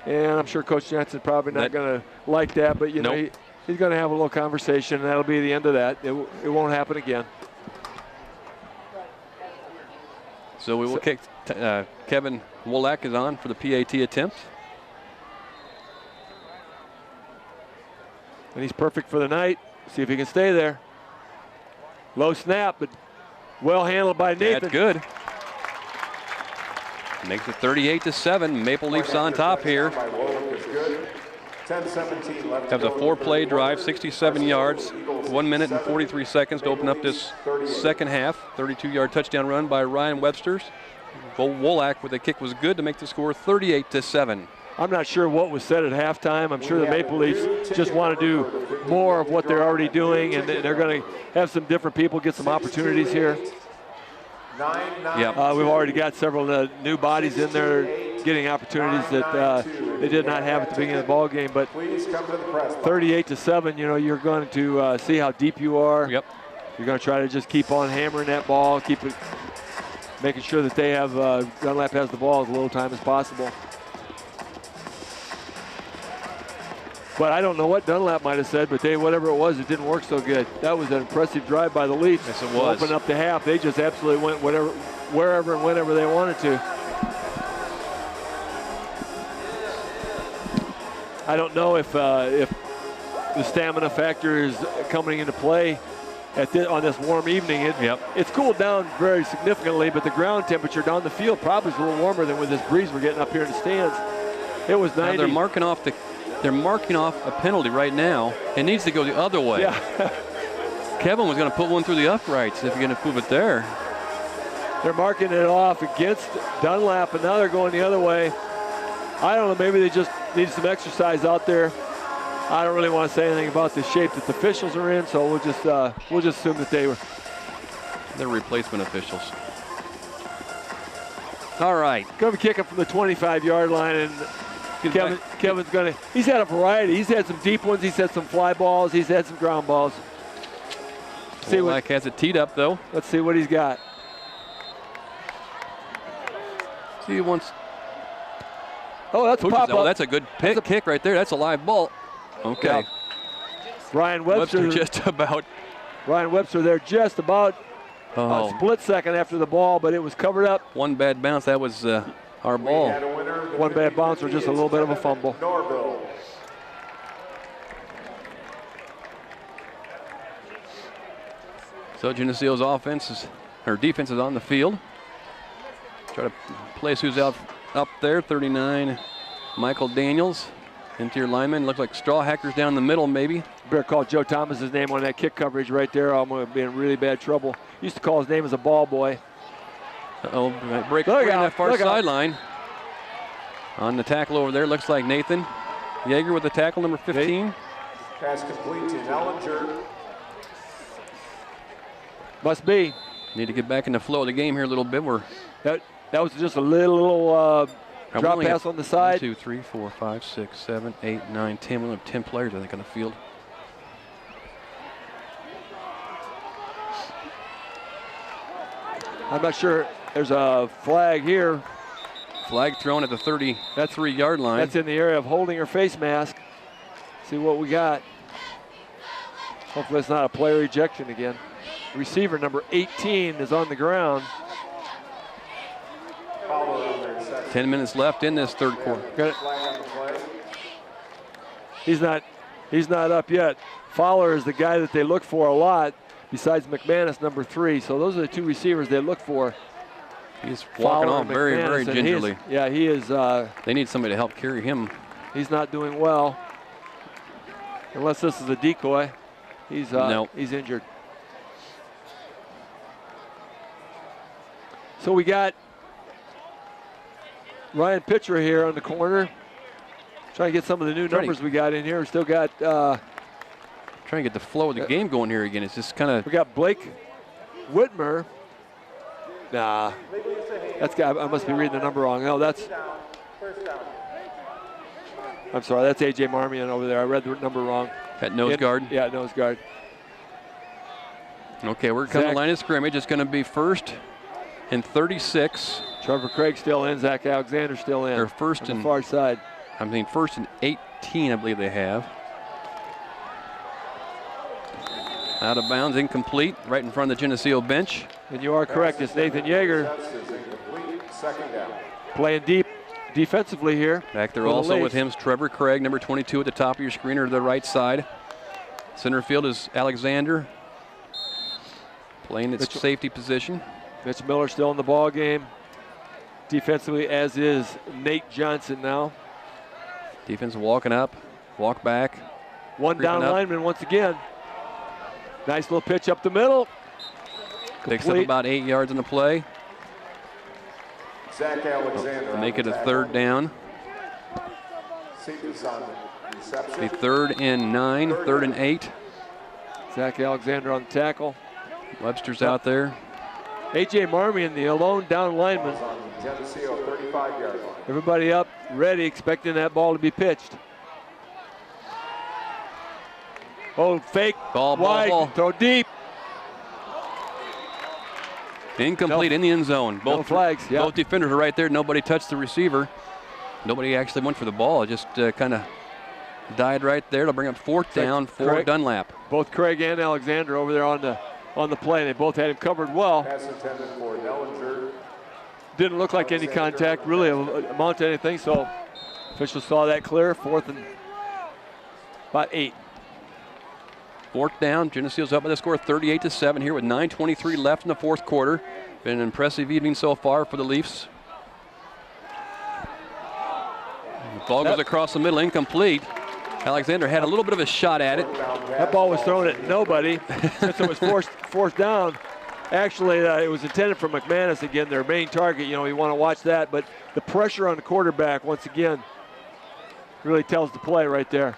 And I'm sure Coach Jensen's probably not going to like that, but, you know, he's going to have a little conversation, and that'll be the end of that. It won't happen again. So we will kick. Kevin Wolak is on for the PAT attempt. And he's perfect for the night. See if he can stay there. Low snap, but well handled by Nathan. That's good. Makes it 38-7. Maple Leafs on top here. Have a 4-play drive, 67 yards, 1 minute and 43 seconds to open up this second half. 32-yard touchdown run by Ryan Webster. Wolak with a kick was good to make the score 38-7. I'm not sure what was said at halftime. I'm sure the Maple Leafs just want to do more of what they're already doing, and they're going to have some different people get some opportunities here. Yep. We've already got several new bodies in there getting opportunities that they did not have at the beginning of the ball game. But 38-7, you know, you're going to see how deep you are. Yep. You're going to try to just keep on hammering that ball, keep it, making sure that they have Dunlap has the ball as little time as possible. But I don't know what Dunlap might have said, but whatever it was, it didn't work so good. That was an impressive drive by the Leafs. Yes, it was. Open up the half. They just absolutely went wherever and whenever they wanted to. I don't know if the stamina factor is coming into play on this warm evening. It's cooled down very significantly, but the ground temperature down the field probably is a little warmer than with this breeze we're getting up here in the stands. It was 90. Now they're marking off a penalty right now. It needs to go the other way. Yeah. Kevin was going to put one through the uprights if you're going to move it there. They're marking it off against Dunlap, and now they're going the other way. I don't know, maybe they just need some exercise out there. I don't really want to say anything about the shape that the officials are in, so we'll just assume that they're replacement officials. All right. Going to kick it from the 25-yard line, and Kevin's going to, he's had a variety. He's had some deep ones. He's had some fly balls. He's had some ground balls. Wolak has it teed up, though. Let's see what he's got. See who wants. Oh, that's a pop-up. Oh, that's a good kick right there. That's a live ball. Okay. Yeah. Ryan Webster just about. Ryan Webster there just about a split second after the ball, but it was covered up. One bad bounce. That was our ball. One bad bounce or just a little bit of a fumble. So Geneseo's defense is on the field. Try to place who's up there. 39, Michael Daniels, interior lineman. Looks like Strawhacker's down the middle, maybe. Better call Joe Thomas's name on that kick coverage right there. I'm going to be in really bad trouble. Used to call his name as a ball boy. Uh-oh, break free on that far sideline. On the tackle over there, looks like Nathan Yeager with the tackle, number 15. Pass complete to Ellinger. Must be. Need to get back in the flow of the game here a little bit. That was just a little Drop pass on the side. 1, 2, 3, 4, 5, 6, 7, 8, 9, 10. We only have 10 players, I think, on the field. I'm not sure. There's a flag here. Flag thrown at the 33-yard line. That's in the area of holding her face mask. See what we got. Hopefully it's not a player ejection again. Receiver number 18 is on the ground. 10 minutes left in this third quarter. He's not up yet. Fowler is the guy that they look for a lot, besides McManus, number 3. So those are the 2 receivers they look for. He's walking on very, very gingerly. He is. They need somebody to help carry him. He's not doing well. Unless this is a decoy. He's injured. So we got Ryan Pitcher here on the corner. Trying to get some of the new numbers we got in here. We still got. Trying to get the flow of the game going here again. It's just kind of. We got Blake Whitmer. Nah, I must be reading the number wrong. No, that's. I'm sorry, that's A.J. Marmion over there. I read the number wrong. At nose guard? Yeah, nose guard. Okay, we're coming to the line of scrimmage. It's going to be 1st and 36. Trevor Craig still in. Zach Alexander still in. They're first on the far side. I mean, 1st and 18, I believe they have. Out of bounds, incomplete, right in front of the Geneseo bench. And you are correct. It's Nathan Yeager playing deep defensively here. Back there also with him is Trevor Craig, number 22 at the top of your screen or to the right side. Center field is Alexander playing its safety position. Mitch Miller still in the ball game. Defensively, as is Nate Johnson now. Defense walking up, walk back. One down lineman once again. Nice little pitch up the middle. Picks up about 8 yards in the play. Zach Alexander. Make it a 3rd down. Be 3rd and 9, 3rd and 8. Zach Alexander on the tackle. Webster's out there. A.J. Marmion, the alone down lineman. Geneseo 35-yard line. Everybody up, ready, expecting that ball to be pitched. Oh, fake, wide, throw deep. Incomplete in the end zone. Both flags. Yeah. Both defenders are right there. Nobody touched the receiver. Nobody actually went for the ball. It just kind of died right there. It'll bring up 4th down for Dunlap. Both Craig and Alexander over there on the play. They both had him covered well. Pass intended for Nellinger. Didn't look like any contact really amount to anything. So officials saw that clear. 4th and about 8. 4th down. Geneseo's up by the score 38-7 here with 9:23 left in the 4th quarter. Been an impressive evening so far for the Leafs. The ball goes across the middle, incomplete. Alexander had a little bit of a shot at it. That ball was thrown at nobody since it was fourth down. Actually, it was intended for McManus again, their main target. You know, you want to watch that, but the pressure on the quarterback once again really tells the play right there.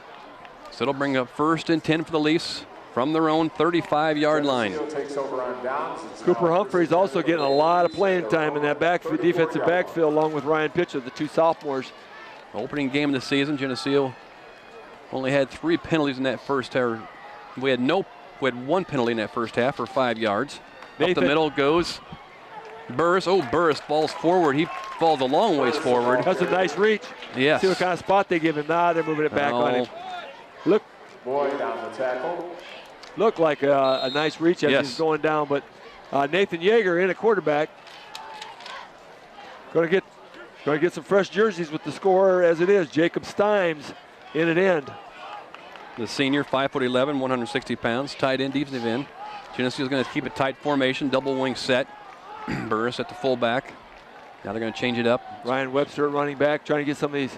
So it'll bring up 1st and 10 for the Leafs from their own 35-yard line. Cooper Humphrey's also getting a lot of playing time in that defensive backfield along with Ryan Pitcher, the 2 sophomores. Opening game of the season, Geneseo only had 3 penalties in that first half. We had 1 penalty in that first half for 5 yards. Up the middle goes Burris. Oh, Burris falls forward. He falls a long ways forward. That's a nice reach. Yes. See what kind of spot they give him. Nah, they're moving it back on him. Look. Boyd on the tackle. Looked like a nice reach as he's going down, but Nathan Yeager in a quarterback. Going to get some fresh jerseys with the scorer as it is. Jacob Stimes in at end. The senior, 5'11", 160 pounds, tight end, defensive end. Geneseo's going to keep a tight formation, double wing set. Burris at the fullback. Now they're going to change it up. Ryan Webster running back, trying to get some of these.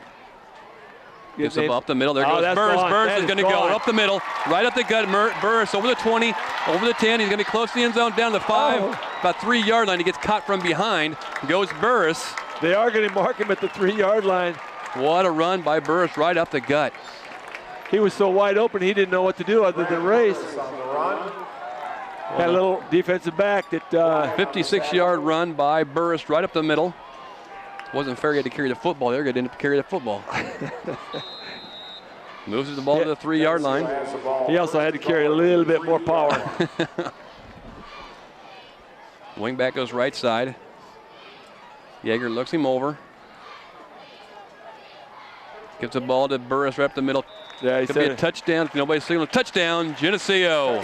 Gives up up the middle. There goes Burris. Burris is going to go up the middle, right up the gut. Burris over the 20, over the 10. He's going to be close to the end zone, down to the 5, about 3-yard line. He gets caught from behind. Goes Burris. They are going to mark him at the 3-yard line. What a run by Burris right up the gut. He was so wide open, he didn't know what to do other than race. Had a little defensive back that 56-yard run by Burris right up the middle. Wasn't fair he had to carry the football. They're going to end up carrying the football. Moves the ball to the 3-yard line. He also had to carry a little bit more power. Wing back goes right side. Yeager looks him over. Gives the ball to Burris right up the middle. Yeah, he Could said be a touchdown. Nobody's signaling. Touchdown, Geneseo.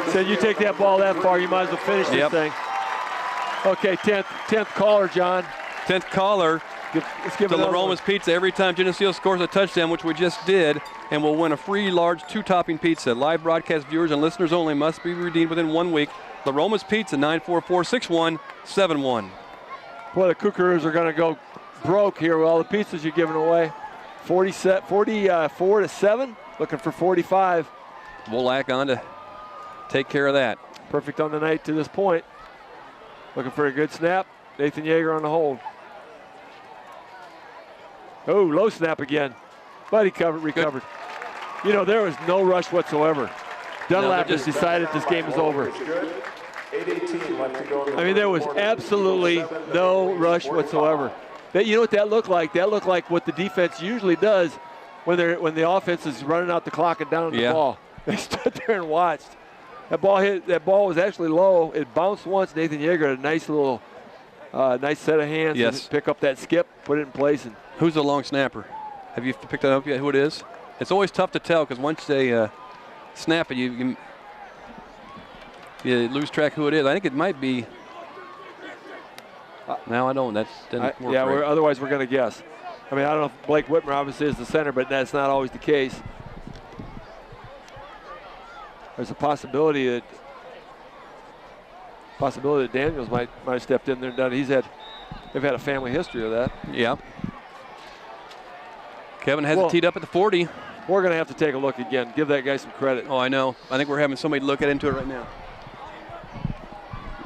Said you take that ball that far, you might as well finish this thing. Okay, 10th caller, John. 10th caller. Let's give to it La Roma's Pizza every time Geneseo scores a touchdown, which we just did, and will win a free large 2-topping pizza. Live broadcast viewers and listeners only must be redeemed within 1 week. La Roma's Pizza, 944-6171. Boy, the Kookaroos are going to go broke here with all the pizzas you're giving away. 44-7, looking for 45. Wolak on to take care of that. Perfect on the night to this point. Looking for a good snap. Nathan Yeager on the hold. Oh, low snap again. But he recovered. You know, there was no rush whatsoever. Dunlap just decided this game is over. 8:18 left to go. I mean, there was absolutely no rush whatsoever. You know what that looked like? That looked like what the defense usually does when the offense is running out the clock and down the ball. They stood there and watched. That ball was actually low. It bounced once. Nathan Yeager had a nice little, nice set of hands. Yes. To pick up that skip, put it in place. And who's the long snapper? Have you picked that up yet? Who it is? It's always tough to tell because once they snap it, you lose track who it is. I think it might be. Now I don't. That doesn't work. Yeah, right. otherwise we're going to guess. I mean, I don't know if Blake Whitmer obviously is the center, but that's not always the case. There's a possibility that Daniels might have stepped in there and done it. They've had a family history of that. Yeah. Kevin has it teed up at the 40. We're going to have to take a look again. Give that guy some credit. Oh, I know. I think we're having somebody look into it right now.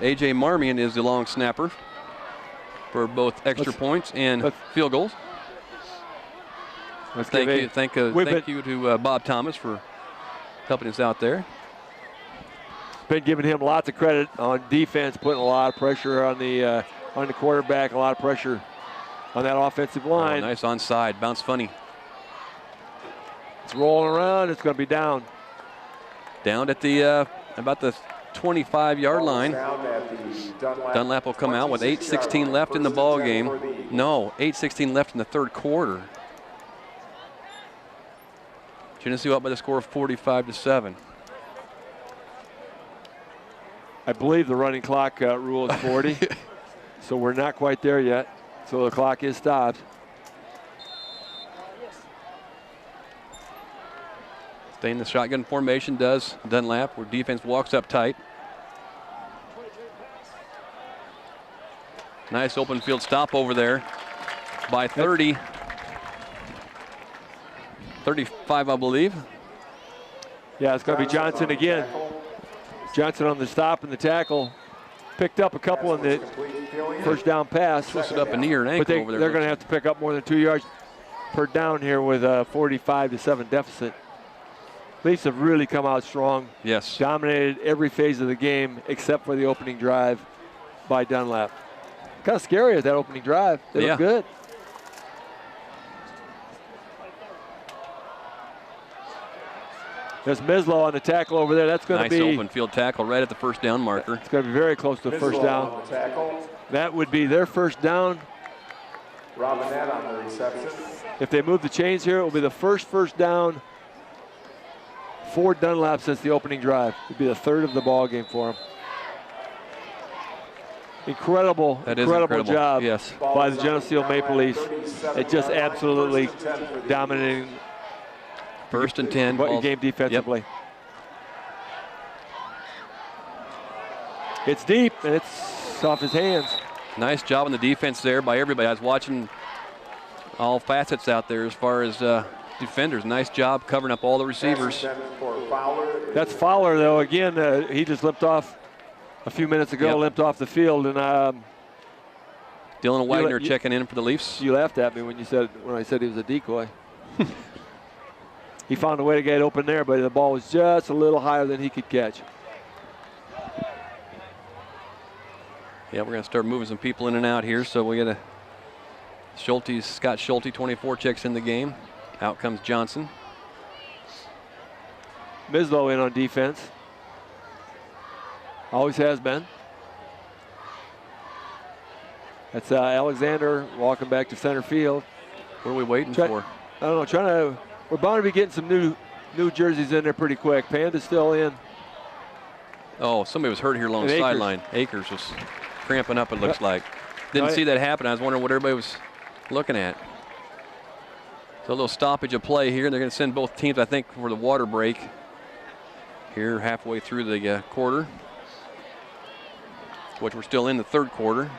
A.J. Marmion is the long snapper for both extra points and field goals. Thank you to Bob Thomas for helping us out there. Been giving him lots of credit on defense, putting a lot of pressure on the quarterback, a lot of pressure on that offensive line. Oh, nice onside, bounce funny. It's rolling around. It's going to be down. Down at the about the 25-yard line. Dunlap will come out with 8:16 left in the ball game. No, 8:16 left in the third quarter. Geneseo up by the score of 45-7. I believe the running clock rule is 40, so we're not quite there yet. So the clock is stopped. Staying in the shotgun formation does Dunlap, where defense walks up tight. Nice open field stop over there by 30. 35, I believe. Yeah, it's going to be Johnson again. Johnson on the stop and the tackle. Picked up a couple in the first down pass. Twisted up a knee or an ankle over there. They're going to have to pick up more than 2 yards per down here with a 45-7 deficit. Leafs have really come out strong. Yes. Dominated every phase of the game except for the opening drive by Dunlap. Kind of scary at that opening drive. They look good. There's Mislow on the tackle over there. That's going to be nice open field tackle right at the first down marker. It's going to be very close to the first down. That would be their first down. Robinette on the reception. If they move the chains here, it will be the first down for Dunlap since the opening drive. It would be the third of the ball game for him. Incredible job by the Geneseo Maple Leafs. It just absolutely dominating. First and 10. Game defensively. It's deep, and it's off his hands. Nice job on the defense there by everybody. I was watching all facets out there as far as defenders. Nice job covering up all the receivers. That's Fowler, though. Again, he just limped off a few minutes ago, limped off the field. And Dylan Wagner checking in for the Leafs. You laughed at me when I said he was a decoy. He found a way to get open there, but the ball was just a little higher than he could catch. Yeah, we're going to start moving some people in and out here, so we got to Scott Schulte, 24, checks in the game. Out comes Johnson. Mislow in on defense. Always has been. That's Alexander walking back to center field. What are we waiting for? I don't know. We're bound to be getting some new jerseys in there pretty quick. Panda's still in. Oh, somebody was hurt here along the sideline. Akers was cramping up, it looks like. Didn't see that happen. I was wondering what everybody was looking at. So a little stoppage of play here. They're going to send both teams, I think, for the water break here halfway through the quarter, which we're still in the third quarter.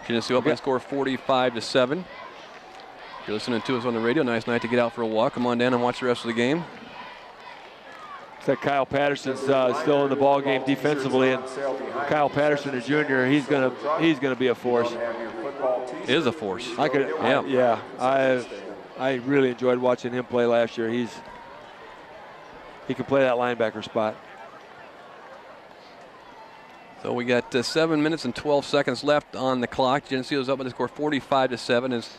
Geneseo up and score 45-7. If you're listening to us on the radio, nice night to get out for a walk. Come on down and watch the rest of the game. Looks like Kyle Patterson's still in the ball game defensively, and Kyle Patterson, a junior, he's gonna be a force. Is a force. I really enjoyed watching him play last year. He can play that linebacker spot. So we got 7 minutes and 12 seconds left on the clock. Geneseo's up by the score 45-7. As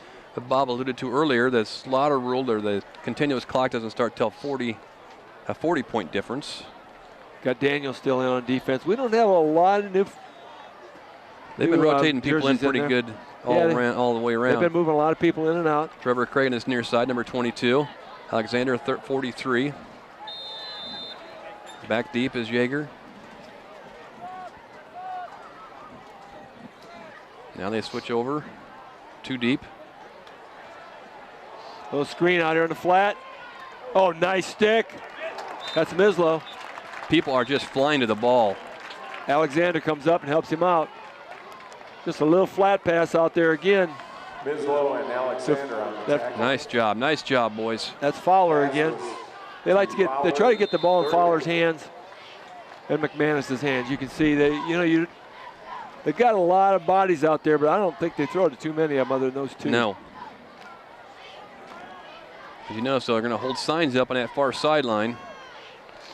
Bob alluded to earlier, the slaughter rule or the continuous clock doesn't start till a 40-point difference. Got Daniel still in on defense. We don't have a lot of new. They've been rotating people in pretty good all the way around. They've been moving a lot of people in and out. Trevor Craig on his near side, number 22. Alexander, 43. Back deep is Yeager. Now they switch over. Too deep. Little screen out here in the flat. Oh, nice stick. That's Mislow. People are just flying to the ball. Alexander comes up and helps him out. Just a little flat pass out there again. Mislow and Alexander on the tackle. Nice job, boys. That's Fowler again. They try to get the ball in Fowler's hands and McManus's hands. You can see they've got a lot of bodies out there, but I don't think they throw to too many of them other than those two. No. As you know, so they're going to hold signs up on that far sideline.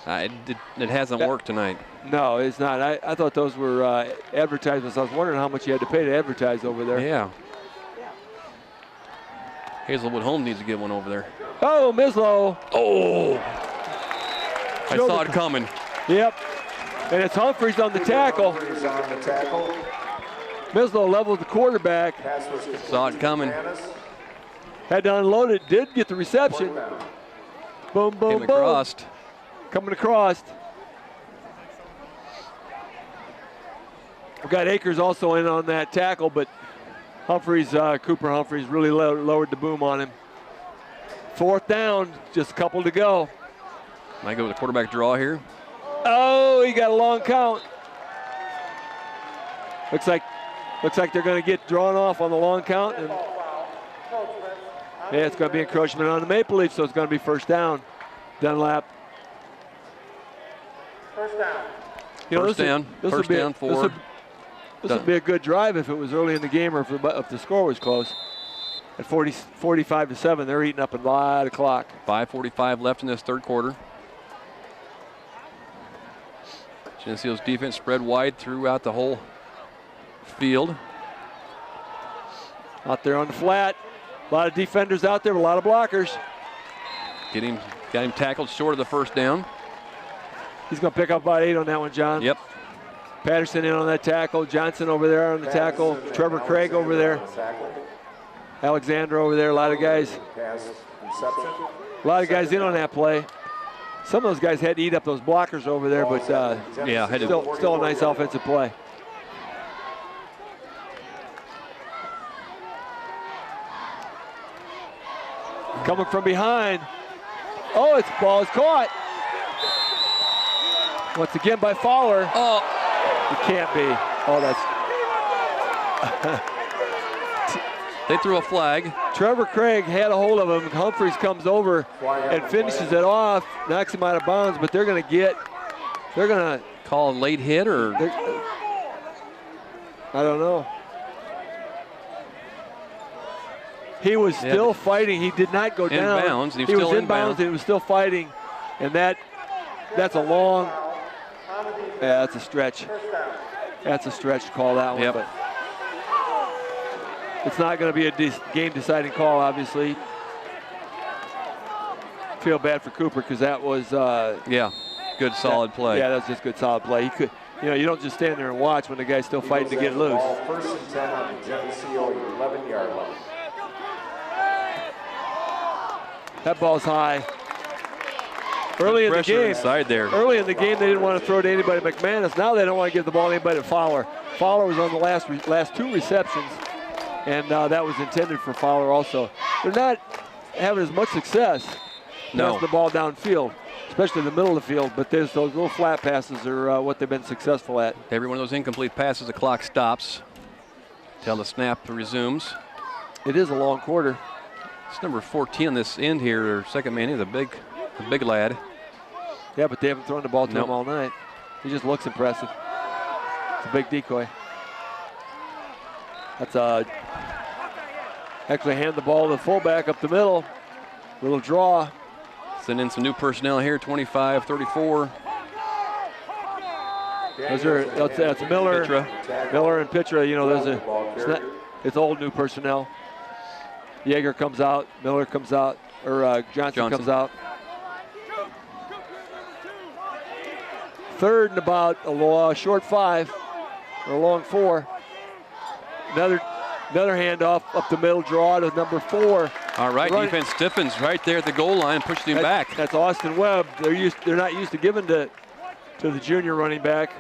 It hasn't worked tonight. No, it's not. I thought those were advertisements. I was wondering how much you had to pay to advertise over there. Yeah. Hazelwood Holmes needs to get one over there. Oh, Mislow. Oh. I saw it coming. Yep. And it's Humphreys on the tackle. Mislow leveled the quarterback. Saw it coming. Had to unload it. Did get the reception. Boom, boom, boom. Coming across. We've got Akers also in on that tackle, but Cooper Humphreys really lowered the boom on him. Fourth down, just a couple to go. Might go with the quarterback draw here. Oh, he got a long count. Looks like they're going to get drawn off on the long count. And yeah, it's going to be encroachment on the Maple Leafs, so it's going to be first down. Dunlap. First down. First down for. This would be a good drive if it was early in the game or if the score was close. At 45-7, they're eating up a lot of clock. 5:45 left in this third quarter. Geneseo's defense spread wide throughout the whole field. Out there on the flat. A lot of defenders out there, a lot of blockers. Got him tackled short of the first down. He's going to pick up about 8 on that one, John. Yep. Patterson in on that tackle. Johnson over there on the tackle. Trevor Craig over there. Alexander over there. A lot of guys. A lot of guys in on that play. Some of those guys had to eat up those blockers over there, but still a nice offensive play. Coming from behind. Oh, its ball is caught. Once again by Fowler. Oh. It can't be. Oh, that's. They threw a flag. Trevor Craig had a hold of him. Humphreys comes over and finishes it off, knocks him out of bounds, but they're going to call a late hit or? I don't know. He was still fighting. He did not go down. Bounds. He was in bounds and he was still fighting. And that's a long, that's a stretch. That's a stretch to call that one. Yep. But It's not going to be a game-deciding call, obviously. Feel bad for Cooper because that was yeah, good solid play. Yeah, that's just good solid play. He could, you don't just stand there and watch when the guy's still fighting to get loose. First and 10 on the Geneseo 11-yard line. That ball's high. Early in the game, inside there. Early in the game, they didn't want to throw to anybody McManus. Now they don't want to give the ball to anybody to Fowler. Fowler was on the last 2 receptions, and that was intended for Fowler also. They're not having as much success passing the ball downfield, especially in the middle of the field, but those little flat passes are what they've been successful at. Every one of those incomplete passes, the clock stops till the snap resumes. It is a long quarter. It's number 14 on this end here, their second man. He's a big lad. Yeah, but they haven't thrown the ball to him all night. He just looks impressive. It's a big decoy. That's actually hand the ball to the fullback up the middle. Little draw. Send in some new personnel here, 25, 34. That's Miller. Pitra. Miller and Pitra, it's old new personnel. Yeager comes out, Miller comes out, or Johnson comes out. Third and about a short 5, or a long 4. Another handoff up the middle, draw to number 4. All right, defense stiffens right there at the goal line and pushes him back. That's Austin Webb. They're not used to giving to the junior running back.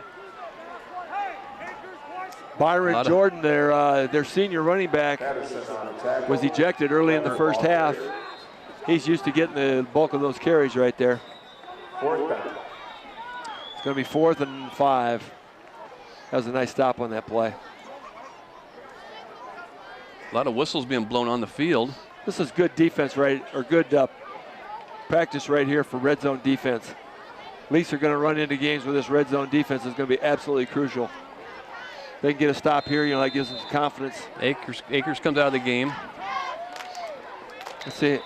Byron Jordan, their senior running back, was ejected early in the first half. He's used to getting the bulk of those carries right there. It's going to be 4th and 5. That was a nice stop on that play. A lot of whistles being blown on the field. This is good defense, good practice right here for red zone defense. Leafs are going to run into games where this red zone defense is going to be absolutely crucial. They can get a stop here, that gives them some confidence. Akers comes out of the game. Let's see.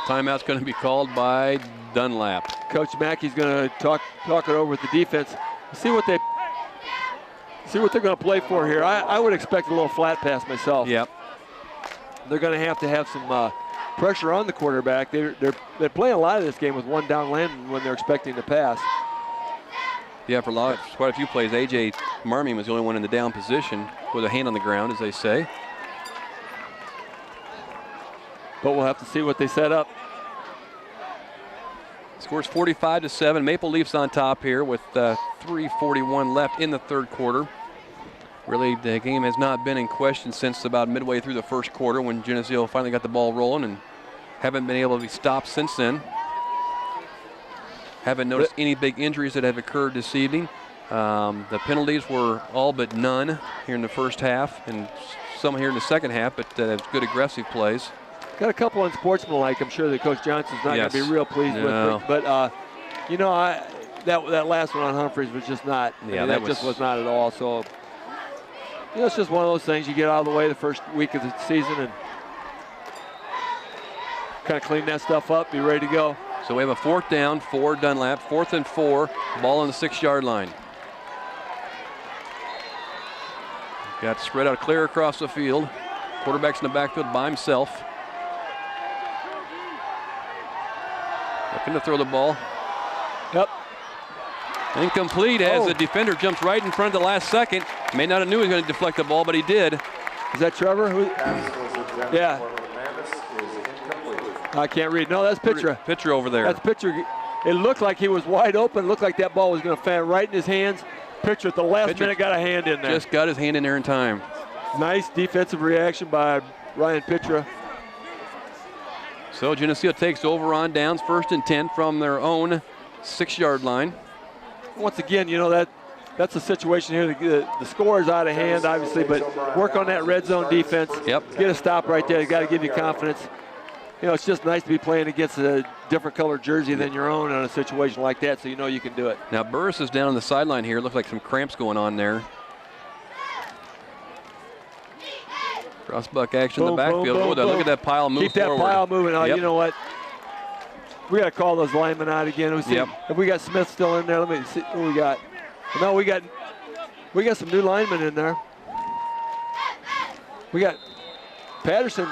Timeout's going to be called by Dunlap. Coach Mackey's going to talk it over with the defense. See what they're going to play for here. I would expect a little flat pass myself. Yep. They're going to have some pressure on the quarterback. They're playing a lot of this game with one down lineman when they're expecting to pass. Yeah, for quite a few plays, A.J. Marmion was the only one in the down position with a hand on the ground, as they say. But we'll have to see what they set up. Scores 45-7. Maple Leafs on top here with 3:41 left in the third quarter. Really, the game has not been in question since about midway through the first quarter when Geneseo finally got the ball rolling and haven't been able to be stopped since then. Haven't noticed any big injuries that have occurred this evening. The penalties were all but none here in the first half and some here in the second half, but good aggressive plays. Got a couple unsportsmanlike. I'm sure that Coach Johnson's not going to be real pleased with. But that last one on Humphreys was just not. Yeah, that just was not at all. So it's just one of those things. You get out of the way the first week of the season and kind of clean that stuff up, be ready to go. So we have a 4th down for Dunlap, 4th and 4, ball on the 6-yard line. Got spread out clear across the field. Quarterback's in the backfield by himself. Looking to throw the ball. Yep. Incomplete as the defender jumps right in front of the last second. May not have knew he was going to deflect the ball, but he did. Is that Trevor? Yeah. I can't read. No, that's Pitra. Pitra over there. That's Pitra. It looked like he was wide open. It looked like that ball was going to fan right in his hands. Pitra at the last minute got a hand in there. Just got his hand in there in time. Nice defensive reaction by Ryan Pitra. So Geneseo takes over on downs, 1st and 10 from their own 6-yard line. Once again, that's a situation here. The score is out of hand, obviously, but work on that red zone defense. Yep. Get a stop right there. You got to give you confidence. It's just nice to be playing against a different colored jersey than your own in a situation like that, so you can do it. Now Burris is down on the sideline here. Looks like some cramps going on there. Crossbuck action in the backfield. Look at that pile move Keep that forward. pile moving. Yep. You know what? We got to call those linemen out again. If we got Smith still in there, let me see who we got. No, we got some new linemen in there. We got Patterson.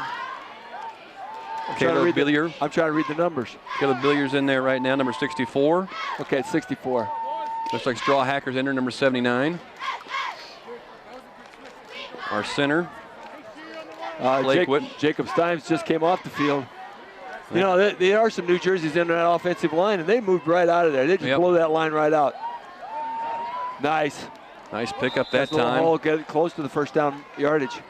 Caleb Billier. I'm trying to read the numbers. Caleb Billier's in there right now, number 64. Okay, it's 64. Looks like Straw Hacker's in there, number 79. Our center, Blake Whit. Jacob Stimes just came off the field. You know, there are some New Jerseys in that offensive line, and they moved right out of there. They just blow that line right out. Nice. Nice pickup that Nice little time. hole, get close to the first down yardage.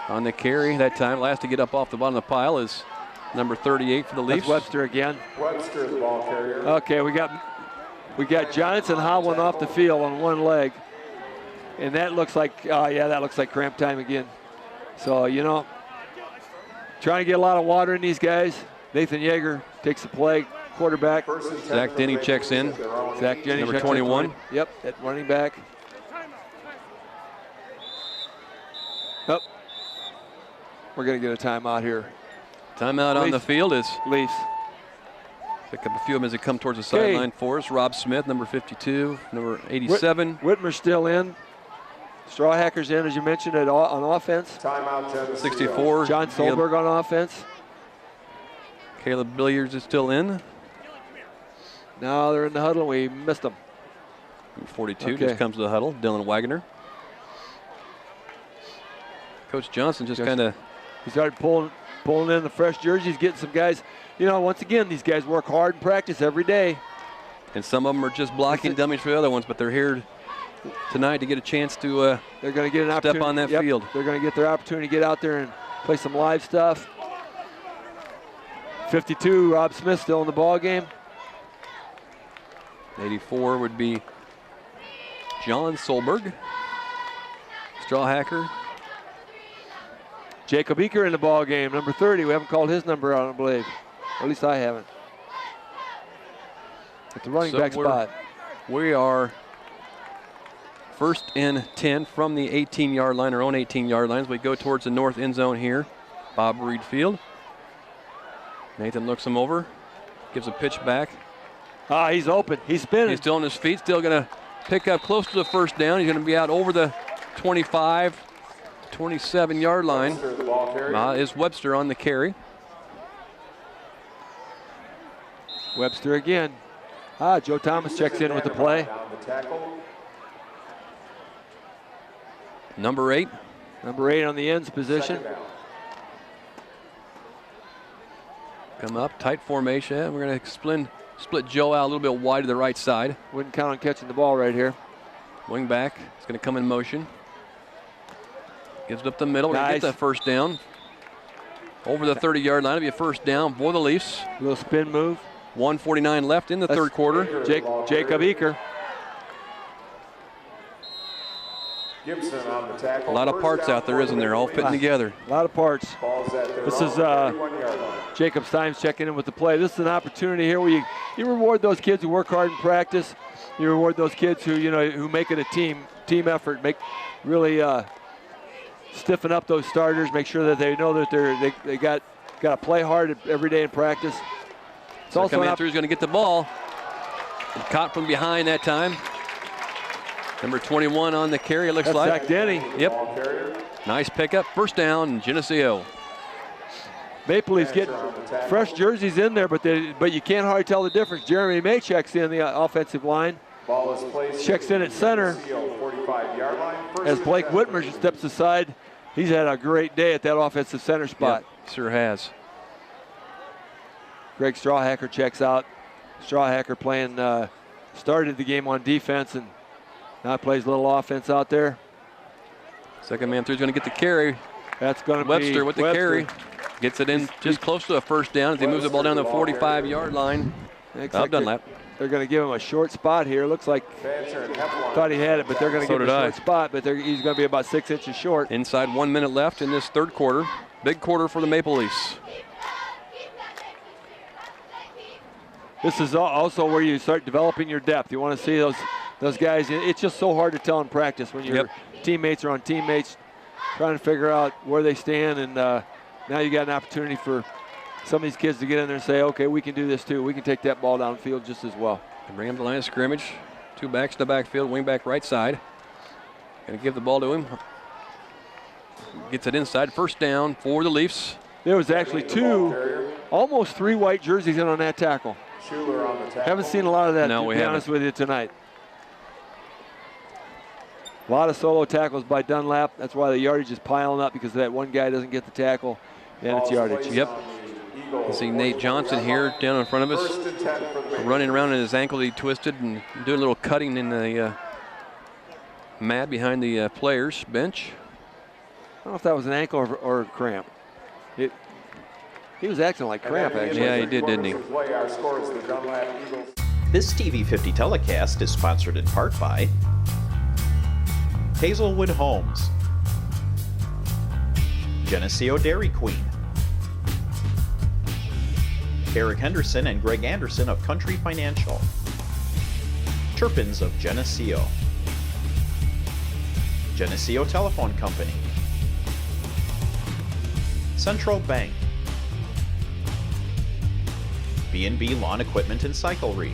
On the carry that time. Last to get up off the bottom of the pile is number 38 for the Leafs. That's Webster again. Webster, the ball carrier. Okay, we got Johnson hobbling off the field on one leg. And that looks like, that looks like cramp time again. So, you know, trying to get a lot of water in these guys. Nathan Yeager takes the play, quarterback. Zach Denny checks in. Zach Denny number checks 21. In. Yep, at running back. Oh, we're going to get a timeout here. Timeout on the field is Leafs. Pick up a few of them as they come towards the sideline for us. Rob Smith, number 52, number 87. Whitmer's still in. Straw Hackers in, as you mentioned, on offense. Timeout, Geneseo. 64. John Solberg on offense. Caleb Billiards is still in. Now they're in the huddle. We missed them. 42 just comes to the huddle. Dylan Wagner. Coach Johnson just kind of. He started pulling in the fresh jerseys, getting some guys. You know, once again, these guys work hard in practice every day. And some of them are just blocking dummies for the other ones, but they're here tonight to get a chance to they're going to get an step on that field. They're going to get their opportunity to get out there and play some live stuff. 52, Rob Smith still in the ball game. 84 would be John Solberg. Straw Hacker. Jacob Eaker in the ball game, number 30. We haven't called his number out, I don't believe. Or at least I haven't. At the running back spot. We are first and 10 from the 18-yard line, our own 18-yard lines. We go towards the north end zone here. Bob Reed Field. Nathan looks him over, gives a pitch back. He's open. He's spinning. He's still on his feet, still going to pick up close to the first down. He's going to be out over the 25, 27-yard line. Is Webster on the carry. Webster again. Joe Thomas checks in with the play. Number 8. Number 8 on the ends position. Come up, tight formation. We're going to split Joe out a little bit wide to the right side. Wouldn't count on catching the ball right here. Wing back is going to come in motion. Gives it up the middle. We're going to get that first down. Over the 30-yard line. It'll be a first down for the Leafs. Little spin move. 1:49 left in the third quarter. Jacob Eaker. Gibson on the tackle. A lot of parts out there, isn't there? All fitting together. A lot of parts. This is Jacob Stimes checking in with the play. This is an opportunity here where you reward those kids who work hard in practice. You reward those kids who make it a team effort. Really stiffen up those starters. Make sure that they know that they got to play hard every day in practice. It's so also coming through is going to get the ball. And caught from behind that time. Number 21 on the carry, it looks like. Zach Denny. Yep. Nice pickup. First down, Geneseo. Maple Leafs getting fresh jerseys in there, but you can't hardly tell the difference. Jeremy May checks in the offensive line. Checks in at center. As Blake Whitmer steps aside, he's had a great day at that offensive center spot. Yep, sure has. Greg Strawhacker checks out. Strawhacker playing, started the game on defense and now plays a little offense out there. Second man through is going to get the carry. That's going to be Webster with the carry. Gets it in just close to a first down as he moves the ball down the 45-yard line. Dunlap. They're going to give him a short spot here. Looks like thought he had it, but they're going to give him a short spot. But he's going to be about 6 inches short. Inside 1 minute left in this third quarter. Big quarter for the Maple Leafs. This is also where you start developing your depth. You want to see those guys. It's just so hard to tell in practice when your teammates are on teammates, trying to figure out where they stand. And now you got an opportunity for some of these kids to get in there and say, okay, we can do this too. We can take that ball downfield just as well. And bring him to the line of scrimmage. 2 backs to the backfield, wing back right side. Going to give the ball to him. gets it inside. First down for the Leafs. There was actually almost three white jerseys in on that tackle. Schuler on the tackle. Haven't seen a lot of that, No, to we be haven't. honest with you, tonight. A lot of solo tackles by Dunlap. That's why the yardage is piling up, because that one guy doesn't get the tackle, and it's yardage. Yep. You see Nate Johnson here down in front of us, First and 10 for the running around in his ankle. He twisted and doing a little cutting in the mat behind the players' bench. I don't know if that was an ankle or a cramp. He was acting like cramp, actually. Yeah, he did, didn't he? Our score is the Dunlap Eagles. This TV50 telecast is sponsored in part by Hazelwood Homes, Geneseo Dairy Queen, Eric Henderson and Greg Anderson of Country Financial, Turpins of Geneseo, Geneseo Telephone Company, Central Bank, B&B Lawn Equipment and Cyclery,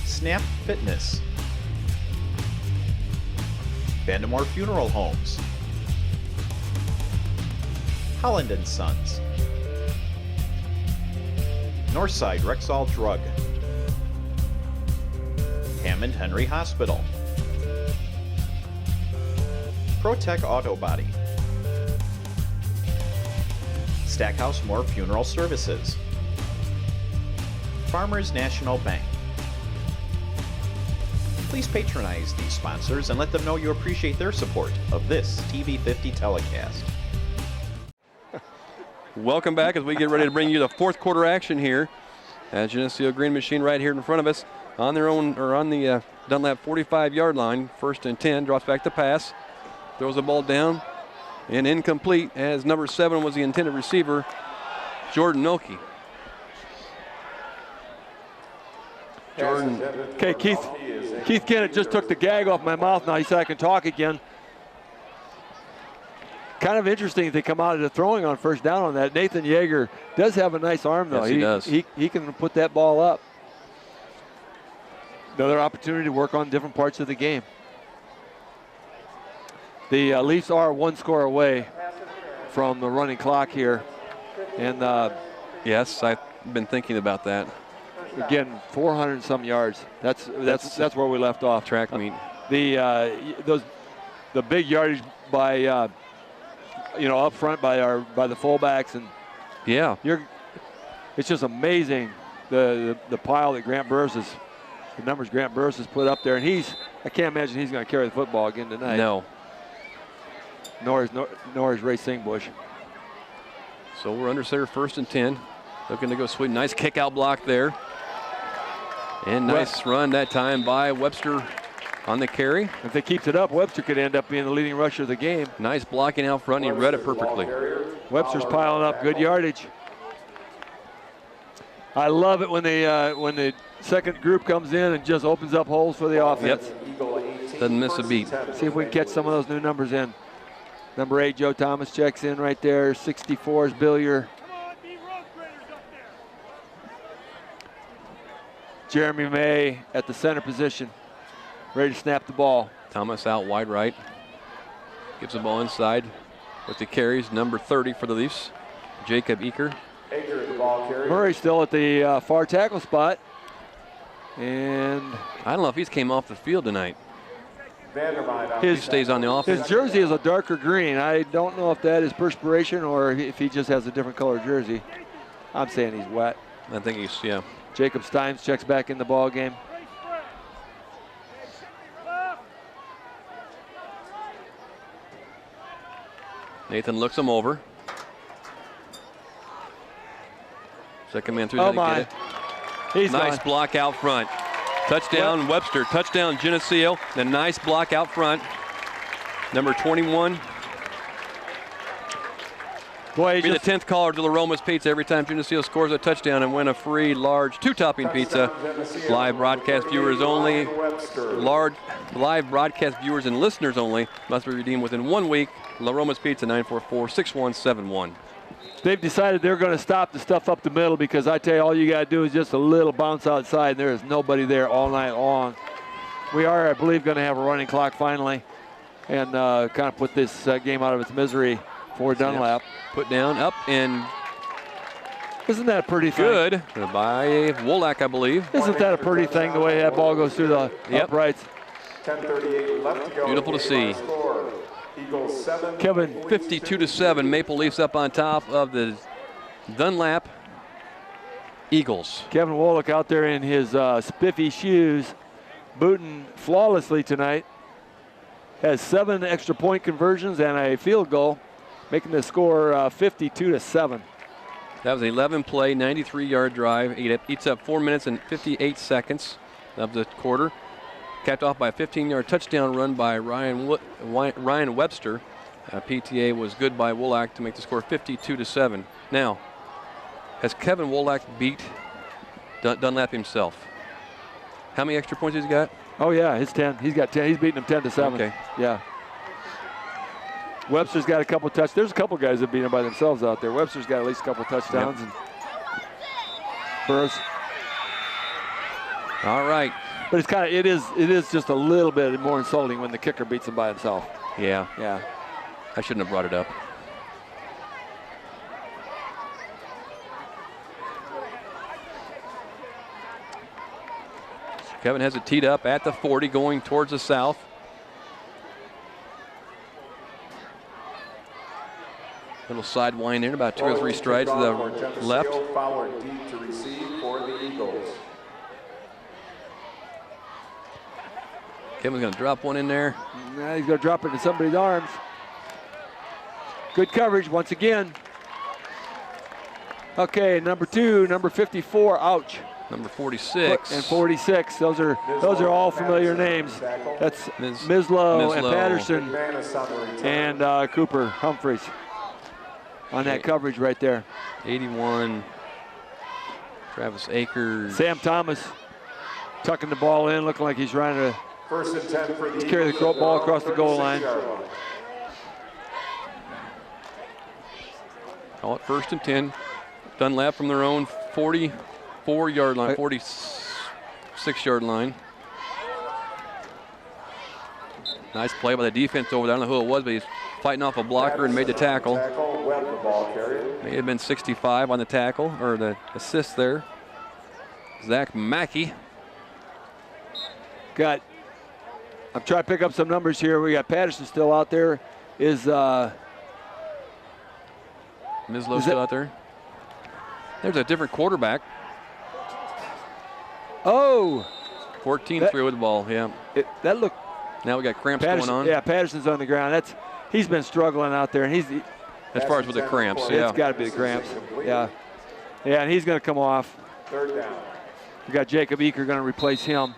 Snap Fitness, Vandemore Funeral Homes, Holland & Sons, Northside Rexall Drug, Hammond Henry Hospital, ProTech Auto Body, Stackhouse Moore Funeral Services, Farmers National Bank. Please patronize these sponsors and let them know you appreciate their support of this TV50 telecast. Welcome back as we get ready to bring you the fourth quarter action here at Geneseo Green Machine right here in front of us on their own, or on the Dunlap 45-yard line. First and 10, drops back the pass, throws the ball down and incomplete, as number 7 was the intended receiver, Jordan Noki. Jordan. Okay, Keith Kennett just took the gag off my mouth now. He said I can talk again. Kind of interesting if they come out of the throwing on first down on that. Nathan Yeager does have a nice arm, though. Yes, he does. He can put that ball up. Another opportunity to work on different parts of the game. The Leafs are one score away from the running clock here. And Yes, I've been thinking about that. again, 400 and some yards. That's where we left off. Track meet. The big yardage by up front by the fullbacks, and Yeah. it's just amazing the pile that the numbers Grant Burris has put up there, and I can't imagine he's going to carry the football again tonight. No. Nor is Ray Singbush. So we're under center, first and 10. Looking to go sweep. Nice kick out block there. And nice run that time by Webster on the carry. If they keeps it up, Webster could end up being the leading rusher of the game. Nice blocking out front. He read it perfectly. Webster's piling up good yardage. I love it when the second group comes in and just opens up holes for the offense. Yep. Doesn't miss a beat. See if we can catch some of those new numbers in. Number 8, Joe Thomas checks in right there. 64 is Billier. Jeremy May at the center position, ready to snap the ball. Thomas out wide right. Gives the ball inside with the carries. Number 30 for the Leafs, Jacob Eaker. Murray still at the far tackle spot. And I don't know if he's came off the field tonight. He stays on the offense. His jersey is a darker green. I don't know if that is perspiration or if he just has a different color jersey. I'm saying he's wet. I think he's, yeah. Jacob Steins checks back in the ball game. Nathan looks him over. Second man through. Oh Did he my. get it? He's Nice gone. block out front. Touchdown Webster. Touchdown Geneseo. The nice block out front. Number 21. Boy, Be the 10th caller to La Roma's Pizza every time Geneseo scores a touchdown and win a free large 2-topping pizza. Live broadcast viewers only. Live broadcast viewers and listeners only must be redeemed within 1 week. La Roma's Pizza, 944-6171. they've decided they're going to stop the stuff up the middle, because I tell you, all you got to do is just a little bounce outside, and there is nobody there all night long. We are, I believe, going to have a running clock finally. and kind of put this game out of its misery for Dunlap. Put down, up, and isn't that a pretty thing? good by Wolak, I believe. Isn't that a pretty thing, the way that ball goes through the uprights? 10:38 left to go. Beautiful to see. Eagles 7. Kevin, 52-7. Maple Leafs up on top of the Dunlap Eagles. Kevin Wolak out there in his spiffy shoes, booting flawlessly tonight. Has 7 extra point conversions and a field goal, making the score 52-7. That was an 11-play, 93-yard drive. It eats up 4 minutes and 58 seconds of the quarter. Capped off by a 15-yard touchdown run by Ryan Webster. PTA was good by Wolak to make the score 52-7. Now, has Kevin Wolak beat Dunlap himself? How many extra points has he got? Oh yeah, it's 10. He's got 10. He's beating them 10-7. Okay. Yeah. Webster's got a couple touchdowns. There's a couple guys that beat him by themselves out there. Webster's got at least a couple touchdowns. Yep. And Burroughs. All right. But it's it is just a little bit more insulting when the kicker beats him by himself. Yeah. Yeah. I shouldn't have brought it up. Kevin has it teed up at the 40 going towards the south. Little side wind in, about 2 or 3 strides to the left. Fowler deep to receive for the Eagles. Kevin's going to drop one in there. Now he's going to drop it in somebody's arms. Good coverage once again. Okay, number 2, number 54, ouch. Number 46. And 46, those are all familiar names. That's Mislow and Patterson and Cooper Humphreys on that coverage right there. 81, Travis Akers. Sam Thomas tucking the ball in, looking like he's trying to First and 10 for the carry the ball across the goal line. Call it 1st and 10. Dunlap from their own 44-yard line, 46-yard line. Nice play by the defense over there. I don't know who it was, but he's fighting off a blocker and made the tackle. May have been 65 on the tackle, or the assist there. Zach Mackey. I'm trying to pick up some numbers here. We got Patterson still out there. Mislow still out there. There's a different quarterback. Oh! 14-3 with the ball, yeah. That looked. Now we got cramps going on. Yeah, Patterson's on the ground. He's been struggling out there, and as far as with the cramps, yeah. It's got to be the cramps. Yeah. Yeah, and he's going to come off. 3rd down. We got Jacob Eaker going to replace him.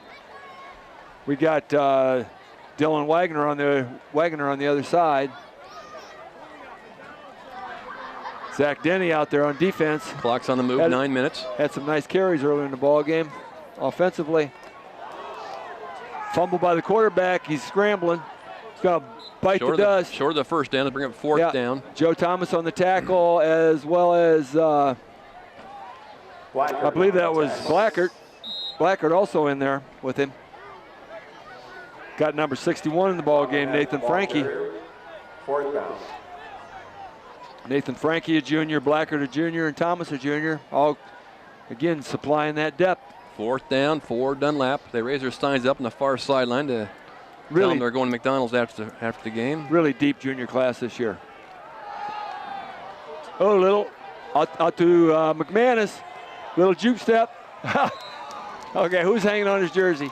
We got Dylan Wagner on the other side. Zach Denny out there on defense. Clock's on the move, 9 minutes. Had some nice carries early in the ball game, offensively. Fumble by the quarterback. He's scrambling. He's going to bite the dust. Short of the first down to bring up 4th down. Joe Thomas on the tackle, as well as I believe that was Blackard. Blackard also in there with him. Got number 61 in the ball game, Nathan Frankie. 4th down. Nathan Frankie, a junior, Blackard, a junior, and Thomas, a junior. All, again, supplying that depth. 4th down for Dunlap. They raise their signs up on the far sideline to tell them they're going to McDonald's after the game. Really deep junior class this year. Oh, little out to McManus. Little juke step. Okay, who's hanging on his jersey?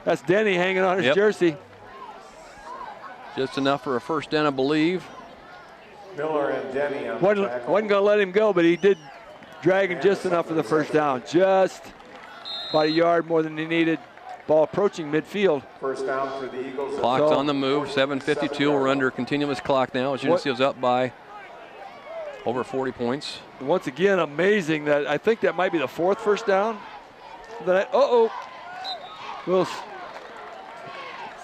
That's Denny hanging on his jersey. Just enough for a 1st down, I believe. Miller and Denny on Wasn't going to let him go, but he did drag him just enough for the 1st down. Just about a yard more than he needed. Ball approaching midfield. 1st down for the Eagles. Clock's on the move, 7:52. We're under a continuous clock now. Geneseo's up by over 40 points. Once again, amazing that I think that might be the 4th 1st down. Will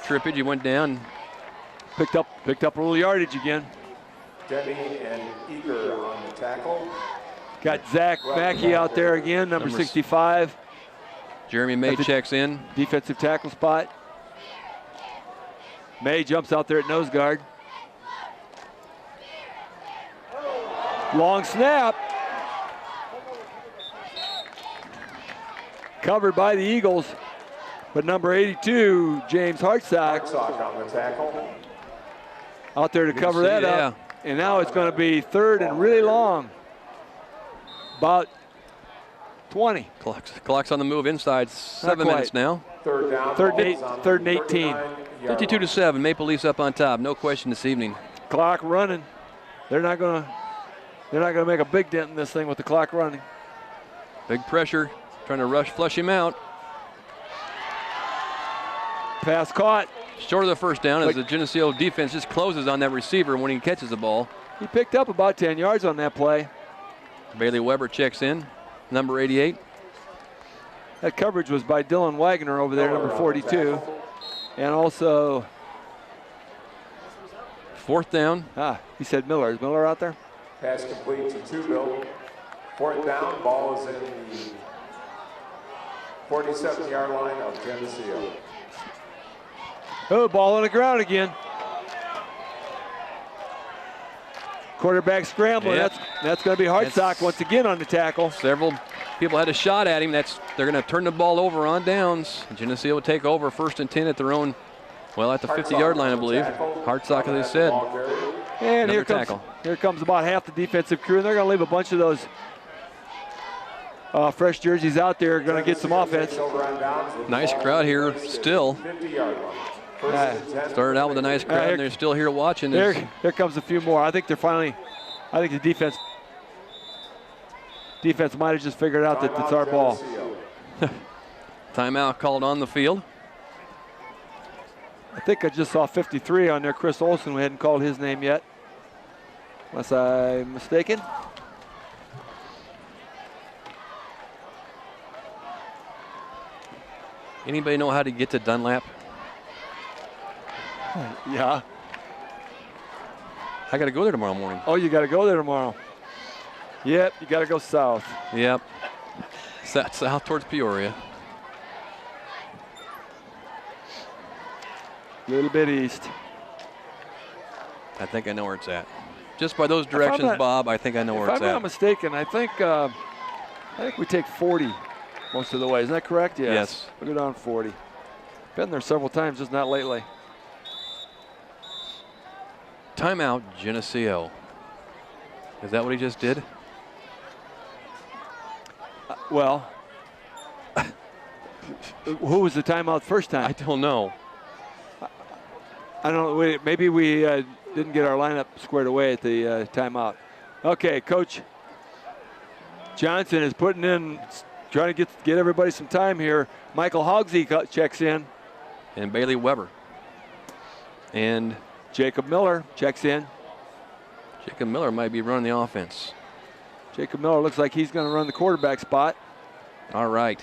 Trippage, he went down. picked up a little yardage again. Denny and Eager on the tackle. Got Zach Mackey out there again, number 65. Jeremy May checks in. Defensive tackle spot. May jumps out there at nose guard. Long snap. Covered by the Eagles. But number 82, James Hartsock, on the tackle. out there to cover that up. And now it's going to be third and really long. About 20. Clock's on the move inside. 7 minutes now. Third down. Third and 18. 52-7. Maple Leafs up on top. No question this evening. Clock running. They're not going to make a big dent in this thing with the clock running. Big pressure. Trying to flush him out. Pass caught. Short of the first down as the Geneseo defense just closes on that receiver when he catches the ball. He picked up about 10 yards on that play. Bailey Weber checks in, number 88. That coverage was by Dylan Wagner over there, number 42. And also... Fourth down. He said Miller. Is Miller out there? Pass complete to Tubal. Fourth down. Ball is in the 47-yard line of Geneseo. Oh, ball on the ground again. Quarterback scrambling. Yep. That's going to be Hartsock once again on the tackle. Several people had a shot at him. They're going to turn the ball over on downs. Geneseo will take over 1st and 10 at their own, at the 50-yard line, I believe. Hartsock, as they said. And here comes about half the defensive crew, and they're going to leave a bunch of those fresh jerseys out there. Going to get some offense. Nice crowd here still. Started out with a nice crowd, and they're still here watching. Here comes a few more. I think the defense might have just figured out that it's our ball. Timeout called on the field. I think I just saw 53 on there. Chris Olson, we hadn't called his name yet, unless I'm mistaken. Anybody know how to get to Dunlap? Yeah. I got to go there tomorrow morning. Oh, you got to go there tomorrow. Yep, you got to go south. Yep. South towards Peoria. A little bit east. I think I know where it's at. Just by those directions, Bob, I think I know where it's at. If I'm not mistaken, I think we take 40 most of the way. Isn't that correct? Yes. We go down 40. Been there several times, just not lately. Timeout, Geneseo. Is that what he just did? Well, who was the timeout first time? I don't know. I don't know. Maybe we didn't get our lineup squared away at the timeout. Okay, Coach Johnson is trying to get everybody some time here. Michael Hogsey checks in. And Bailey Weber. And Jacob Miller checks in. Jacob Miller might be running the offense. Jacob Miller looks like he's going to run the quarterback spot. All right.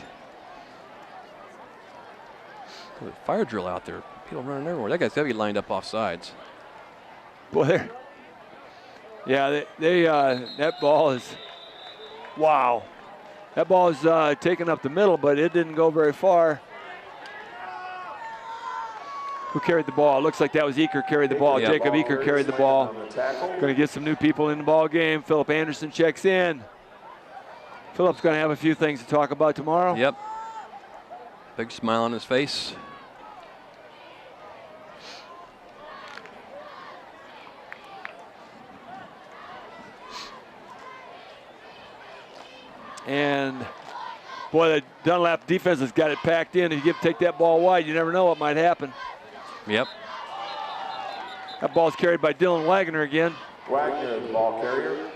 Fire drill out there. People running everywhere. That guy's got to be lined up off sides. Boy, that ball is, wow. That ball is taken up the middle, but it didn't go very far. Who carried the ball? It looks like that was Eaker carried the ball. Yep. Jacob Eaker carried the ball. Going to get some new people in the ball game. Philip Anderson checks in. Philip's going to have a few things to talk about tomorrow. Yep. Big smile on his face. And boy, the Dunlap defense has got it packed in. If you take that ball wide, you never know what might happen. Yep. That ball's carried by Dylan Wagner again. Wagner, the ball carrier.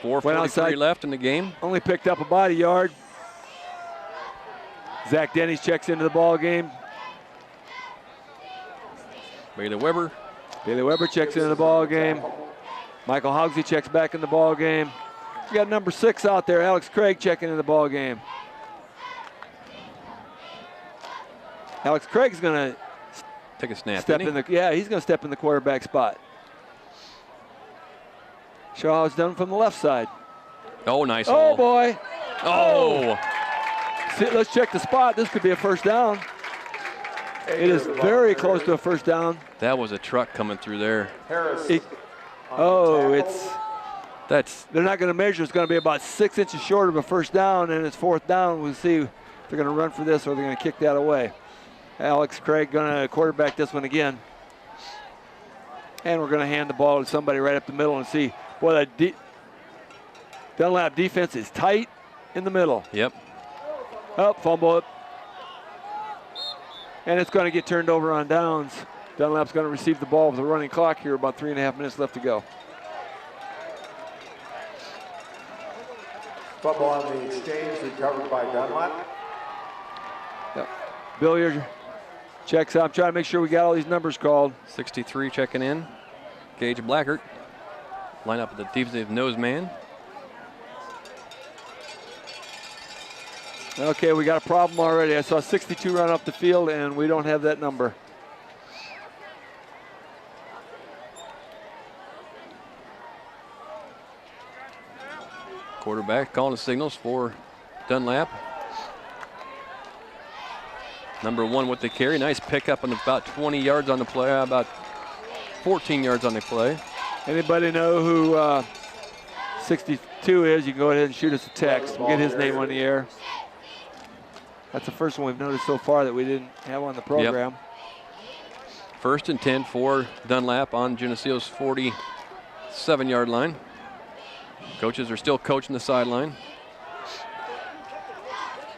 4:43 left in the game. Only picked up about a yard. Zach Denny's checks into the ball game. Bailey Weber. Bailey Weber checks into the ball game. Michael Hogsey checks back in the ball game. We got number 6 out there, Alex Craig, checking into the ball game. Alex Craig's going to take a snap. He's going to step in the quarterback spot. Show how it's done from the left side. Oh, nice. Oh, boy. Oh. See, let's check the spot. This could be a first down. It is very close to a first down. That was a truck coming through there. They're not going to measure. It's going to be about 6 inches short of a first down, and it's fourth down. We'll see if they're going to run for this or they're going to kick that away. Alex Craig going to quarterback this one again. And we're going to hand the ball to somebody right up the middle and see. Boy, that Dunlap defense is tight in the middle. Yep. Up, fumble it. And it's going to get turned over on downs. Dunlap's going to receive the ball with a running clock here, about 3.5 minutes left to go. Football on the exchange, recovered by Dunlap. Yep. Billiard checks out. I'm trying to make sure we got all these numbers called. 63 checking in. Gage Blackert. Line up with the defensive nose man. Okay, we got a problem already. I saw 62 run up the field, and we don't have that number. Quarterback calling the signals for Dunlap. Number 1 with the carry. Nice pickup on about 20 yards on the play, about 14 yards on the play. Anybody know who 62 is? You can go ahead and shoot us a text. We'll get his name on the air. That's the first one we've noticed so far that we didn't have on the program. Yep. 1st and 10 for Dunlap on Geneseo's 47-yard line. Coaches are still coaching the sideline.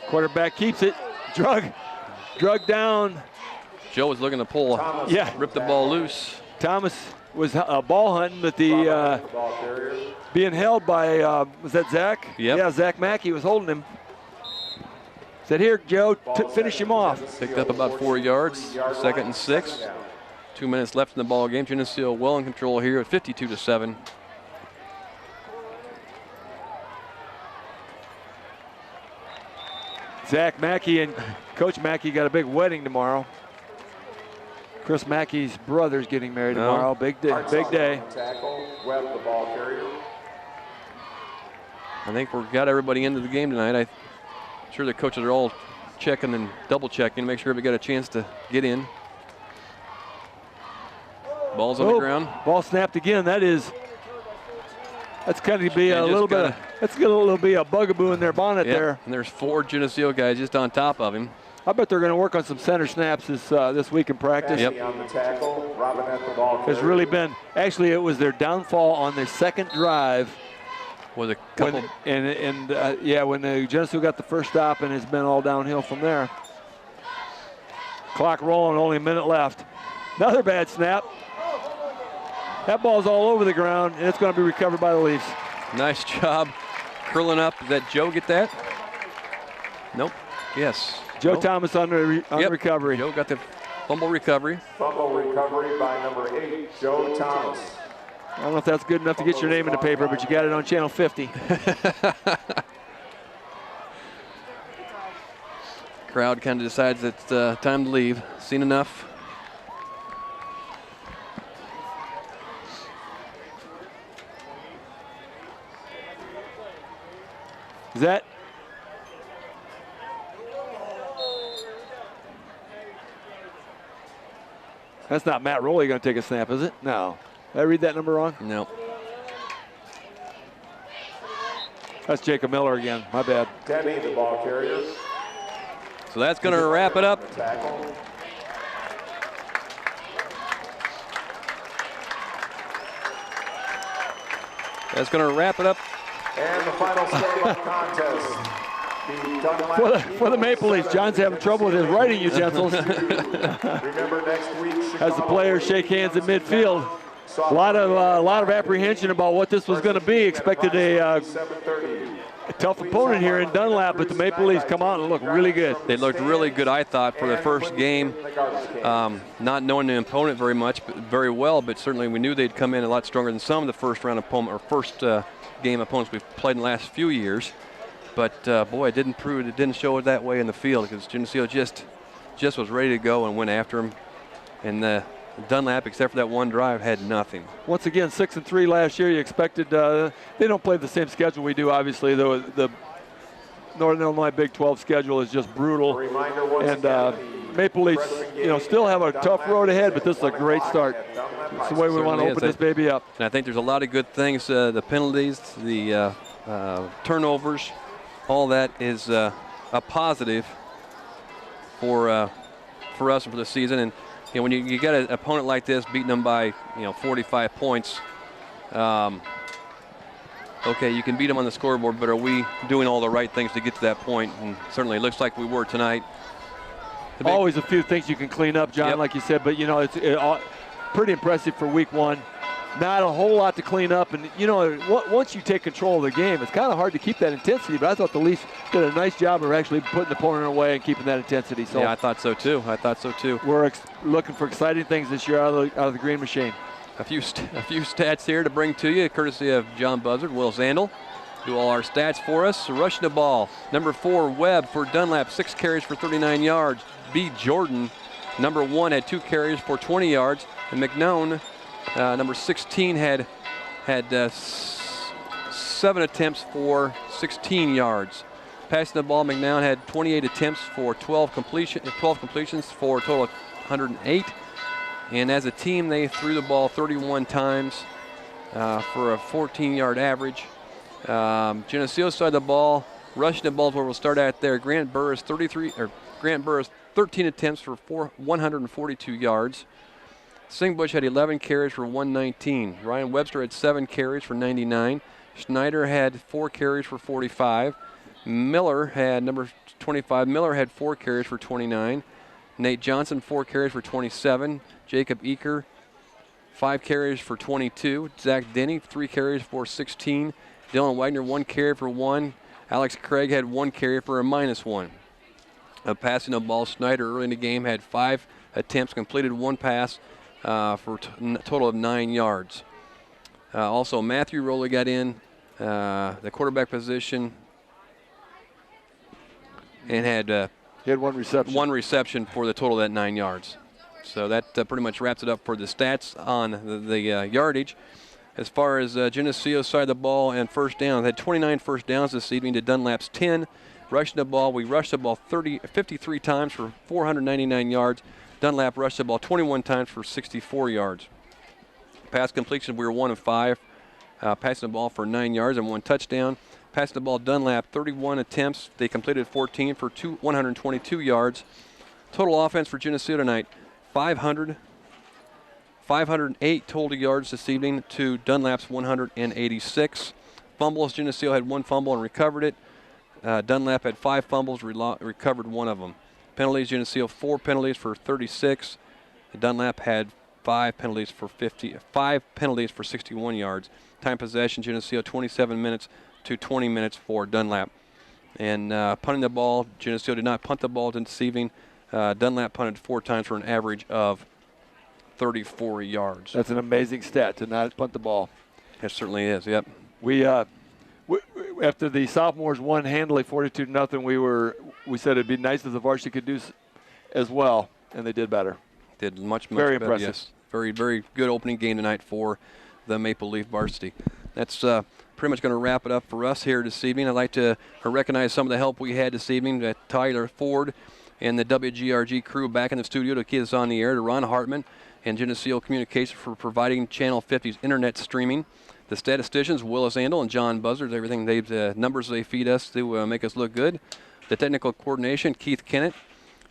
Quarterback keeps it. Drug down. Joe was looking to pull, rip the ball loose. Thomas was ball hunting, but the being held by, was that Zach? Yep. Yeah, Zach Mackey was holding him. Said, here, Joe, finish him off. Picked up about 4 yards, 2nd and 6. 2 minutes left in the ball game. Geneseo well in control here at 52-7. Zach Mackey and Coach Mackey got a big wedding tomorrow. Chris Mackey's brother's getting married tomorrow. Big day. Big day. Webb, the ball carrier. I think we've got everybody into the game tonight. I'm sure the coaches are all checking and double checking to make sure we got a chance to get in. Ball's on the ground. Ball snapped again. That's going to be a little bit. That's going to be a bugaboo in their bonnet there. And there's 4 Geneseo guys just on top of him. I bet they're going to work on some center snaps this week in practice. Yep. On the tackle, Robinette, the ball carrier. It's really been. Actually, it was their downfall on their second drive. Was a couple. When the Geneseo got the first stop, and it's been all downhill from there. Clock rolling, only a minute left. Another bad snap. That ball's all over the ground, and it's going to be recovered by the Leafs. Nice job curling up. Did that Joe get that? Nope. Yes. Joe Thomas on recovery. Joe got the fumble recovery. Fumble recovery by number 8, Joe Thomas. I don't know if that's good enough to get your name in the paper, but you got it on channel 50. Crowd kind of decides it's time to leave. Seen enough. Is that? That's not Matt Rowley going to take a snap, is it? No. Did I read that number wrong? No. That's Jacob Miller again. My bad. Denny, the ball carrier. So that's going to wrap it up. Tackle. That's going to wrap it up. And the final score of the contest. For the Maple Leafs, John's having trouble with his writing utensils. Remember next week, As the players shake hands at midfield. A lot of apprehension about what this was going to be. Expected a tough opponent here in Dunlap, but the Maple Leafs come out and look really good. They looked really good, I thought, for the first game. Not knowing the opponent very well, but certainly we knew they'd come in a lot stronger than some of the first round opponent or first game opponents we've played in the last few years. But boy, it didn't show it that way in the field because Geneseo just was ready to go and went after him. And Dunlap, except for that one drive, had nothing. Once again, 6-3 last year. You expected they don't play the same schedule we do, obviously. The Northern Illinois Big 12 schedule is just brutal. A reminder once and again, Maple Leafs, still have a tough road ahead, but this is a great start. It's the way we want to open this baby up. And I think there's a lot of good things. The penalties, the turnovers, all that is a positive for us and for the season. And when you get an opponent like this, beating them by 45 points. Okay, you can beat them on the scoreboard, but are we doing all the right things to get to that point? And certainly it looks like we were tonight. Always a few things you can clean up, John, like you said, but it's pretty impressive for week one. Not a whole lot to clean up, and once you take control of the game, it's kind of hard to keep that intensity, but I thought the Leafs did a nice job of actually putting the opponent away and keeping that intensity. So yeah, I thought so too. We're looking for exciting things this year out of the Green Machine. A few stats here to bring to you, courtesy of John Buzzard, Will Zandel. Do all our stats for us. So rushing the ball, number 4, Webb for Dunlap, 6 carries for 39 yards. B. Jordan, number 1, had 2 carries for 20 yards. And McNown, number 16, had 7 attempts for 16 yards. Passing the ball, McNown had 28 attempts for 12 completions for a total of 108. And as a team, they threw the ball 31 times for a 14-yard average. Geneseo side of the ball, rushing the ball is where we'll start at there. Grant Burris 13 attempts for 142 yards. Singbush had 11 carries for 119. Ryan Webster had 7 carries for 99. Schneider had 4 carries for 45. Miller had, number 25, Miller had 4 carries for 29. Nate Johnson, 4 carries for 27. Jacob Eaker, 5 carries for 22. Zach Denny, 3 carries for 16. Dylan Wagner, 1 carry for 1. Alex Craig had 1 carry for a -1. Passing the ball, Snyder early in the game had 5 attempts, completed 1 pass for a total of 9 yards. Also, Matthew Rowley got in the quarterback position and had he had 1 reception. 1 reception for the total of that 9 yards. So that pretty much wraps it up for the stats on the yardage. As far as Geneseo's side of the ball and first down, they had 29 first downs this evening to Dunlap's 10. Rushing the ball, we rushed the ball 53 times for 499 yards. Dunlap rushed the ball 21 times for 64 yards. Pass completion, we were 1 of 5. Passing the ball for 9 yards and 1 touchdown. Passing the ball, Dunlap, 31 attempts. They completed 14 for 122 yards. Total offense for Geneseo tonight, 508 total yards this evening to Dunlap's 186. Fumbles, Geneseo had 1 fumble and recovered it. Dunlap had 5 fumbles, recovered 1 of them. Penalties, Geneseo 4 penalties for 36. Dunlap had 5 penalties for 61 yards. Time possession, Geneseo 27 minutes to 20 minutes for Dunlap. And punting the ball, Geneseo did not punt the ball this evening. Dunlap punted 4 times for an average of 34 yards. That's an amazing stat to not punt the ball. It certainly is, yep. We after the sophomores won handily 42-0, we said it'd be nice if the varsity could do as well, and they did better. Did much very better, impressive. Yes. Very, very good opening game tonight for the Maple Leaf varsity. That's pretty much going to wrap it up for us here this evening. I'd like to recognize some of the help we had this evening. Tyler Ford and the WGRG crew back in the studio to keep us on the air, to Ron Hartman and Geneseo Communications for providing Channel 50's internet streaming. The statisticians, Willis Andel and John Buzzard, everything the numbers they feed us to make us look good. The technical coordination, Keith Kennett.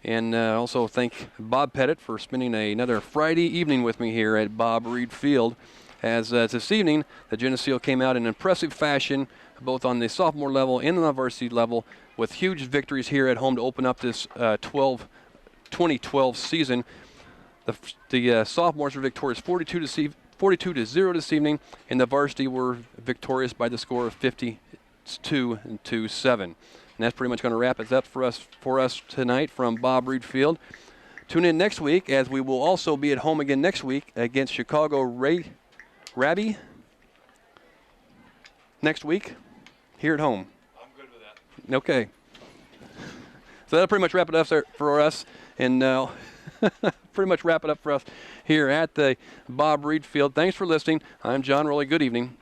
And also thank Bob Pettit for spending another Friday evening with me here at Bob Reed Field. As this evening, the Geneseo came out in impressive fashion, both on the sophomore level and on the varsity level, with huge victories here at home to open up this 2012 season. The sophomores were victorious 42-0 this evening, and the varsity were victorious by the score of 52-7. And that's pretty much going to wrap it up for us tonight from Bob Reed Field. Tune in next week, as we will also be at home again next week against Chicago Rabbi. Next week, here at home. I'm good with that. Okay. So that'll pretty much wrap it up for us, and pretty much wrap it up for us here at the Bob Reed Field. Thanks for listening. I'm John Rowley. Good evening.